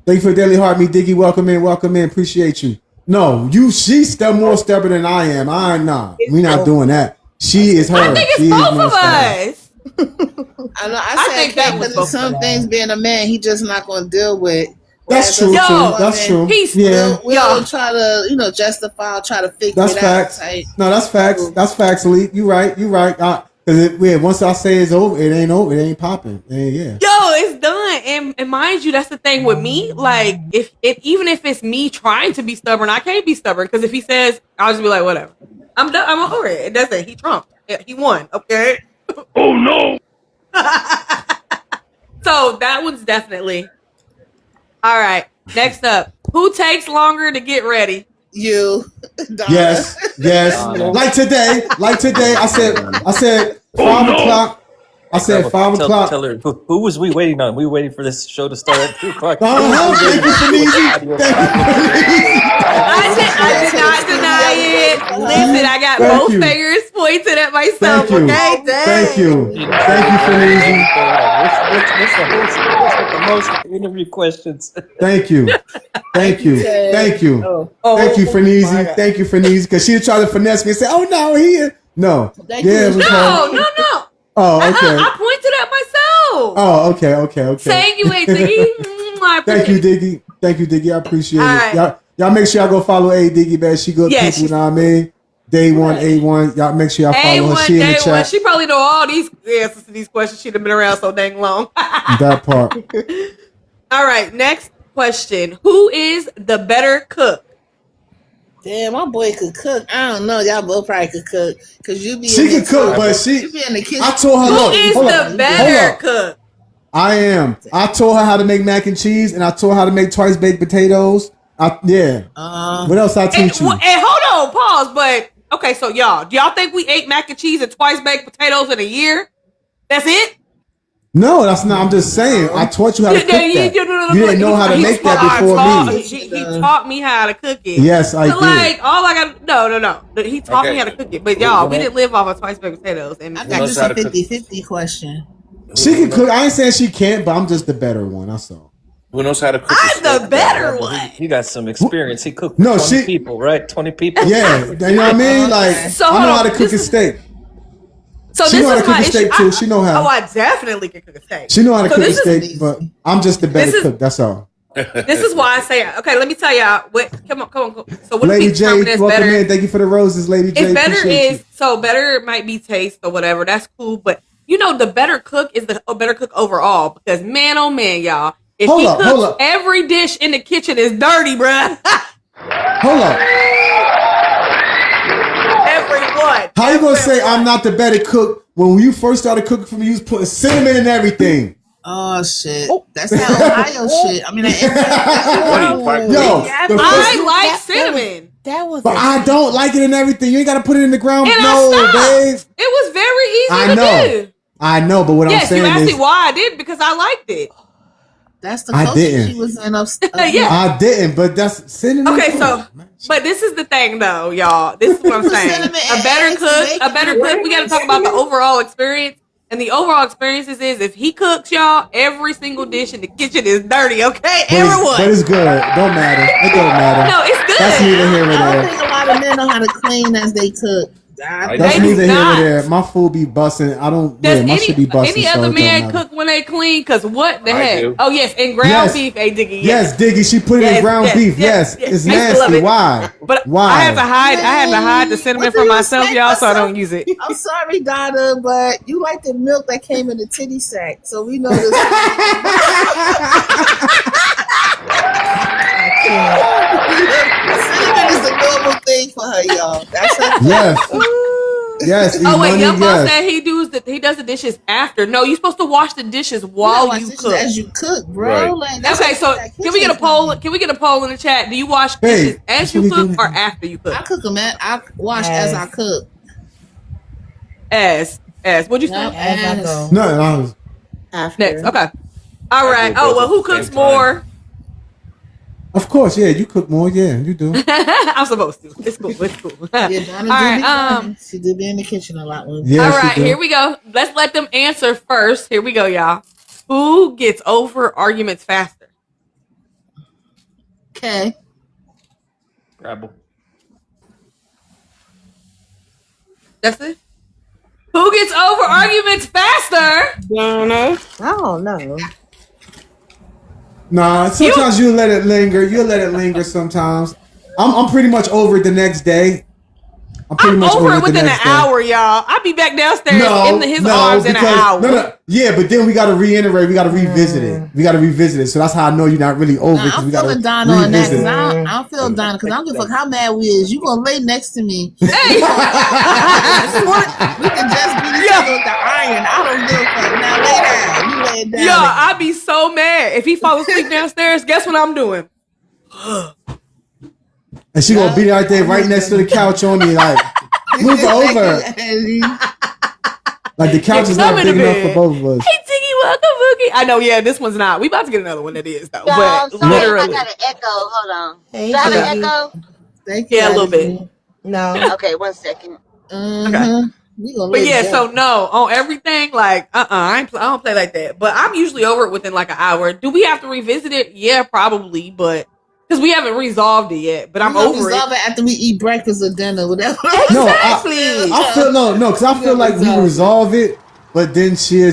Thank you for Daily Heart, me Diggy. Welcome in. Appreciate you. No, she's still more stubborn than I am. We're not doing that. She is her. I think it's both of us. I know. I think that because some things being a man, he just not going to deal with. That's true. That's true. We'll try to, justify, try to figure it facts. out. No, that's facts. That's facts, Lee. You right. Because once I say it's over, it ain't over. It ain't popping. Yeah. Yo, it's done. And mind you, that's the thing with me. Like, even if it's me trying to be stubborn, I can't be stubborn. Because if he says, I'll just be like, whatever. I'm done. I'm over it. It doesn't. He trumped. He won. Okay. Oh no. So that one's definitely. All right. Next up, who takes longer to get ready? You. Yes. Like today, I said 5 o'clock. I said 5 o'clock. Tell her, who was we waiting on? We were waiting for this show to start at 2 o'clock. Thank you, Felizy. I did not deny it. Listen, I got both fingers pointed at myself. Thank you. Okay, Thank you, Felizy. What's the most interview questions? Thank you, Felizy. Thank you, Felizy, because she tried to finesse me and say, "Oh no, no." No. Oh, okay. I pointed at myself. Oh, okay. Saying you ain't Diggy. Thank you, Diggy. Thank you, Diggy. I appreciate All it. right. Y'all make sure y'all go follow A Diggy, man. She good Yeah, people, she's- you know what I mean? Day one, A1. Y'all make sure y'all follow her. A1, She in the day one. chat. She probably know all these answers to these questions. She'd have been around so dang long. That part. All right, next question. Who is the better cook? Damn, my boy could cook. I don't know. Y'all both probably could cook. Cause you be She in can the cook, but you be in the kitchen. I told her, Who look, is hold the up, better hold up. cook? I am. I told her how to make mac and cheese, and I told her how to make twice baked potatoes. What else I teach you? And hold on, pause. But okay, so y'all, do y'all think we ate mac and cheese and twice baked potatoes in a year? That's it? No, that's not. I'm just saying. I taught you how to cook that. You didn't know how to make that before me. He taught me how to cook it. Yes, I but did. Like all I got, no. He taught Okay. me how to cook it. But y'all, we didn't live off of twice baked potatoes. And I got knows just how a to cook? 50-50 question. She can cook. I ain't saying she can't, but I'm just the better one. That's all. Who knows how to cook? I'm the better one. He got some experience. He cooked No, 20 she- people, right? 20 people. Yeah, you know what I mean. Like So, I know hold how on, to cook this a is- steak. So She this know how is to cook my a steak issue. too. She know how. Oh, I definitely can cook a steak. She know how to So cook a this is- steak, but I'm just the better This is- cook. That's all. This is why I say, okay, let me tell y'all. What? Come on. So what Lady do we determine J, as welcome better? in. Thank you for the roses, Lady J. It's better Appreciate is so better might be taste or whatever. That's cool, but you know the better cook is the better cook overall because man, oh man, y'all, if Hold he up, cooks, hold up. every dish in the kitchen is dirty, bruh. Hold up. Everyone. How you gonna say I'm not the better cook when you first started cooking for me? You was putting cinnamon in everything. Oh shit. That's that Ohio shit. I mean, Yo, the I first- like cinnamon. that was but I don't like it in everything. You ain't gotta put it in the ground. And No, I stopped. babe. It was very easy I to know. do. I know, but what I'm Yes, you saying asked me is, why I did because I liked it. That's the I culture didn't. she was in. Yeah. I didn't. But that's cinnamon. Okay, so, but this is the thing, though, y'all. This is what I'm saying. Cinnamon A better eggs, cook, bacon, a better cook. We got to talk about the overall experience. And the overall experience is if he cooks, y'all, every single dish in the kitchen is dirty. Okay, everyone. But it's good. Don't matter. It don't matter. No, it's good. That's neither here nor I don't there. think a lot of men know how to clean as they cook. That's They do neither here not. nor there. My food be busting. I don't. Does Yeah, my shit be busting. any so other it don't man matter. cook when they clean? Because what the I heck? do. Oh, yes, and ground Yes. beef, Diggy. Yes, Diggy, she put it in Yes, ground yes, beef. yes, Yes, yes. it's I used to love nasty. it. Why? But Why? I had to hide the cinnamon What do from you myself, expect y'all, so I myself? don't use it. I'm sorry, Donna, but you like the milk that came in the titty sack, so we know this. Cinnamon is a normal thing for her, y'all. That's her. Yes. Yes. Oh wait, Imani, your boss yes. said he does the dishes after. No, you're supposed to wash the dishes while you cook. As you cook, bro. Right. Like, that's Okay, what so that can we get a kitchen poll? thing. Can we get a poll in the chat? Do you wash Hey, dishes as that's you what we cook doing. or after you cook? I cook them, man. I wash as I cook. As what'd you say? Yep, as. No, I was, Next, okay. All right. do Oh both well, at who the same cooks time. more? of course, yeah. You cook more, yeah. You do. I'm supposed to. It's cool. It's cool. Yeah, All Donna right. she did be in the kitchen a lot. When Yeah, All she right. do. Here we go. Let's let them answer first. Here we go, y'all. Who gets over arguments faster? Okay. Rabble. That's it. Who gets over arguments faster? Donna. I don't know. Nah, sometimes you let it linger. You let it linger sometimes. I'm pretty much over it the next day. I'm pretty I'm much over it the within an next day. hour, y'all. I'll be back downstairs in his arms in an hour. No, yeah, but then we got to reiterate. We got to revisit it. We got to revisit it. So that's how I know you're not really over it. 'Cause I'm we got to feeling Donna on that revisit because it. I don't feel Donna because I don't give a fuck how mad we is. You gonna lay next to me. Hey, We can just beat each other with the iron. I don't give a fuck. Now lay down. You lay down. yo, I'd be so mad if he falls asleep downstairs. Guess what I'm doing? And she gonna be right there, right next to the couch on me, like move over. Like the couch is not Come in big the enough bed. for both of us. Hey, Tiggy, welcome, Boogie. I know, yeah, this one's not. We about to get another one that is, though. Y'all, But sorry, I literally. got an echo. Hold on. Hey, Do I have an Tiggy. echo? Thank you. Yeah, a little bit. Ashley. No. Okay, 1 second. Mhm. We gonna But lay yeah, down. so no, on everything, like, I don't play like that. But I'm usually over it within like an hour. Do we have to revisit it? Yeah, probably, but because we haven't resolved it yet. But I'm We gonna over resolve it. it after we eat breakfast or dinner, whatever. No, Exactly. I feel because I feel like we resolve it, But then she'll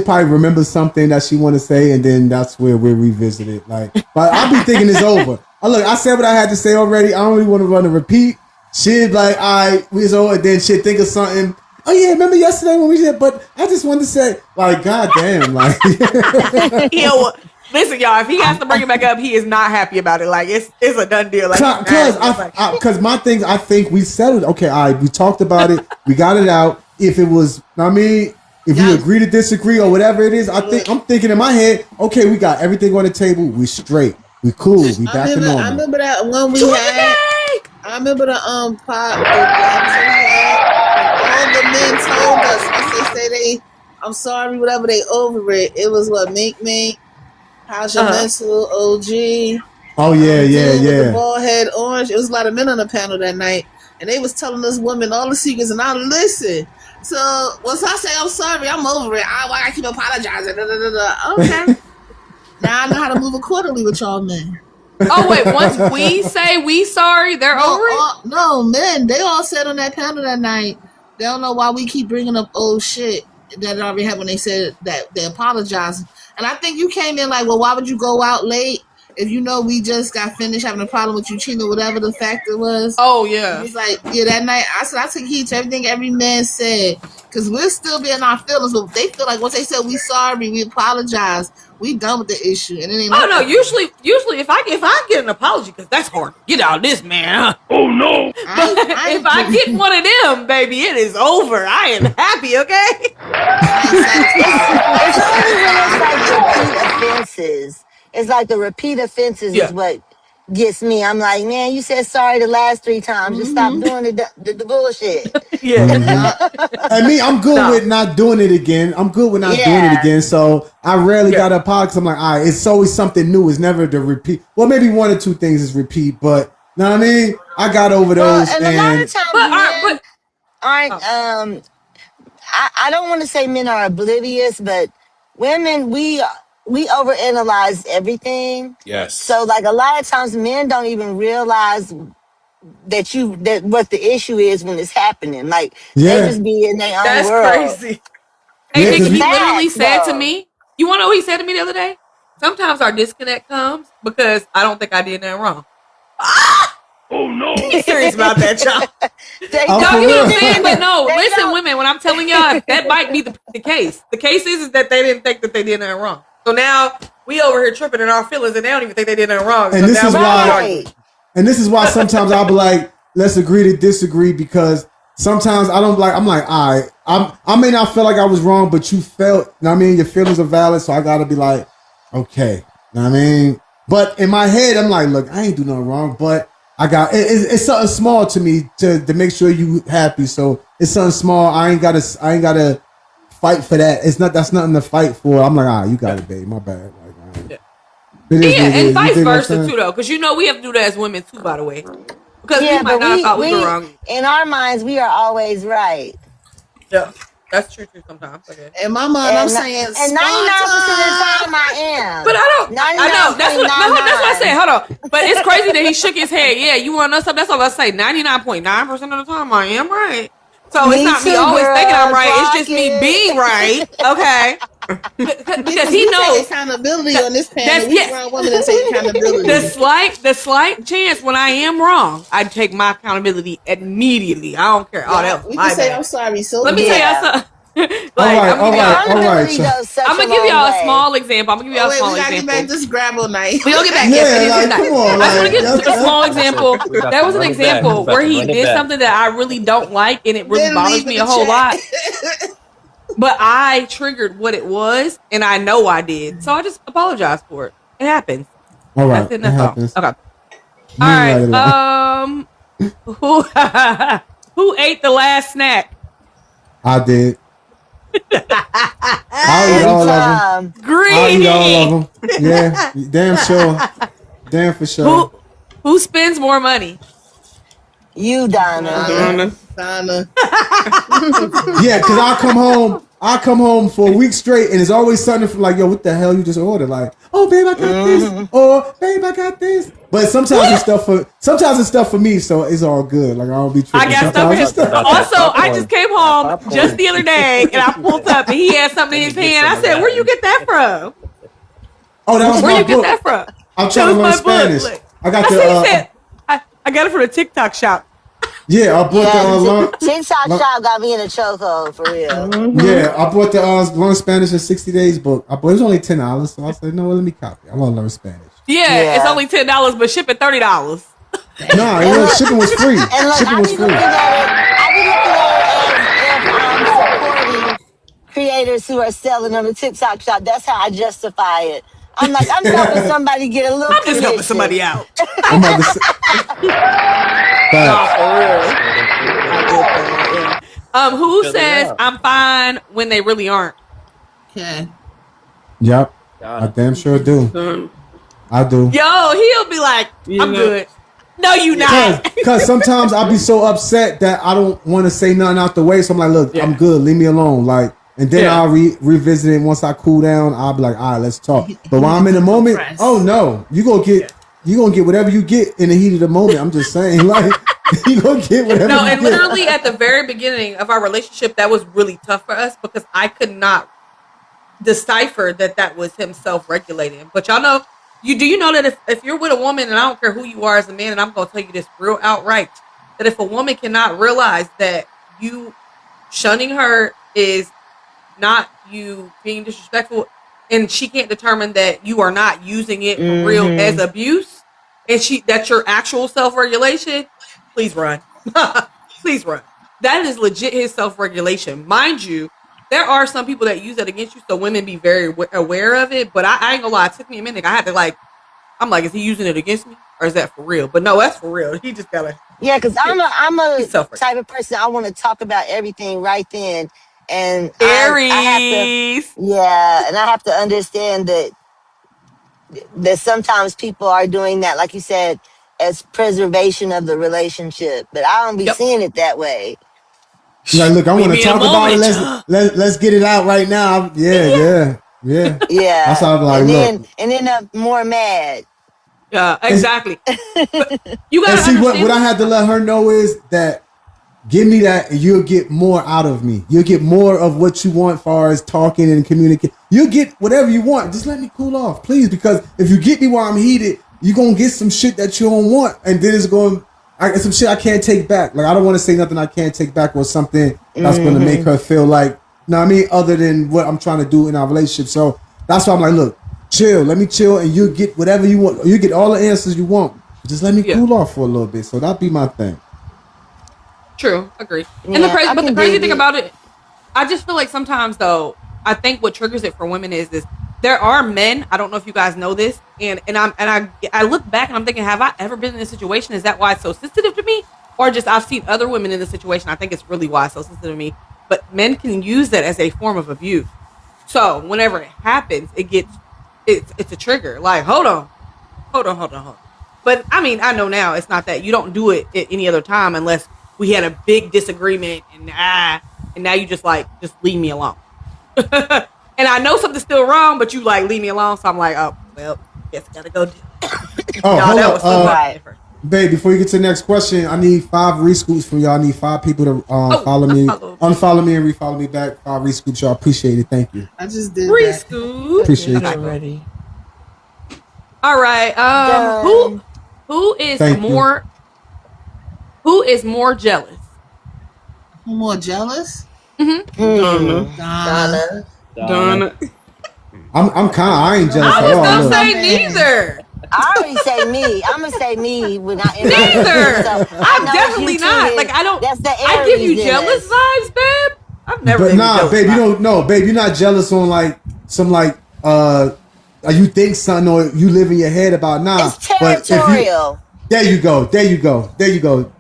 probably remember something that she want to say, and then that's where we'll revisit it. Like, but I'll be thinking it's over. I said what I had to say already. I don't really want to run a repeat. She'd like, all right, we was over. And then she'd think of something. Oh yeah, remember yesterday when we did? But I just wanted to say, like, goddamn, like. Listen, y'all. If he has to bring it back up, he is not happy about it. Like it's a done deal. Like, because my things, I think we settled. Okay, all right, we talked about it. We got it out. If it was, if we agree to disagree or whatever it is, I'm thinking in my head, okay, we got everything on the table. We straight. We cool. We back to normal. I remember that one we had. I remember the pop. All the men told us once they say I'm sorry, whatever, they over it. It was what Mink. How's your mental? OG. Oh yeah. The bald head orange. It was a lot of men on the panel that night, and they was telling us women all the secrets, and I listen. So once I say I'm sorry, I'm over it. I keep apologizing. Okay. Now I know how to move accordingly with y'all men. Oh wait, once we say we sorry, they're over it? No, men. They all said on that panel that night, they don't know why we keep bringing up old shit that it already happened when they said that they apologized. And I think you came in like, well, why would you go out late if you know we just got finished having a problem with you cheating or whatever the factor was? Oh, yeah. It's like, yeah, that night, I said, I took heed to everything every man said. Because we'll still be in our feelings. But they feel like once they said we sorry, we apologize, we done with the issue. And it ain't usually if I get an apology, because that's hard to get out of this, man. Oh, no. If I get one of them, baby, it is over. I am happy, okay? It's like the repeat offenses is what gets me. I'm like, man, you said sorry the last 3 times. Just stop doing the bullshit. And me, I'm good with not doing it again. doing it again. So I rarely got to apologize. I'm like, all right, it's always something new. It's never the repeat. Well, maybe 1 or 2 things is repeat, but you know what I mean? I got over those. And a lot of times I don't want to say men are oblivious, but women, we overanalyze everything. Yes. So like a lot of times men don't even realize that what the issue is when it's happening. Like they just be in their own world. That's crazy. Hey, Nick, he literally said to me, you want to know what he said to me the other day? Sometimes our disconnect comes because I don't think I did nothing wrong. Oh no! Be serious about that, y'all. Oh, you know what I'm saying? But no, listen, women, when I'm telling y'all, that might be the case. The case is that they didn't think that they did nothing wrong. So now we over here tripping in our feelings, and they don't even think they did nothing wrong. And so this is why sometimes I'll be like, let's agree to disagree, because sometimes I don't like. I'm like, all right, I may not feel like I was wrong, but you felt. You know what I mean, your feelings are valid, so I gotta be like, okay. You know what I mean, but in my head, I'm like, look, I ain't do nothing wrong, but I got it's something small to me to make sure you happy. So it's something small. I ain't gotta fight for that. That's nothing to fight for. I'm like, you got it, babe. My bad. Like, and vice versa too, though, because we have to do that as women too. By the way, because we might not have thought we were wrong. In our minds, we are always right. Yeah. That's true too sometimes. Okay. In my mind, I'm saying, and 99% of the time I am. But I know. That's what I said. Hold on. But it's crazy that he shook his head. Yeah, you want to know something? That's all I say. 99.9% of the time I am right. So it's not me always thinking I'm right. It's just me being right. Okay. Because he knows accountability on this panel. Women that take accountability. The slight chance when I am wrong, I take my accountability immediately. I don't care. Oh, that was my bad. I'm sorry. So let me tell y'all something. All right. I'm gonna give y'all a small example. We gotta get back this Grabble night. We'll get back. Come on, I just want to give a small example. There was an example where he did something that I really don't like, and it really bothers me a whole lot. But I triggered what it was, and I know I did, so I just apologize for it. It happens. All right, that's all. Okay. All right. Who ate the last snack? I did. I'll eat all of them. Greedy. I'll eat all of them. Yeah, damn sure. Damn for sure. Who spends more money? You, Donna. Donna. Yeah, because I'll come home I come home for a week straight, and it's always something from like, yo, what the hell you just ordered? Like, oh, babe, I got this, or babe, I got this. But sometimes it's stuff for me, so it's all good. Like I don't be tripping. I got stuff for him. Also, I just came home just the other day, and I pulled up, and he had something in his hand. I said, "Where you get that from?" Oh, that was Where my you book. get that from? I'm trying to learn Spanish. I got the. I got it from the TikTok shop. Yeah, I bought the TikTok shop got me in a chokehold for real. Yeah, I bought the Learn Spanish in 60 Days book. It was only $10, so I said, no, let me copy. I want to learn Spanish. Yeah, it's only $10, but shipping $30. Nah, shipping was free. And like, Shipping was free. I be looking at it as if I'm supporting creators who are selling on the TikTok shop. That's how I justify it. I'm like, I'm helping somebody get a little. I'm just helping somebody out. I'm about to say. Who says I'm fine when they really aren't? Okay. Yep, I damn sure do. I do. Yo, he'll be like, I'm good. No, you not. Because sometimes I'll be so upset that I don't want to say nothing out the way. So I'm like, look, I'm good. Leave me alone. Like, and then I'll revisit it once I cool down. I'll be like, all right, let's talk. But while I'm in the moment, oh no, you gonna get whatever you get in the heat of the moment. I'm just saying, like, you gonna get whatever. No, you and get. literally at the very beginning of our relationship, that was really tough for us because I could not decipher that was him self-regulating. But y'all know, you know that if you're with a woman, and I don't care who you are as a man, and I'm gonna tell you this real outright, that if a woman cannot realize that you shunning her is not you being disrespectful, and she can't determine that you are not using it for real as abuse, and that's your actual self-regulation, please run. Please run. That is legit his self-regulation. Mind you, there are some people that use that against you, so women be very aware of it, but I ain't gonna lie, it took me a minute. I had to I'm like, is he using it against me, or is that for real? But no, that's for real. He just gotta. Yeah, because I'm a type of person, I want to talk about everything right then. And Aries. I have to understand that sometimes people are doing that, like you said, as preservation of the relationship. But I don't be seeing it that way. Like, look, I want to talk about it. Let's get it out right now. Yeah. That's how I'm like, and end up more mad. Yeah, exactly. You gotta see what I had to let her know is that give me that and you'll get more out of me. You'll get more of what you want as far as talking and communicating. You'll get whatever you want. Just let me cool off, please. Because if you get me while I'm heated, you're going to get some shit that you don't want. And then it's some shit I can't take back. Like, I don't want to say nothing I can't take back or something that's going to make her feel like, you know what I mean? Other than what I'm trying to do in our relationship. So that's why I'm like, look, chill. Let me chill and you'll get whatever you want. You get all the answers you want. Just let me cool off for a little bit. So that'd be my thing. True, agree. Yeah, And the crazy thing about it, I just feel like sometimes though, I think what triggers it for women is this: there are men. I don't know if you guys know this, and I look back and I'm thinking, have I ever been in this situation? Is that why it's so sensitive to me, or just I've seen other women in this situation? I think it's really why it's so sensitive to me. But men can use that as a form of abuse. So whenever it happens, it's a trigger. Like, hold on. But I mean, I know now it's not that. You don't do it at any other time unless we had a big disagreement and now you just leave me alone. And I know something's still wrong, but you leave me alone. So I'm like, oh, well, guess I gotta go do it. Oh, hold on. Babe, before you get to the next question, I need 5 rescoops from y'all. I need 5 people to follow me, unfollow me, and refollow me back. 5 rescoops, y'all. Appreciate it. Thank you. I just did rescoop. Appreciate it. Already. All right. Who is more jealous? Who more jealous? Donna. I ain't jealous I at all. was gonna say neither. I already say me. I'm gonna say me when I neither. So I'm definitely not. I don't. That's the I give you jealous vibes, babe. I've never. But nah, babe, you don't know, babe. You're not jealous on some you think something or you live in your head about It's territorial. There you go.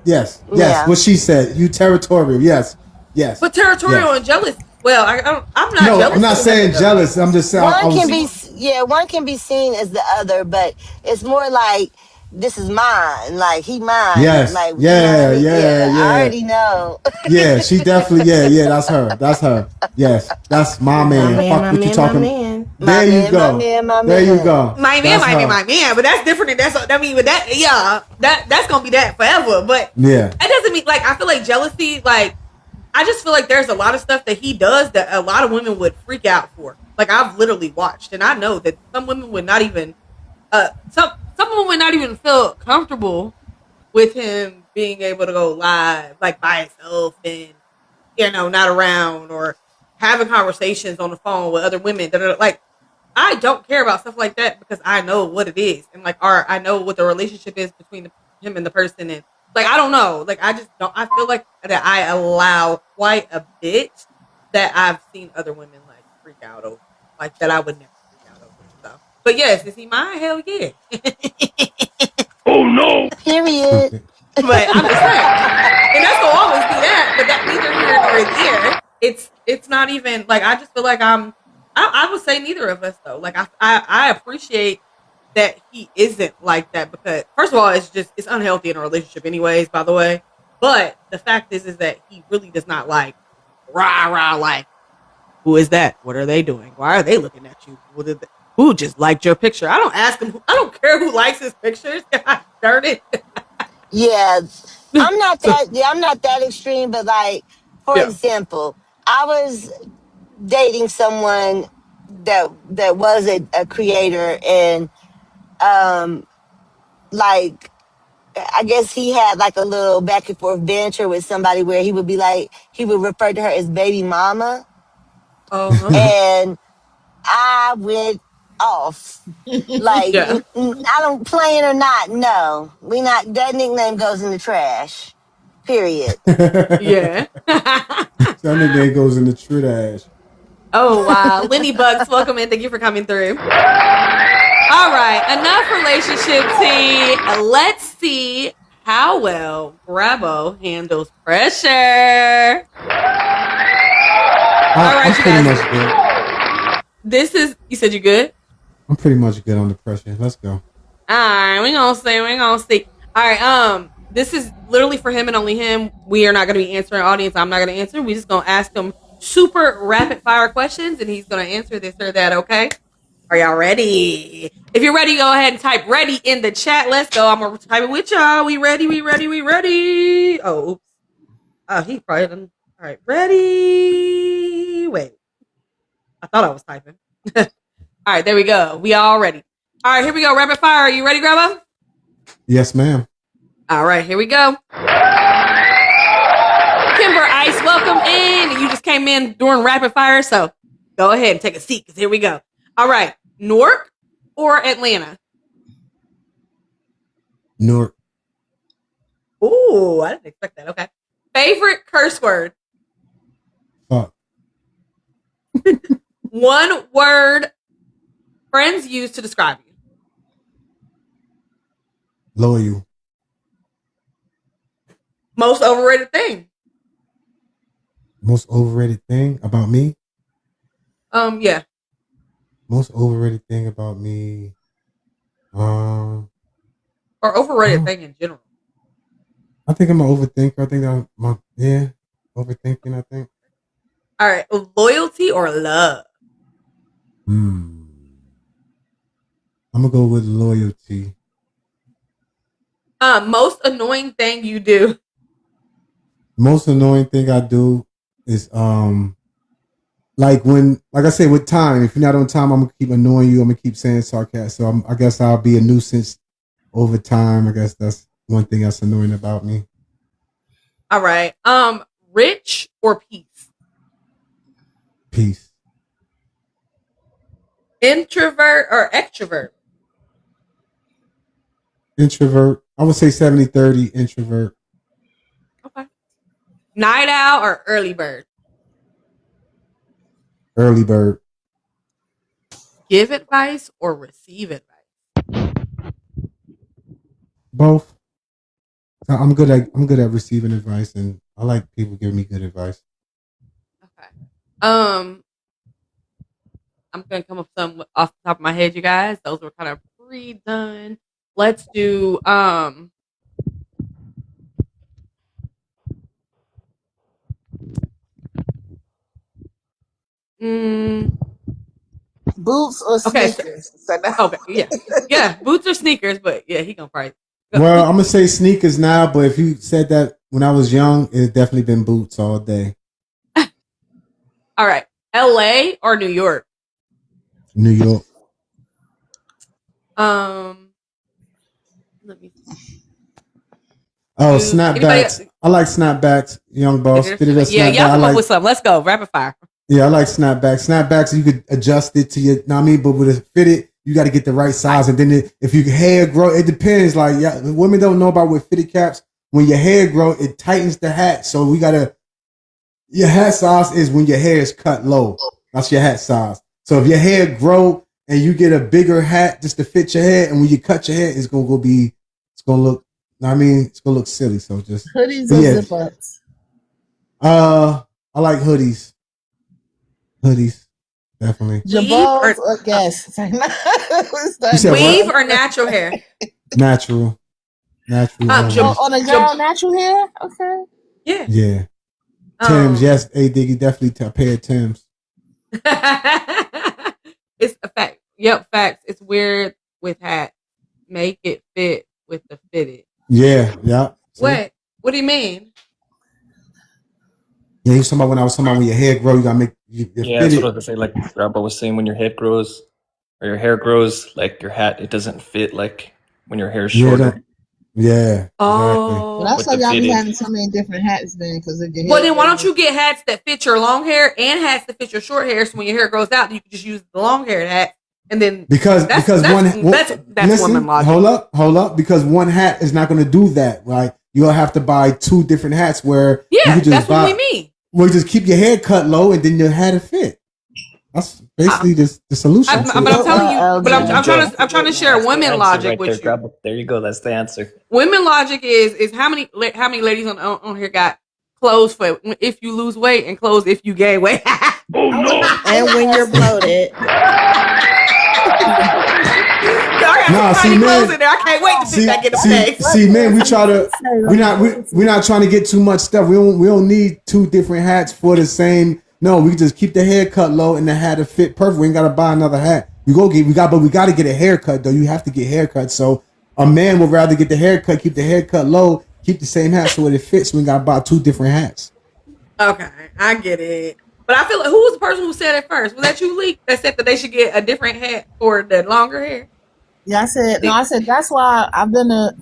Yes. Yeah. What she said. You territorial. Yes. But territorial and jealous. Well, I'm not jealous. I'm not saying jealous. I'm just saying. One can be seen as the other, but it's more like this is mine. Like he mine. Yes. Like Yeah. I Yeah. already know. Yeah. She definitely. Yeah. That's her. That's her. Yes. That's my man. Fuck what you talking. There you go. There you go. My man might be my man, but that's different. But that's gonna be that forever. But Yeah. that doesn't mean like I feel like jealousy. Like I just feel like there's a lot of stuff that he does that a lot of women would freak out for. Like I've literally watched, and I know that some women would not even, some women would not even feel comfortable with him being able to go live, like by himself, and not around or having conversations on the phone with other women that are like. I don't care about stuff like that because I know what it is, and like I know what the relationship is between him and the person, and like I don't know, like I just don't. I feel like that I allow quite a bit that I've seen other women like freak out over, like that I would never freak out over. So, but yes, is he mine? Hell yeah. Oh no. Period. But I'm just saying, and that's gonna always be that. But that neither here nor there. It's not even like I just feel like I would say neither of us though. Like I appreciate that he isn't like that because first of all, it's unhealthy in a relationship anyways, by the way. But the fact is that he really does not like rah like who is that? What are they doing? Why are they looking at you? Who just liked your picture? I don't ask him. I don't care who likes his pictures. God darn it. Yeah. I'm not that extreme, but like for example, I was dating someone that was a creator and like I guess he had like a little back and forth banter with somebody where he would be like he would refer to her as baby mama. And I went off. Like I don't playing or not, no. We not that nickname goes in the trash. Period. Yeah. That nigga goes in the trash. Oh wow. Lenny Bucks, welcome in. Thank you for coming through. All right, enough relationship tea. Let's see how well Bravo handles pressure. All right, you guys. Much good. This is you said you're good? I'm pretty much good on the pressure. Let's go. All right, we're gonna see. All right, this is literally for him and only him. We are not gonna be answering audience. I'm not gonna answer. We're just gonna ask him super rapid fire questions and he's gonna answer this or that, okay? Are y'all ready? If you're ready, go ahead and type ready in the chat. Let's go. I'm gonna type it with y'all. We ready. Oh, oops. Oh, he probably didn't. All right, ready. Wait. I thought I was typing. All right, there we go. We all ready. All right, here we go. Rapid fire. Are you ready, Grandma? Yes, ma'am. All right, here we go. Kimber Ice, welcome in. You just came in during rapid fire, so go ahead and take a seat because here we go. All right, Newark or Atlanta? Newark. Ooh, I didn't expect that. Okay. Favorite curse word? Fuck. One word friends use to describe you. Loyal. Most overrated thing? Most overrated thing about me? Yeah. Most overrated thing about me? Or overrated thing in general? I think I'm an overthinker. I think overthinking, I think. All right. Loyalty or love? I'm gonna go with loyalty. Most annoying thing you do? Most annoying thing I do is like I say with time. If you're not on time, I'm gonna keep annoying you. I'm gonna keep saying sarcasm. So I guess I'll be a nuisance over time. I guess that's one thing that's annoying about me. All right. Rich or peace? Peace. Introvert or extrovert? Introvert. I would say 70-30 introvert. Okay. Night owl or early bird? Early bird. Give advice or receive advice? Both. I'm good at receiving advice, and I like people giving me good advice. Okay. I'm gonna come up with some off the top of my head, you guys. Those were kind of pre-done. let's do Boots or sneakers? Okay, yeah, boots or sneakers, but yeah, he gonna probably. Well, I'm gonna say sneakers now, but if you said that when I was young, it's definitely been boots all day. All right, L.A. or New York? New York. Let me. Oh, snapbacks. I like snapbacks. Young boss. Yeah, y'all come up with something. Let's go. Rapid fire. Yeah, I like snapbacks. Snapbacks, you could adjust it to your, know what I mean? But with a fitted, you got to get the right size. And then if your hair grow, it depends. Like, yeah, women don't know about with fitted caps. When your hair grow, it tightens the hat. So we got to, your hat size is when your hair is cut low. That's your hat size. So if your hair grow and you get a bigger hat just to fit your hair, and when you cut your hair, it's going to look, know what I mean? It's going to look silly. So just. Hoodies or zip-ups? I like hoodies. Hoodies, definitely. Jabals or guess? Weave or natural hair? Natural. On a girl, natural hair? Okay. Yeah. Tim's, yes. Hey, Diggy, definitely a pair of Tim's. It's a fact. Yep, facts. It's weird with hats. Make it fit with the fitted. Yeah. See? What? What do you mean? Yeah, you talking about when I was talking about when your hair grow, you gotta make yeah, that's what I was gonna say. Like Rabba was saying, when your head grows or your hair grows, like your hat, it doesn't fit like when your hair's shorter. Yeah. Oh, well, that's why y'all be having so many different hats then, because of your hair. Well, then why don't you get hats that fit your long hair and hats that fit your short hair? So when your hair grows out, you can just use the long haired hat, and then because that's listen, woman logic. Hold up, because one hat is not going to do that. Right? You'll have to buy two different hats where you can just that's buy. What we mean. Well, just keep your hair cut low, and then your hat will fit. That's basically the solution. But I'm telling you, but I'm trying to share women logic with you. There you go. That's the answer. Women logic is how many ladies on here got clothes for if you lose weight and clothes if you gain weight. Oh no! And when you're bloated. See, man. I can't wait to sit back in the face. See, man, we're not trying to get too much stuff. We don't need two different hats for the same. No, we just keep the hair cut low and the hat to fit perfect. We ain't gotta buy another hat. But we got to get a haircut though. You have to get haircut. So a man would rather get the haircut, keep the haircut low, keep the same hat so it fits. We gotta buy two different hats. Okay, I get it. But I feel like, who was the person who said it first? Was that you, Lee, that said that they should get a different hat for the longer hair? Yeah, I said that's why I've been to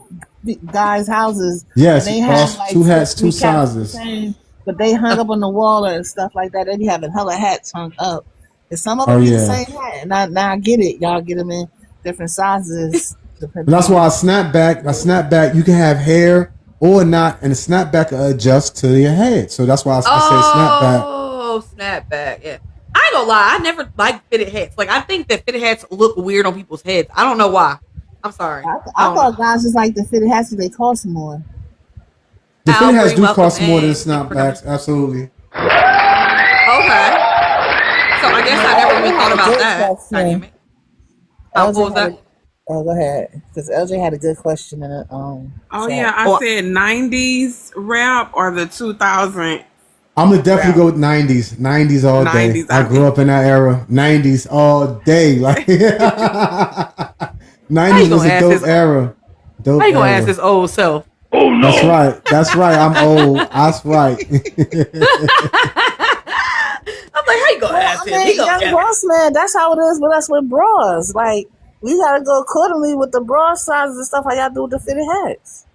guys' houses. Yes, and they have like two hats, two sizes. But they hung up on the wall and stuff like that. They be having hella hats hung up. And some of them be the same hat. And I get it. Y'all get them in different sizes. But that's why a snapback, you can have hair or not, and a snapback will adjust to your head. So that's why I say snapback. Oh, snapback, yeah. I ain't gonna lie, I never liked fitted hats. Like, I think that fitted hats look weird on people's heads. I don't know why. I'm sorry. I thought guys just like the fitted hats because they cost more. The fitted hats do cost more than snapbacks, absolutely. Okay. So I guess I never even thought about that. What was that? Oh, go ahead. Because LJ had a good question in it. Yeah, I said 90s rap or the 2000. I'm gonna definitely go with 90s. 90s all day. 90s, I grew up in that era. 90s all day. Like 90s was a dope era. How you gonna ask this old self? Oh no! That's right. I'm old. That's right. I'm like, how you gonna ask him? Young boss man, that's how it is with us with bras. Like, we gotta go accordingly with the bra sizes and stuff. How y'all do with the fitted hats?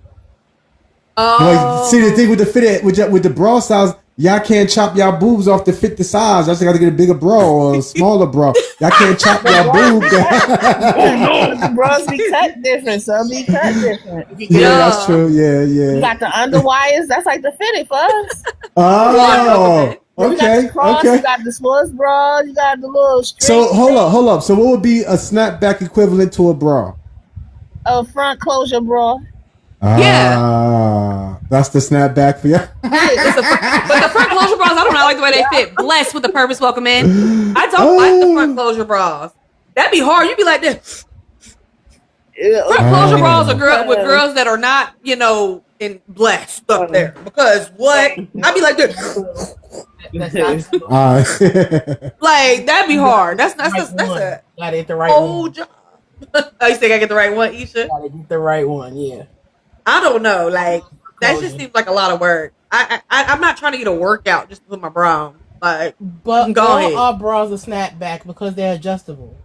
Like, see, the thing with the fitted with the bra size, y'all can't chop y'all boobs off to fit the size. Y'all just got to get a bigger bra or a smaller bra. Y'all can't chop y'all boobs. The bras be cut different, so be cut different. Yeah, that's true. Yeah. You got the underwires. That's like the fitted for us. Oh, okay. You got the cross, you got the sports bra, you got the little straight. So hold up. So what would be a snapback equivalent to a bra? A front closure bra. That's the snapback for you. But the front closure bras, I do not like the way they fit. Blessed with the purpose welcome in. I don't like the front closure bras. That'd be hard. You'd be like this. Closure bras are with girls that are not, in blessed up there. Because what? I'd be like this. Like that'd be hard. That's a gotta get the right whole one. job. Oh, you think I get the right one, Isha? Gotta get the right one, yeah. I don't know. Like that just seems like a lot of work. I'm not trying to get a workout just to put my bra on. Like, but go ahead. All bras are snapback because they're adjustable.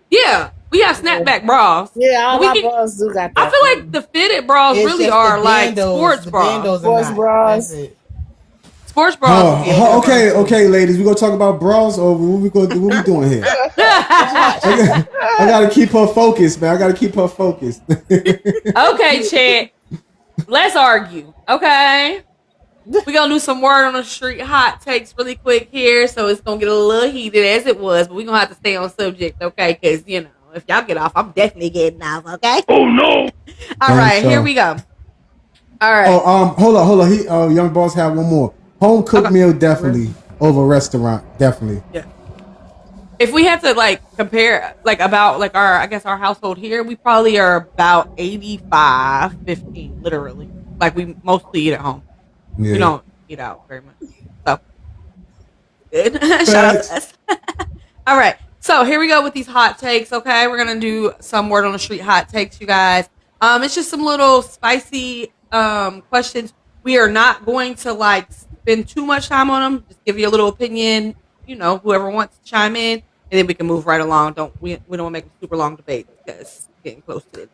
Yeah, we have snapback bras. Yeah, all our bras do got that. I feel like the fitted bras really are like sports bras. Sports bras. Sports bras. Okay, ladies, we gonna talk about bras or what we doing here? I gotta keep her focused, man. I gotta keep her focused. Okay, Chad. Let's argue. Okay. We're gonna do some word on the street hot takes really quick here, so it's gonna get a little heated as it was, but we're gonna have to stay on subject, okay? Because if y'all get off, I'm definitely getting off, okay? Oh no! All right, here we go. All right. Hold on. Young boss have one more. Home cooked meal definitely over restaurant, definitely. Yeah. If we had to compare about our household here, we probably are about 85-15, literally. Like we mostly eat at home. Yeah. We don't eat out very much. So good. Shout out to us. All right. So here we go with these hot takes. Okay, we're gonna do some word on the street hot takes, you guys. It's just some little spicy questions. We are not going to spend too much time on them. Just give you a little opinion. Whoever wants to chime in, and then we can move right along. We don't want to make a super long debate because it's getting close to it.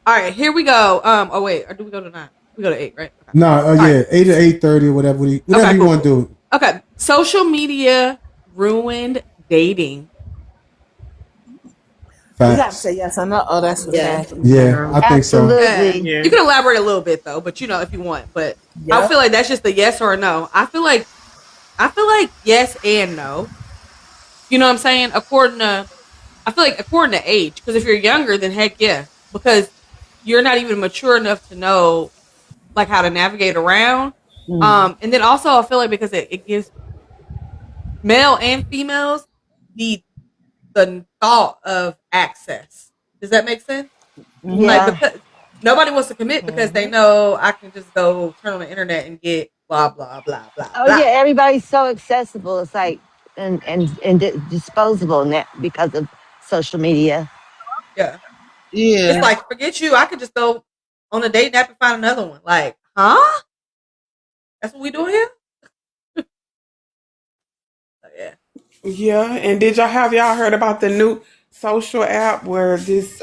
All right, here we go. Oh wait, or do we go to 9? We go to 8, right? Okay. No, yeah, 8 to 8:30 or whatever. Whatever you want to do. Okay, social media ruined dating. You got to say yes or no. Oh, that's what Yeah, I think so. Yeah. You can elaborate a little bit though, but if you want. But I feel like that's just a yes or a no. I feel like yes and no. You know what I'm saying? According to age, because if you're younger, then heck yeah, because you're not even mature enough to know how to navigate around. And then also I feel like because it gives male and females the thought of access. Does that make sense? Yeah. Because nobody wants to commit because they know I can just go turn on the internet and get blah blah blah blah. Oh blah. yeah, everybody's so accessible. It's like and disposable now because of social media. Yeah. It's like forget you. I could just go on a date app and find another one. Like, huh? That's what we doing here? Yeah. Yeah, and did y'all heard about the new social app where this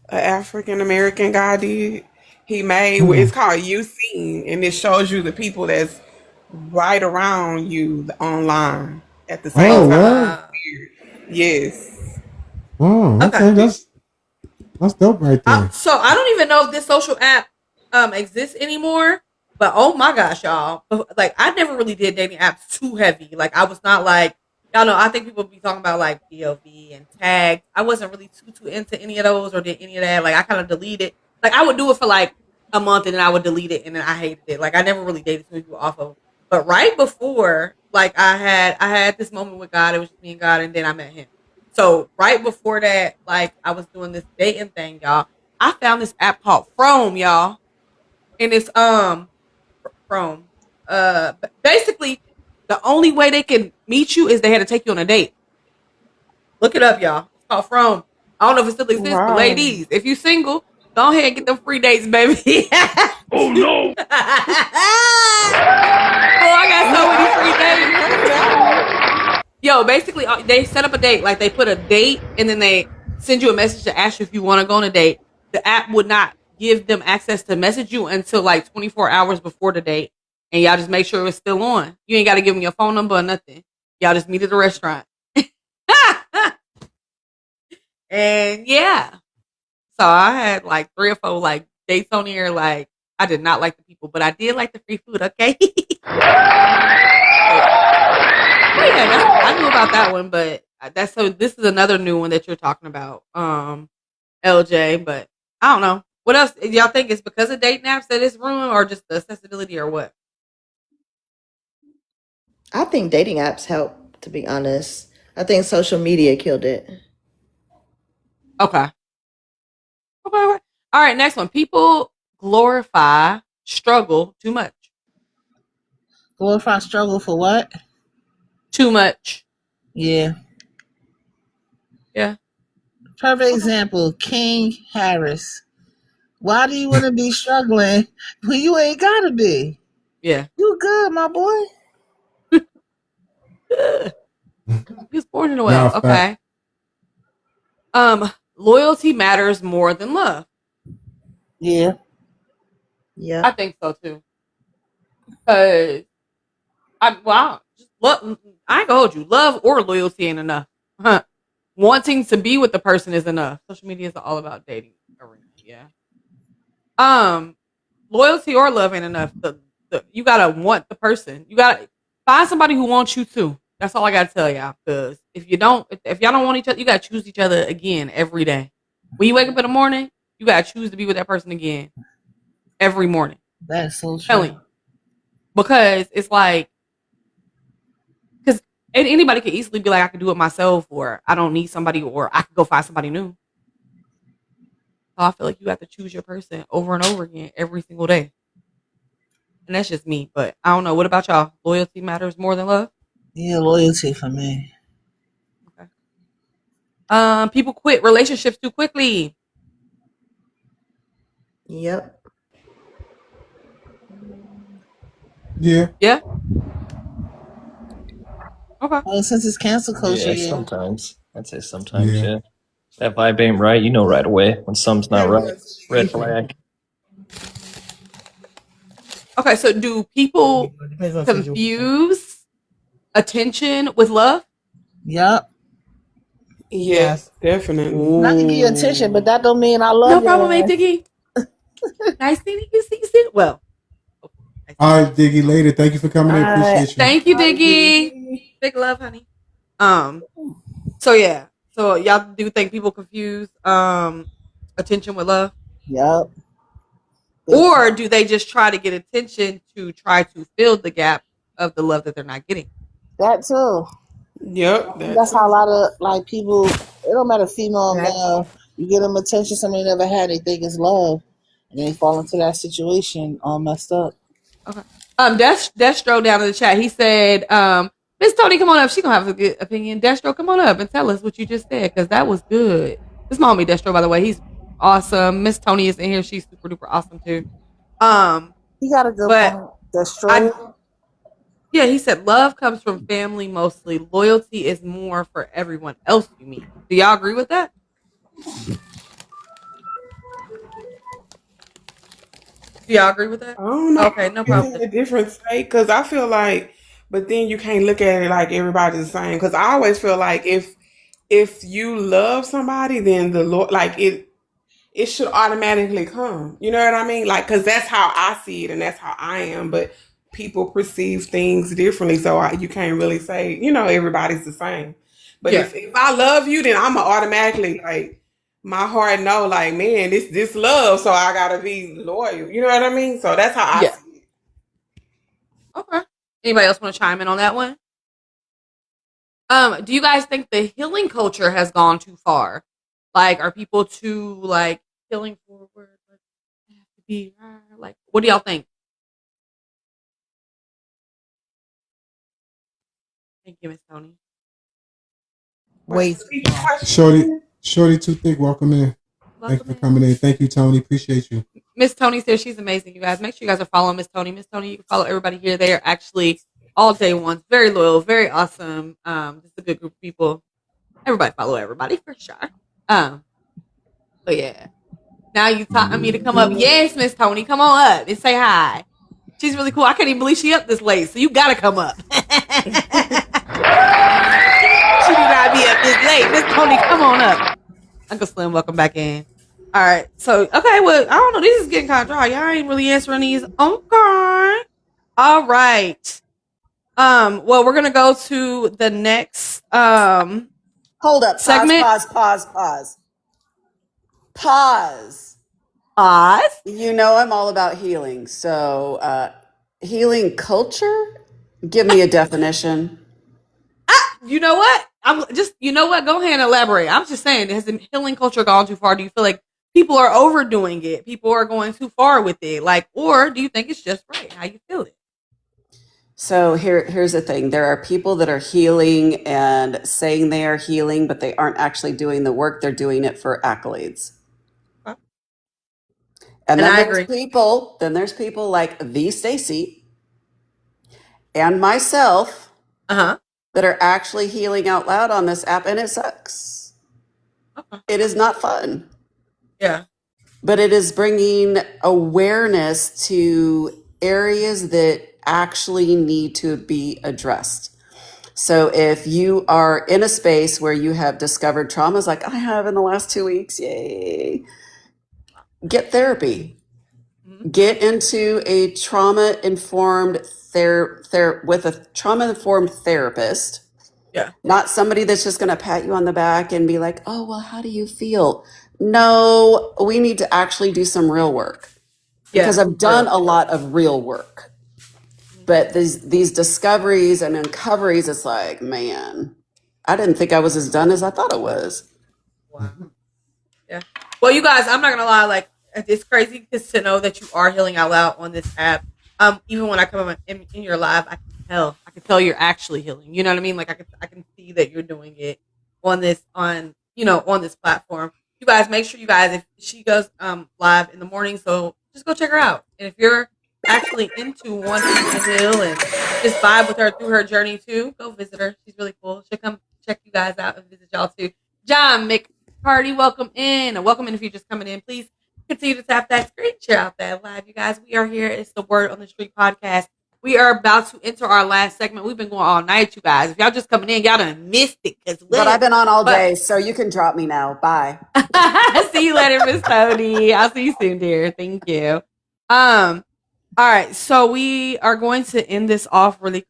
African American guy did? He made it's called You Seen, and it shows you the people that's right around you online at the same time. Yes. Oh, okay. That's dope right there. So I don't even know if this social app exists anymore. But oh my gosh, y'all! I never really did dating apps too heavy. I was not y'all know. I think people be talking about POV and tag. I wasn't really too into any of those or did any of that. I kind of deleted. I would do it for a month and then I would delete it and then I hated it. I never really dated too many people off of. But right before, I had this moment with God. It was just me and God, and then I met him. So right before that, I was doing this dating thing, y'all. I found this app called From, y'all, and it's From. Basically, the only way they can meet you is they had to take you on a date. Look it up, y'all. It's called From. I don't know if it still exists, but ladies, if you single, go ahead and get them free dates, baby. Oh no! Oh, I got so many free dates. Yo, basically, they set up a date. They put a date, and then they send you a message to ask you if you want to go on a date. The app would not give them access to message you until 24 hours before the date. And y'all just make sure it's still on. You ain't got to give them your phone number or nothing. Y'all just meet at the restaurant. And yeah. So I had 3 or 4 dates on here. I did not like the people, but I did like the free food, okay? I knew about that one, but this is another new one that you're talking about, LJ, but I don't know. What else? Y'all think it's because of dating apps that it's ruined or just the accessibility or what? I think dating apps help, to be honest. I think social media killed it. Okay. Okay. All right, next one. People glorify struggle too much. Glorify struggle for what? Too much. Yeah. Yeah. Perfect example, King Harris. Why do you want to be struggling when you ain't got to be? Yeah. You good, my boy. He was born in a well. Okay. Loyalty matters more than love. Yeah. Yeah. I think so too. Cause I ain't gonna hold you. Love or loyalty ain't enough. Huh. Wanting to be with the person is enough. Social media is all about dating arena. Yeah. Loyalty or love ain't enough. You gotta want the person. You gotta find somebody who wants you too. That's all I gotta tell y'all. Because if y'all don't want each other, you gotta choose each other again every day. When you wake up in the morning, you gotta choose to be with that person again every morning. That's so true. Telling you. Because it's like, because anybody could easily be like, I can do it myself, or I don't need somebody, or I could go find somebody new. So I feel like you have to choose your person over and over again every single day. And that's just me. But I don't know. What about y'all? Loyalty matters more than love? Yeah, loyalty for me. Okay. People quit relationships too quickly. Yep. Yeah. Yeah. Okay. Well, since it's cancel culture, Yeah, sometimes. I'd say sometimes, yeah. That vibe ain't right. You know right away when something's not right. Red flag. Okay, so do people confuse attention with love? Yep. Yes, definitely. Not to give you attention, but that don't mean I love you. No problem, A Diggy. Nice meeting you. See you soon. Well. All right, Diggy, later. Thank you for coming in. Appreciate you. Thank you, Diggy. Big love, honey. So yeah. So y'all do think people confuse attention with love? Yep. Or do they just try to get attention to try to fill the gap of the love that they're not getting? That too. Yep. That's how a lot of like people, it don't matter female or male, you get them attention somebody never had, they think it's love. And they fall into that situation all messed up. Okay. Destro down in the chat. He said, Miss Tony, come on up. She gonna have a good opinion. Destro, come on up and tell us what you just said, because that was good. This is my homie Destro, by the way. He's awesome. Miss Tony is in here. She's super duper awesome too. He got a good point. Destro. Yeah, he said love comes from family mostly. Loyalty is more for everyone else you meet. Do y'all agree with that? Do y'all agree with that? I don't know. Okay, no problem. It's a different take because I feel like, but then you can't look at it like everybody's the same. Because I always feel like if you love somebody, then the Lord, like it should automatically come. You know what I mean? Like, because that's how I see it and that's how I am. But people perceive things differently, so you can't really say, everybody's the same. But if I love you, then I'm automatically like, my heart know, like, man, this love, so I gotta be loyal. You know what I mean? So that's how I see it. Okay. Anybody else want to chime in on that one? Do you guys think the healing culture has gone too far? Like, are people too like healing forward? Have to be like, what do y'all think? Thank you, Miss Tony. Wait, Shorty Too Thick, welcome in. Thank you for coming in. Thank you, Tony. Appreciate you. Miss Tony says she's amazing, you guys. Make sure you guys are following Miss Tony. Miss Tony, you can follow everybody here. They are actually all day ones. Very loyal, very awesome. Just a good group of people. Everybody follow everybody for sure. So yeah. Now you taught me to come up. Yes, Miss Tony, come on up and say hi. She's really cool. I can't even believe she up this late, so you gotta come up. She do not be up this late. Miss Tony, come on up. Uncle Slim, welcome back in. All right. So, okay, well, I don't know. This is getting kind of dry. Y'all ain't really answering these. Okay. All right. Well, we're gonna go to the next Hold up. segment. Pause. You know I'm all about healing. So healing culture? Give me a definition. You know what? Go ahead and elaborate. I'm just saying, has the healing culture gone too far? Do you feel like people are overdoing it? People are going too far with it, like, or do you think it's just right? How you feel it? So here's the thing. There are people that are healing and saying they are healing, but they aren't actually doing the work. They're doing it for accolades. Okay. And And then I there's agree. people like the Stacy and myself Uh-huh. that are actually healing out loud on this app, and it sucks. Okay. It is not fun. Yeah. But it is bringing awareness to areas that actually need to be addressed. So if you are in a space where you have discovered traumas like I have in the last 2 weeks, yay, get therapy. Get into a trauma-informed with a trauma-informed therapist. Yeah. Not somebody that's just going to pat you on the back and be like, oh, well, how do you feel? No, we need to actually do some real work because I've done a lot of real work. But these discoveries and uncoveries, it's like, man, I didn't think I was as done as I thought it was. Yeah. Well, you guys, I'm not gonna lie. Like, it's crazy to know that you are healing out loud on this app. Even when I come in your live, I can tell you're actually healing. You know what I mean? Like, I can see that you're doing it on this platform. You guys, make sure you guys, if she goes live in the morning, so just go check her out. And if you're actually into wanting to heal and just vibe with her through her journey too, go visit her. She's really cool. She'll come check you guys out and visit y'all too. John McCarty, welcome in. If you're just coming in, please continue to tap that screen share out there live. You guys, we are here. It's the Word on the Street podcast. We are about to enter our last segment. We've been going all night, you guys. If y'all just coming in, y'all done missed it. But I've been on all day, so you can drop me now. Bye. See you later, Miss Tony. I'll see you soon, dear. Thank you. All right, so we are going to end this off really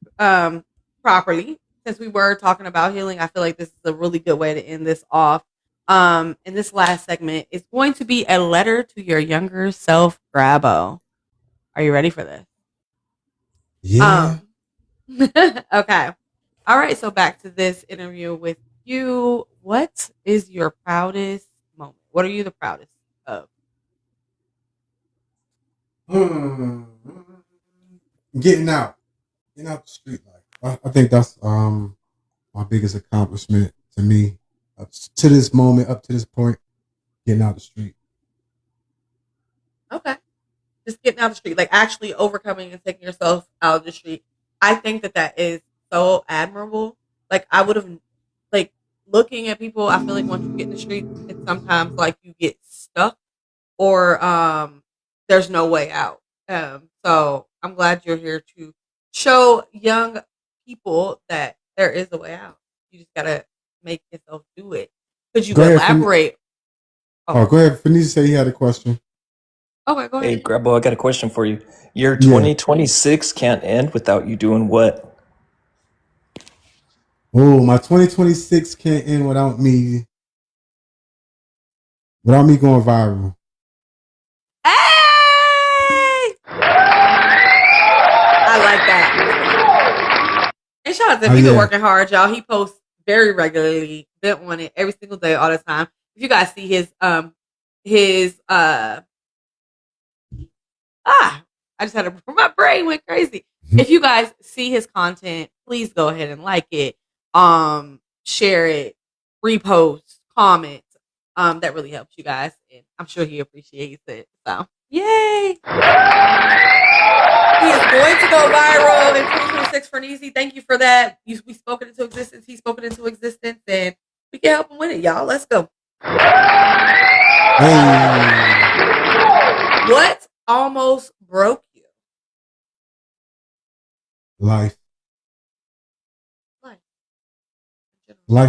properly. Since we were talking about healing, I feel like this is a really good way to end this off. In this last segment is going to be a letter to your younger self, Grabo. Are you ready for this? Yeah. Okay. All right, so back to this interview with you. What is your proudest moment? What are you the proudest of? Getting out the street life. I think that's my biggest accomplishment to me up to this moment, up to this point. Getting out the street. Okay. Just getting out the street, like actually overcoming and taking yourself out of the street. I think that is so admirable. Like, I would have, like, looking at people, I feel like once you get in the street, it's sometimes like you get stuck or there's no way out. So I'm glad you're here to show young people that there is a way out. You just gotta make yourself do it. Could you elaborate? Go ahead. Finisa said he had a question. Okay, go ahead. Hey, Grabo, I got a question for you. Your 2026 can't end without you doing what? Oh, my 2026 can't end without me going viral. Hey! I like that. And shout out to him. He's been working hard, y'all. He posts very regularly. Been on it every single day, all the time. If you guys see I just had my brain went crazy. If you guys see his content, please go ahead and like it, share it, repost, comment. That really helps you guys, and I'm sure he appreciates it. So, yay! He is going to go viral in 2026 for Neezy. Thank you for that. We spoke it into existence. He spoke it into existence, and we can help him win it, y'all. Let's go. What almost broke you? Life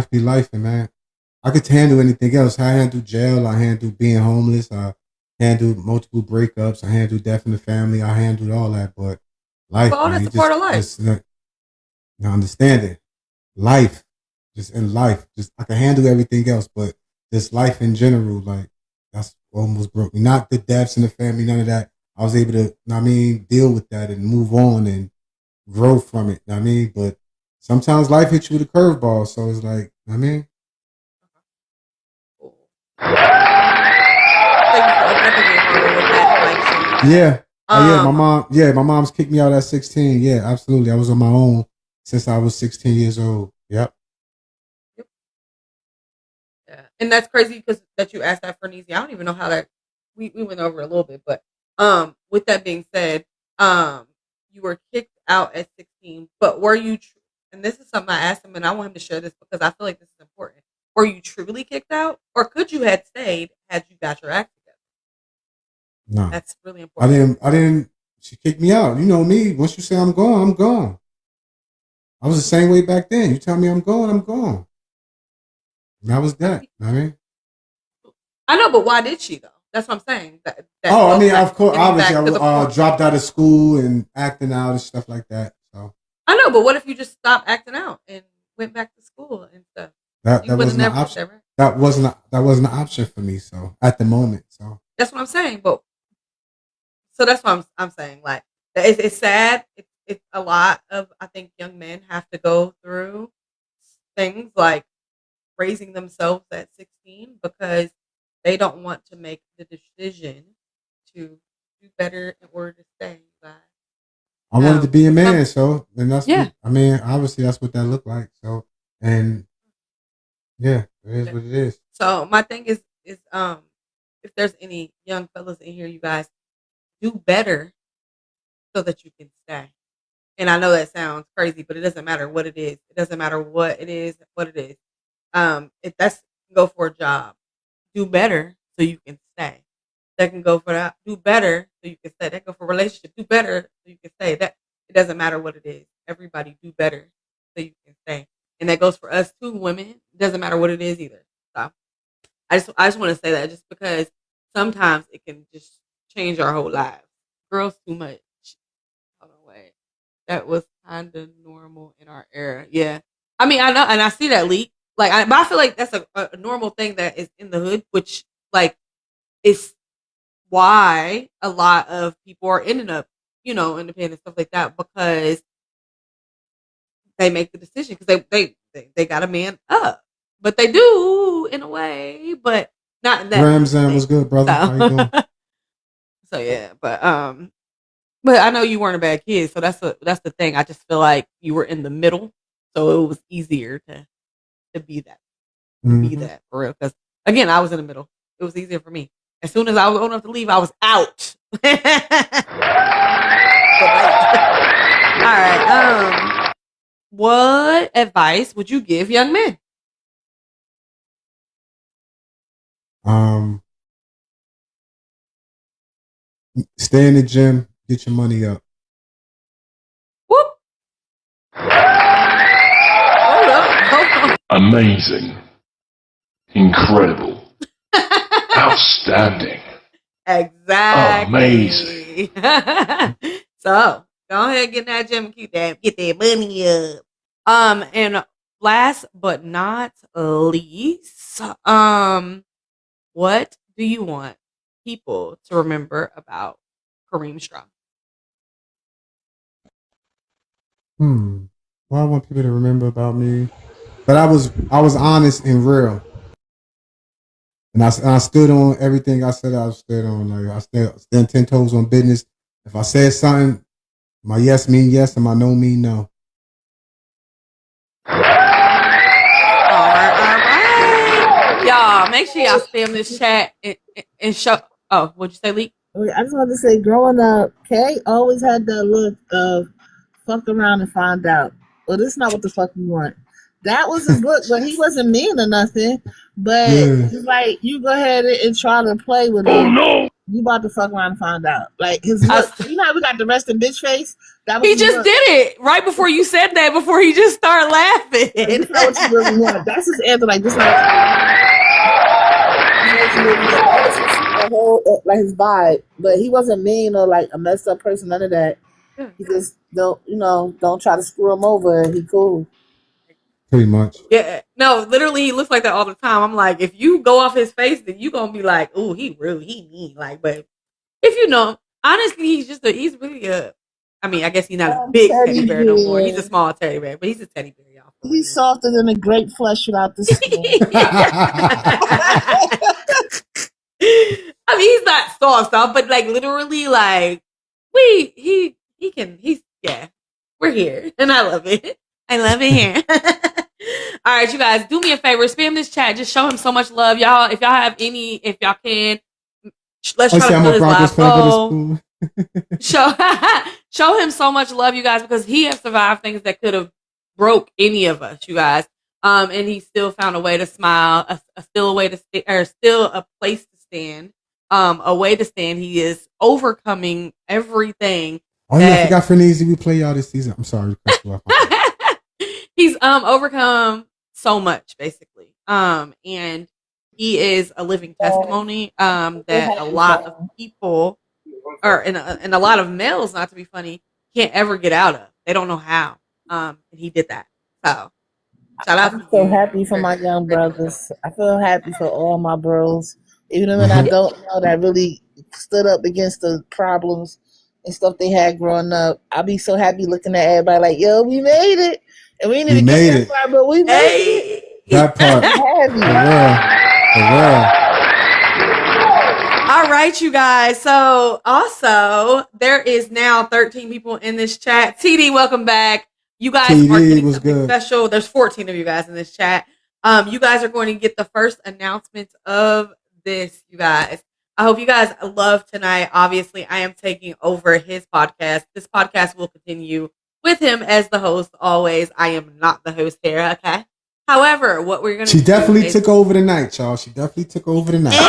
be life, man. I could handle anything else. I handle jail. I handle being homeless. I handle multiple breakups. I handle death in the family. I handled all that. But life, well, man, that's a part of life. I understand it. Life, just in life, just I can handle everything else, but just life in general, like that's almost broke me. Not the deaths in the family, none of that. I was able to, deal with that and move on and grow from it. But sometimes life hits you with a curveball, so it's like, Yeah. My mom's kicked me out at 16. Yeah, absolutely. I was on my own since I was 16 years old. Yep. Yeah. And that's crazy because that you asked that for Neezy. I don't even know how that we went over a little bit, but with that being said, you were kicked out at 16, but were you and this is something I asked him and I want him to share this because I feel like this is important. Were you truly kicked out or could you have stayed had you got your act together? No. That's really important. I didn't she kicked me out. You know me. Once you say I'm gone, I'm gone. I was the same way back then. You tell me I'm gone, I'm gone. And that was that. I mean, I know, but why did she though? That's what I'm saying. Of course, obviously, I dropped out of school and acting out and stuff like that. So I know, but what if you just stopped acting out and went back to school and stuff? That wasn't an option. That wasn't an option for me. So at the moment, so that's what I'm saying. But so that's what I'm saying. Like it's sad. It's a lot of I think young men have to go through things like raising themselves at 16 because they don't want to make the decision to do better in order to stay. Like, I wanted to be a man, so and that's obviously that's what that looked like. So and yeah, it is what it is. So my thing is if there's any young fellas in here, you guys do better so that you can stay. And I know that sounds crazy, but it doesn't matter what it is. It doesn't matter what it is, if that's go for a job, do better so you can stay. That can go for that. Do better so you can stay. That go for a relationship. Do better so you can stay. That it doesn't matter what it is. Everybody do better so you can stay. And that goes for us too, women. It doesn't matter what it is either. So I just want to say that just because sometimes it can just change our whole lives. Girls too much. Hold on, wait. That was kind of normal in our era. Yeah. I mean, I know, and I see that leak. Like, but I feel like that's a normal thing that is in the hood, which like is why a lot of people are ending up, independent stuff like that because they make the decision because they got a man up, but they do in a way, but not in that. Ramzan was good, brother. How you doing? So yeah, but I know you weren't a bad kid, so that's the thing. I just feel like you were in the middle, so it was easier to be that, be that for real. Because again, I was in the middle. It was easier for me. As soon as I was old enough to leave, I was out. All right. What advice would you give young men? Stay in the gym. Get your money up. Whoop. Hold up. Amazing. Incredible. Outstanding. Exactly. Amazing. So go ahead, get in that gym and get that money up. And last but not least, what do you want people to remember about Kareem Strong? What I want people to remember about me, that I was honest and real, and I stood on everything I said I stood on. Like I stand 10 toes on business. If I said something, my yes mean yes and my no mean no. All right. Y'all, make sure y'all spam this chat and show. Oh, what'd you say, Lee? I just wanted to say, growing up, Kay always had that look of fuck around and find out. Well, this is not what the fuck you want. That was his look, but he wasn't mean or nothing. But he's like, you go ahead and try to play with him. Oh no! You about to fuck around and find out. Like his look, you know how we got the rest of bitch face? That was he just look. Did it right before you said that. Before he just started laughing. That's not what you really want. That's his answer. Like this, like like his vibe. But he wasn't mean or like a messed up person. None of that. He just don't try to screw him over. He cool. Pretty much. Yeah. No, literally he looks like that all the time. I'm like, if you go off his face, then you gonna be like, oh, he mean. Like, but if you know, honestly, he's really I mean, I guess he's not a big teddy bear no more. He's a small teddy bear, but he's a teddy bear, y'all. He's softer than a grape flesh without the skin. I mean, he's not soft. So y'all. But like literally, like we're here, and I love it. I love it here. All right, you guys, do me a favor, spam this chat. Just show him so much love, y'all. If y'all have any, if y'all can, let's try to put his live goal. Show him so much love, you guys, because he has survived things that could have broke any of us, you guys. And he still found a way to smile, still a way to still a place to stand, a way to stand. He is overcoming everything. Oh yeah, I forgot Ferneezy. We play y'all this season. I'm sorry. He's overcome so much, basically. And he is a living testimony that a lot of people, and a lot of males, not to be funny, can't ever get out of. They don't know how. And he did that. So shout out. I'm so happy for my young brothers. I feel happy for all my bros, even when I don't know, that really stood up against the problems and stuff they had growing up. I'll be so happy looking at everybody like, yo, we made it. And we didn't even get that far, but we made it. That part. For real. All right, you guys. So also, there is now 13 people in this chat. TD, welcome back. You guys are getting something special. There's 14 of you guys in this chat. You guys are going to get the first announcements of this, you guys. I hope you guys love tonight. Obviously, I am taking over his podcast. This podcast will continue with him as the host always. I am not the host here, okay? However, what we're going to She definitely took over the night, y'all. She definitely took over the night.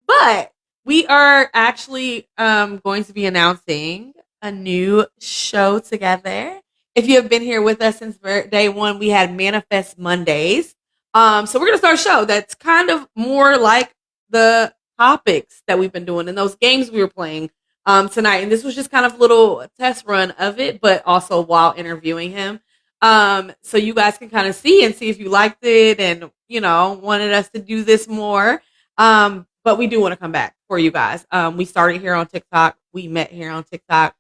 But we are actually going to be announcing a new show together. If you have been here with us since day one, we had Manifest Mondays. So we're going to start a show that's kind of more like the topics that we've been doing and those games we were playing tonight. And this was just kind of a little test run of it, but also while interviewing him. So you guys can kind of see if you liked it and, wanted us to do this more. But we do want to come back for you guys. We started here on TikTok. We met here on TikTok.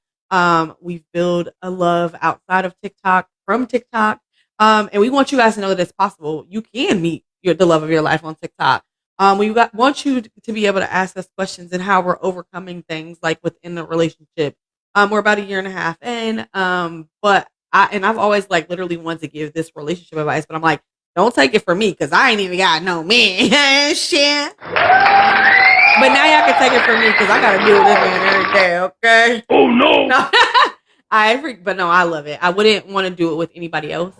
We've built a love outside of TikTok from TikTok. And we want you guys to know that it's possible. You can meet the love of your life on TikTok. We want you to be able to ask us questions and how we're overcoming things like within the relationship. We're about a year and a half in. But I've always literally wanted to give this relationship advice, but I'm like, don't take it from me because I ain't even got no man. Shit. But now y'all can take it from me because I got to deal with this man every day, okay? Oh, no. But no, I love it. I wouldn't want to do it with anybody else.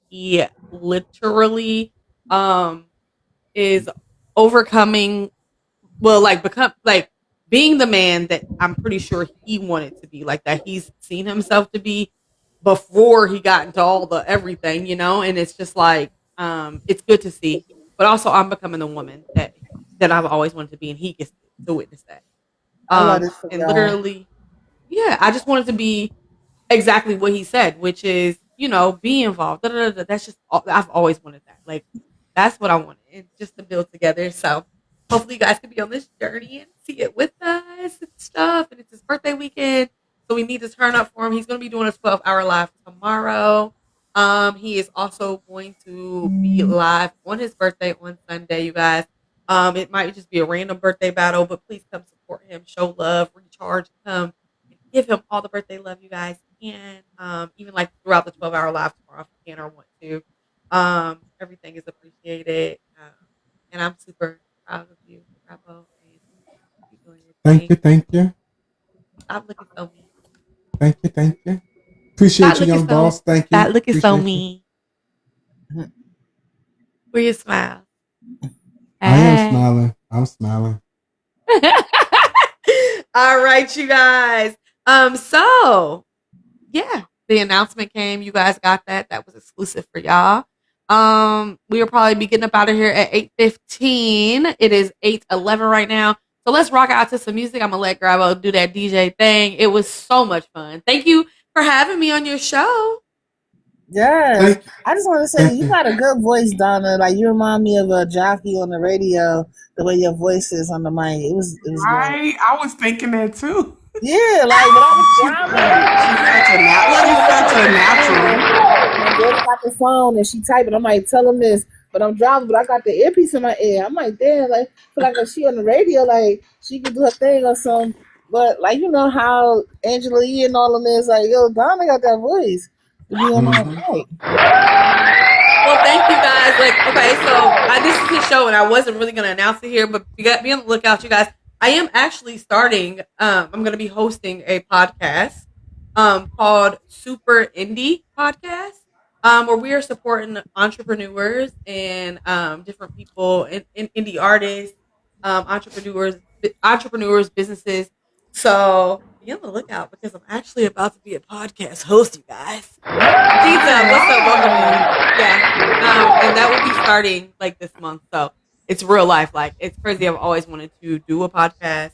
He literally is overcoming, being the man that I'm pretty sure he wanted to be, that he's seen himself to be before he got into all the everything, and it's just it's good to see. But also I'm becoming the woman that I've always wanted to be, and he gets to witness that. And literally, I just wanted to be exactly what he said, which is, be involved. That's just, I've always wanted that. That's what I wanted, and just to build together. So hopefully you guys can be on this journey and see it with us and stuff. And it's his birthday weekend, so we need to turn up for him. He's going to be doing a 12-hour live tomorrow. He is also going to be live on his birthday on Sunday, you guys. It might just be a random birthday battle, but please come support him, show love, recharge him, and give him all the birthday love you guys can. Even throughout the 12-hour live tomorrow if you can or want to. Everything is appreciated. And I'm super proud of you, Bravo. Thank you. Stop looking so mean. Thank you. Appreciate you, young boss. Thank you. Stop looking so mean. Where your smile? I am smiling. All right, you guys. So yeah, the announcement came. You guys got that. That was exclusive for y'all. We will probably be getting up out of here at 8:15. It is 8:11 right now. So let's rock out to some music. I'm gonna let Grabo do that DJ thing. It was so much fun. Thank you for having me on your show. Yeah, I just want to say you got a good voice, Donna. You remind me of a jockey on the radio. The way your voice is on the mic, it was good. I was thinking that too. Yeah, when I was driving, she's such a natural. My daughter got the phone and she typing. I'm like, tell him this. but I'm driving, but I got the earpiece in my ear. I'm like, damn, like, feel like if she on the radio, like, she could do her thing or something. But, like, you know how Angela Yee and all of them is like, yo, Donna got that voice to be on my mic. Well, thank you guys. Like, okay, so this is his show, and I wasn't really going to announce it here, but be on the lookout, you guys. I am actually starting, I'm going to be hosting a podcast called Super Indie Podcast, where we are supporting entrepreneurs and different people, in indie artists, entrepreneurs, businesses. So be on the lookout because I'm actually about to be a podcast host, you guys. Gita, what's up? Welcome. Yeah. And that will be starting like this month. So it's real life. Like, it's crazy. I've always wanted to do a podcast.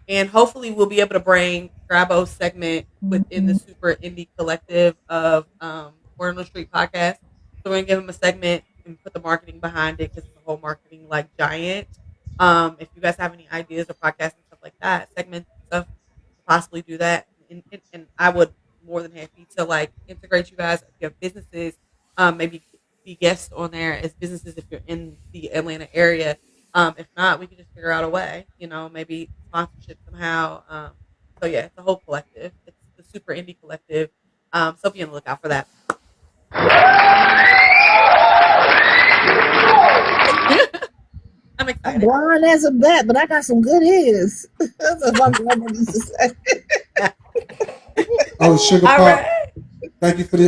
And hopefully we'll be able to bring Grabo's segment within the Super Indie Collective of Word on the Street podcast. So we're going to give him a segment and put the marketing behind it because it's a whole marketing like giant. If you guys have any ideas or podcasts and stuff like that, segments and stuff, possibly do that. And I would more than happy to like integrate you guys. If you have businesses, maybe be guests on there as businesses if you're in the Atlanta area. If not, we can just figure out a way, you know, maybe sponsorship somehow. So yeah, it's a whole collective. It's the Super Indie Collective. So be on the lookout for that. I'm excited. I'm blind as a bat, but I got some good ears. That's what my grandma used to say. Oh, Sugar Pop. Right. Thank you for the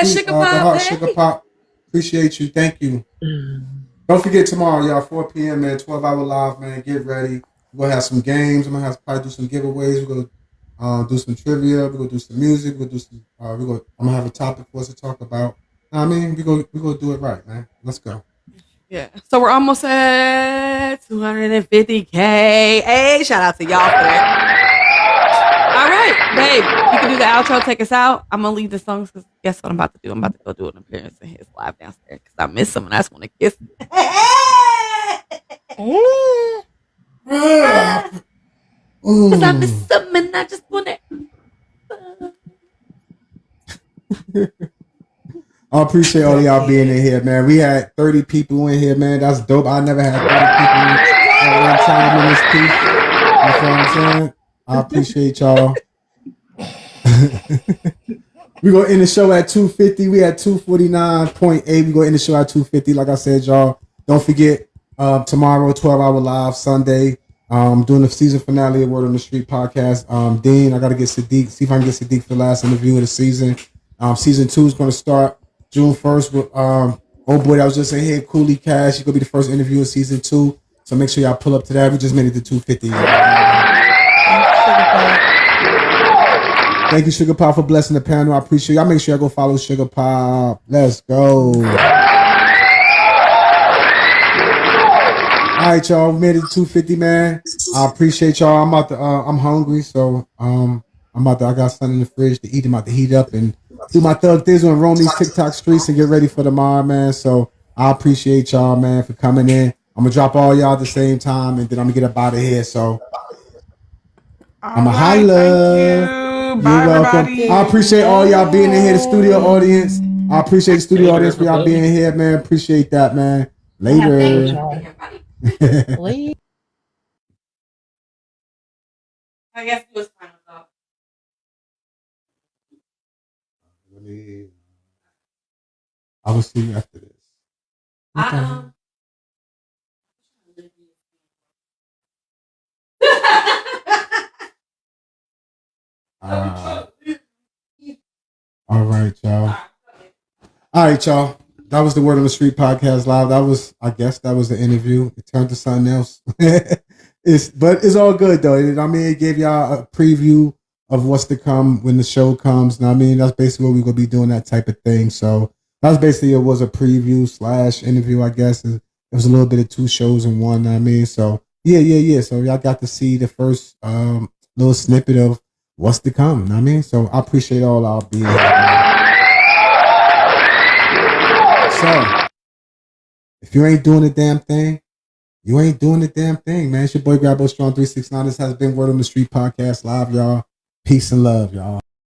Sugar Pop, the hot Sugar Pop. Appreciate you. Thank you. Don't forget tomorrow, y'all, 4 p.m. man, 12-hour live, man. Get ready. We're gonna have some games. I'm gonna have to probably do some giveaways. We're gonna do some trivia. We're gonna do some music. We're gonna do some. I'm gonna have a topic for us to talk about. I mean, we're gonna do it right, man. Let's go. Yeah. So we're almost at 250K. Hey, shout out to y'all for that. All right, babe. You can do the outro. Take us out. I'm gonna leave the songs because guess what I'm about to do? I'm about to go do an appearance in his live downstairs because I miss him and I just want to kiss him. Because I miss him and I just want to. I appreciate all of y'all being in here, man. We had 30 people in here, man. That's dope. I never had 30 people at one time in this piece. You know what I'm saying? I appreciate y'all. We're going to end the show at 250. We had 249.8. We're going to end the show at 250. Like I said, y'all, don't forget tomorrow, 12-hour live, Sunday. Doing the season finale of Word on the Street podcast. Dean, I got to get Sadiq, see if I can get Sadiq for the last interview of the season. Season 2 is going to start June 1st with old boy that was just in here, Cooley Cash. He's going to be the first interview in season 2. So make sure y'all pull up to that. We just made it to 250. Thank you, Sugar Pop, for blessing the panel. I appreciate y'all. Make sure y'all go follow Sugar Pop. Let's go. All right, y'all. We made it to 250, man. I appreciate y'all. I'm hungry, so I got something in the fridge to eat. I'm about to heat up and do my thug thizzle and roam these TikTok streets and get ready for tomorrow, man. So I appreciate y'all, man, for coming in. I'm gonna drop all y'all at the same time, and then I'm gonna get up out of here. So I'm a holla. Bye, You're welcome. everybody. I appreciate all y'all being in here, the studio audience. I appreciate the studio audience for y'all being here, man. Appreciate that, man. Later. I guess it was final thought. I will see you after this. All right, y'all. All right, y'all. That was the Word on the Street podcast live. I guess that was the interview. It turned to something else. But it's all good though. I mean, it gave y'all a preview of what's to come when the show comes. And I mean, that's basically what we're gonna be doing, that type of thing. So that's basically, it was a preview / interview, I guess. It was a little bit of 2 shows in one. I mean, so yeah. So y'all got to see the first little snippet of what's to come. I mean, so I appreciate all y'all being here. So if you ain't doing the damn thing, you ain't doing the damn thing, man. It's your boy Grabo Strong 369. This has been Word on the Street podcast live, y'all. Peace and love, y'all.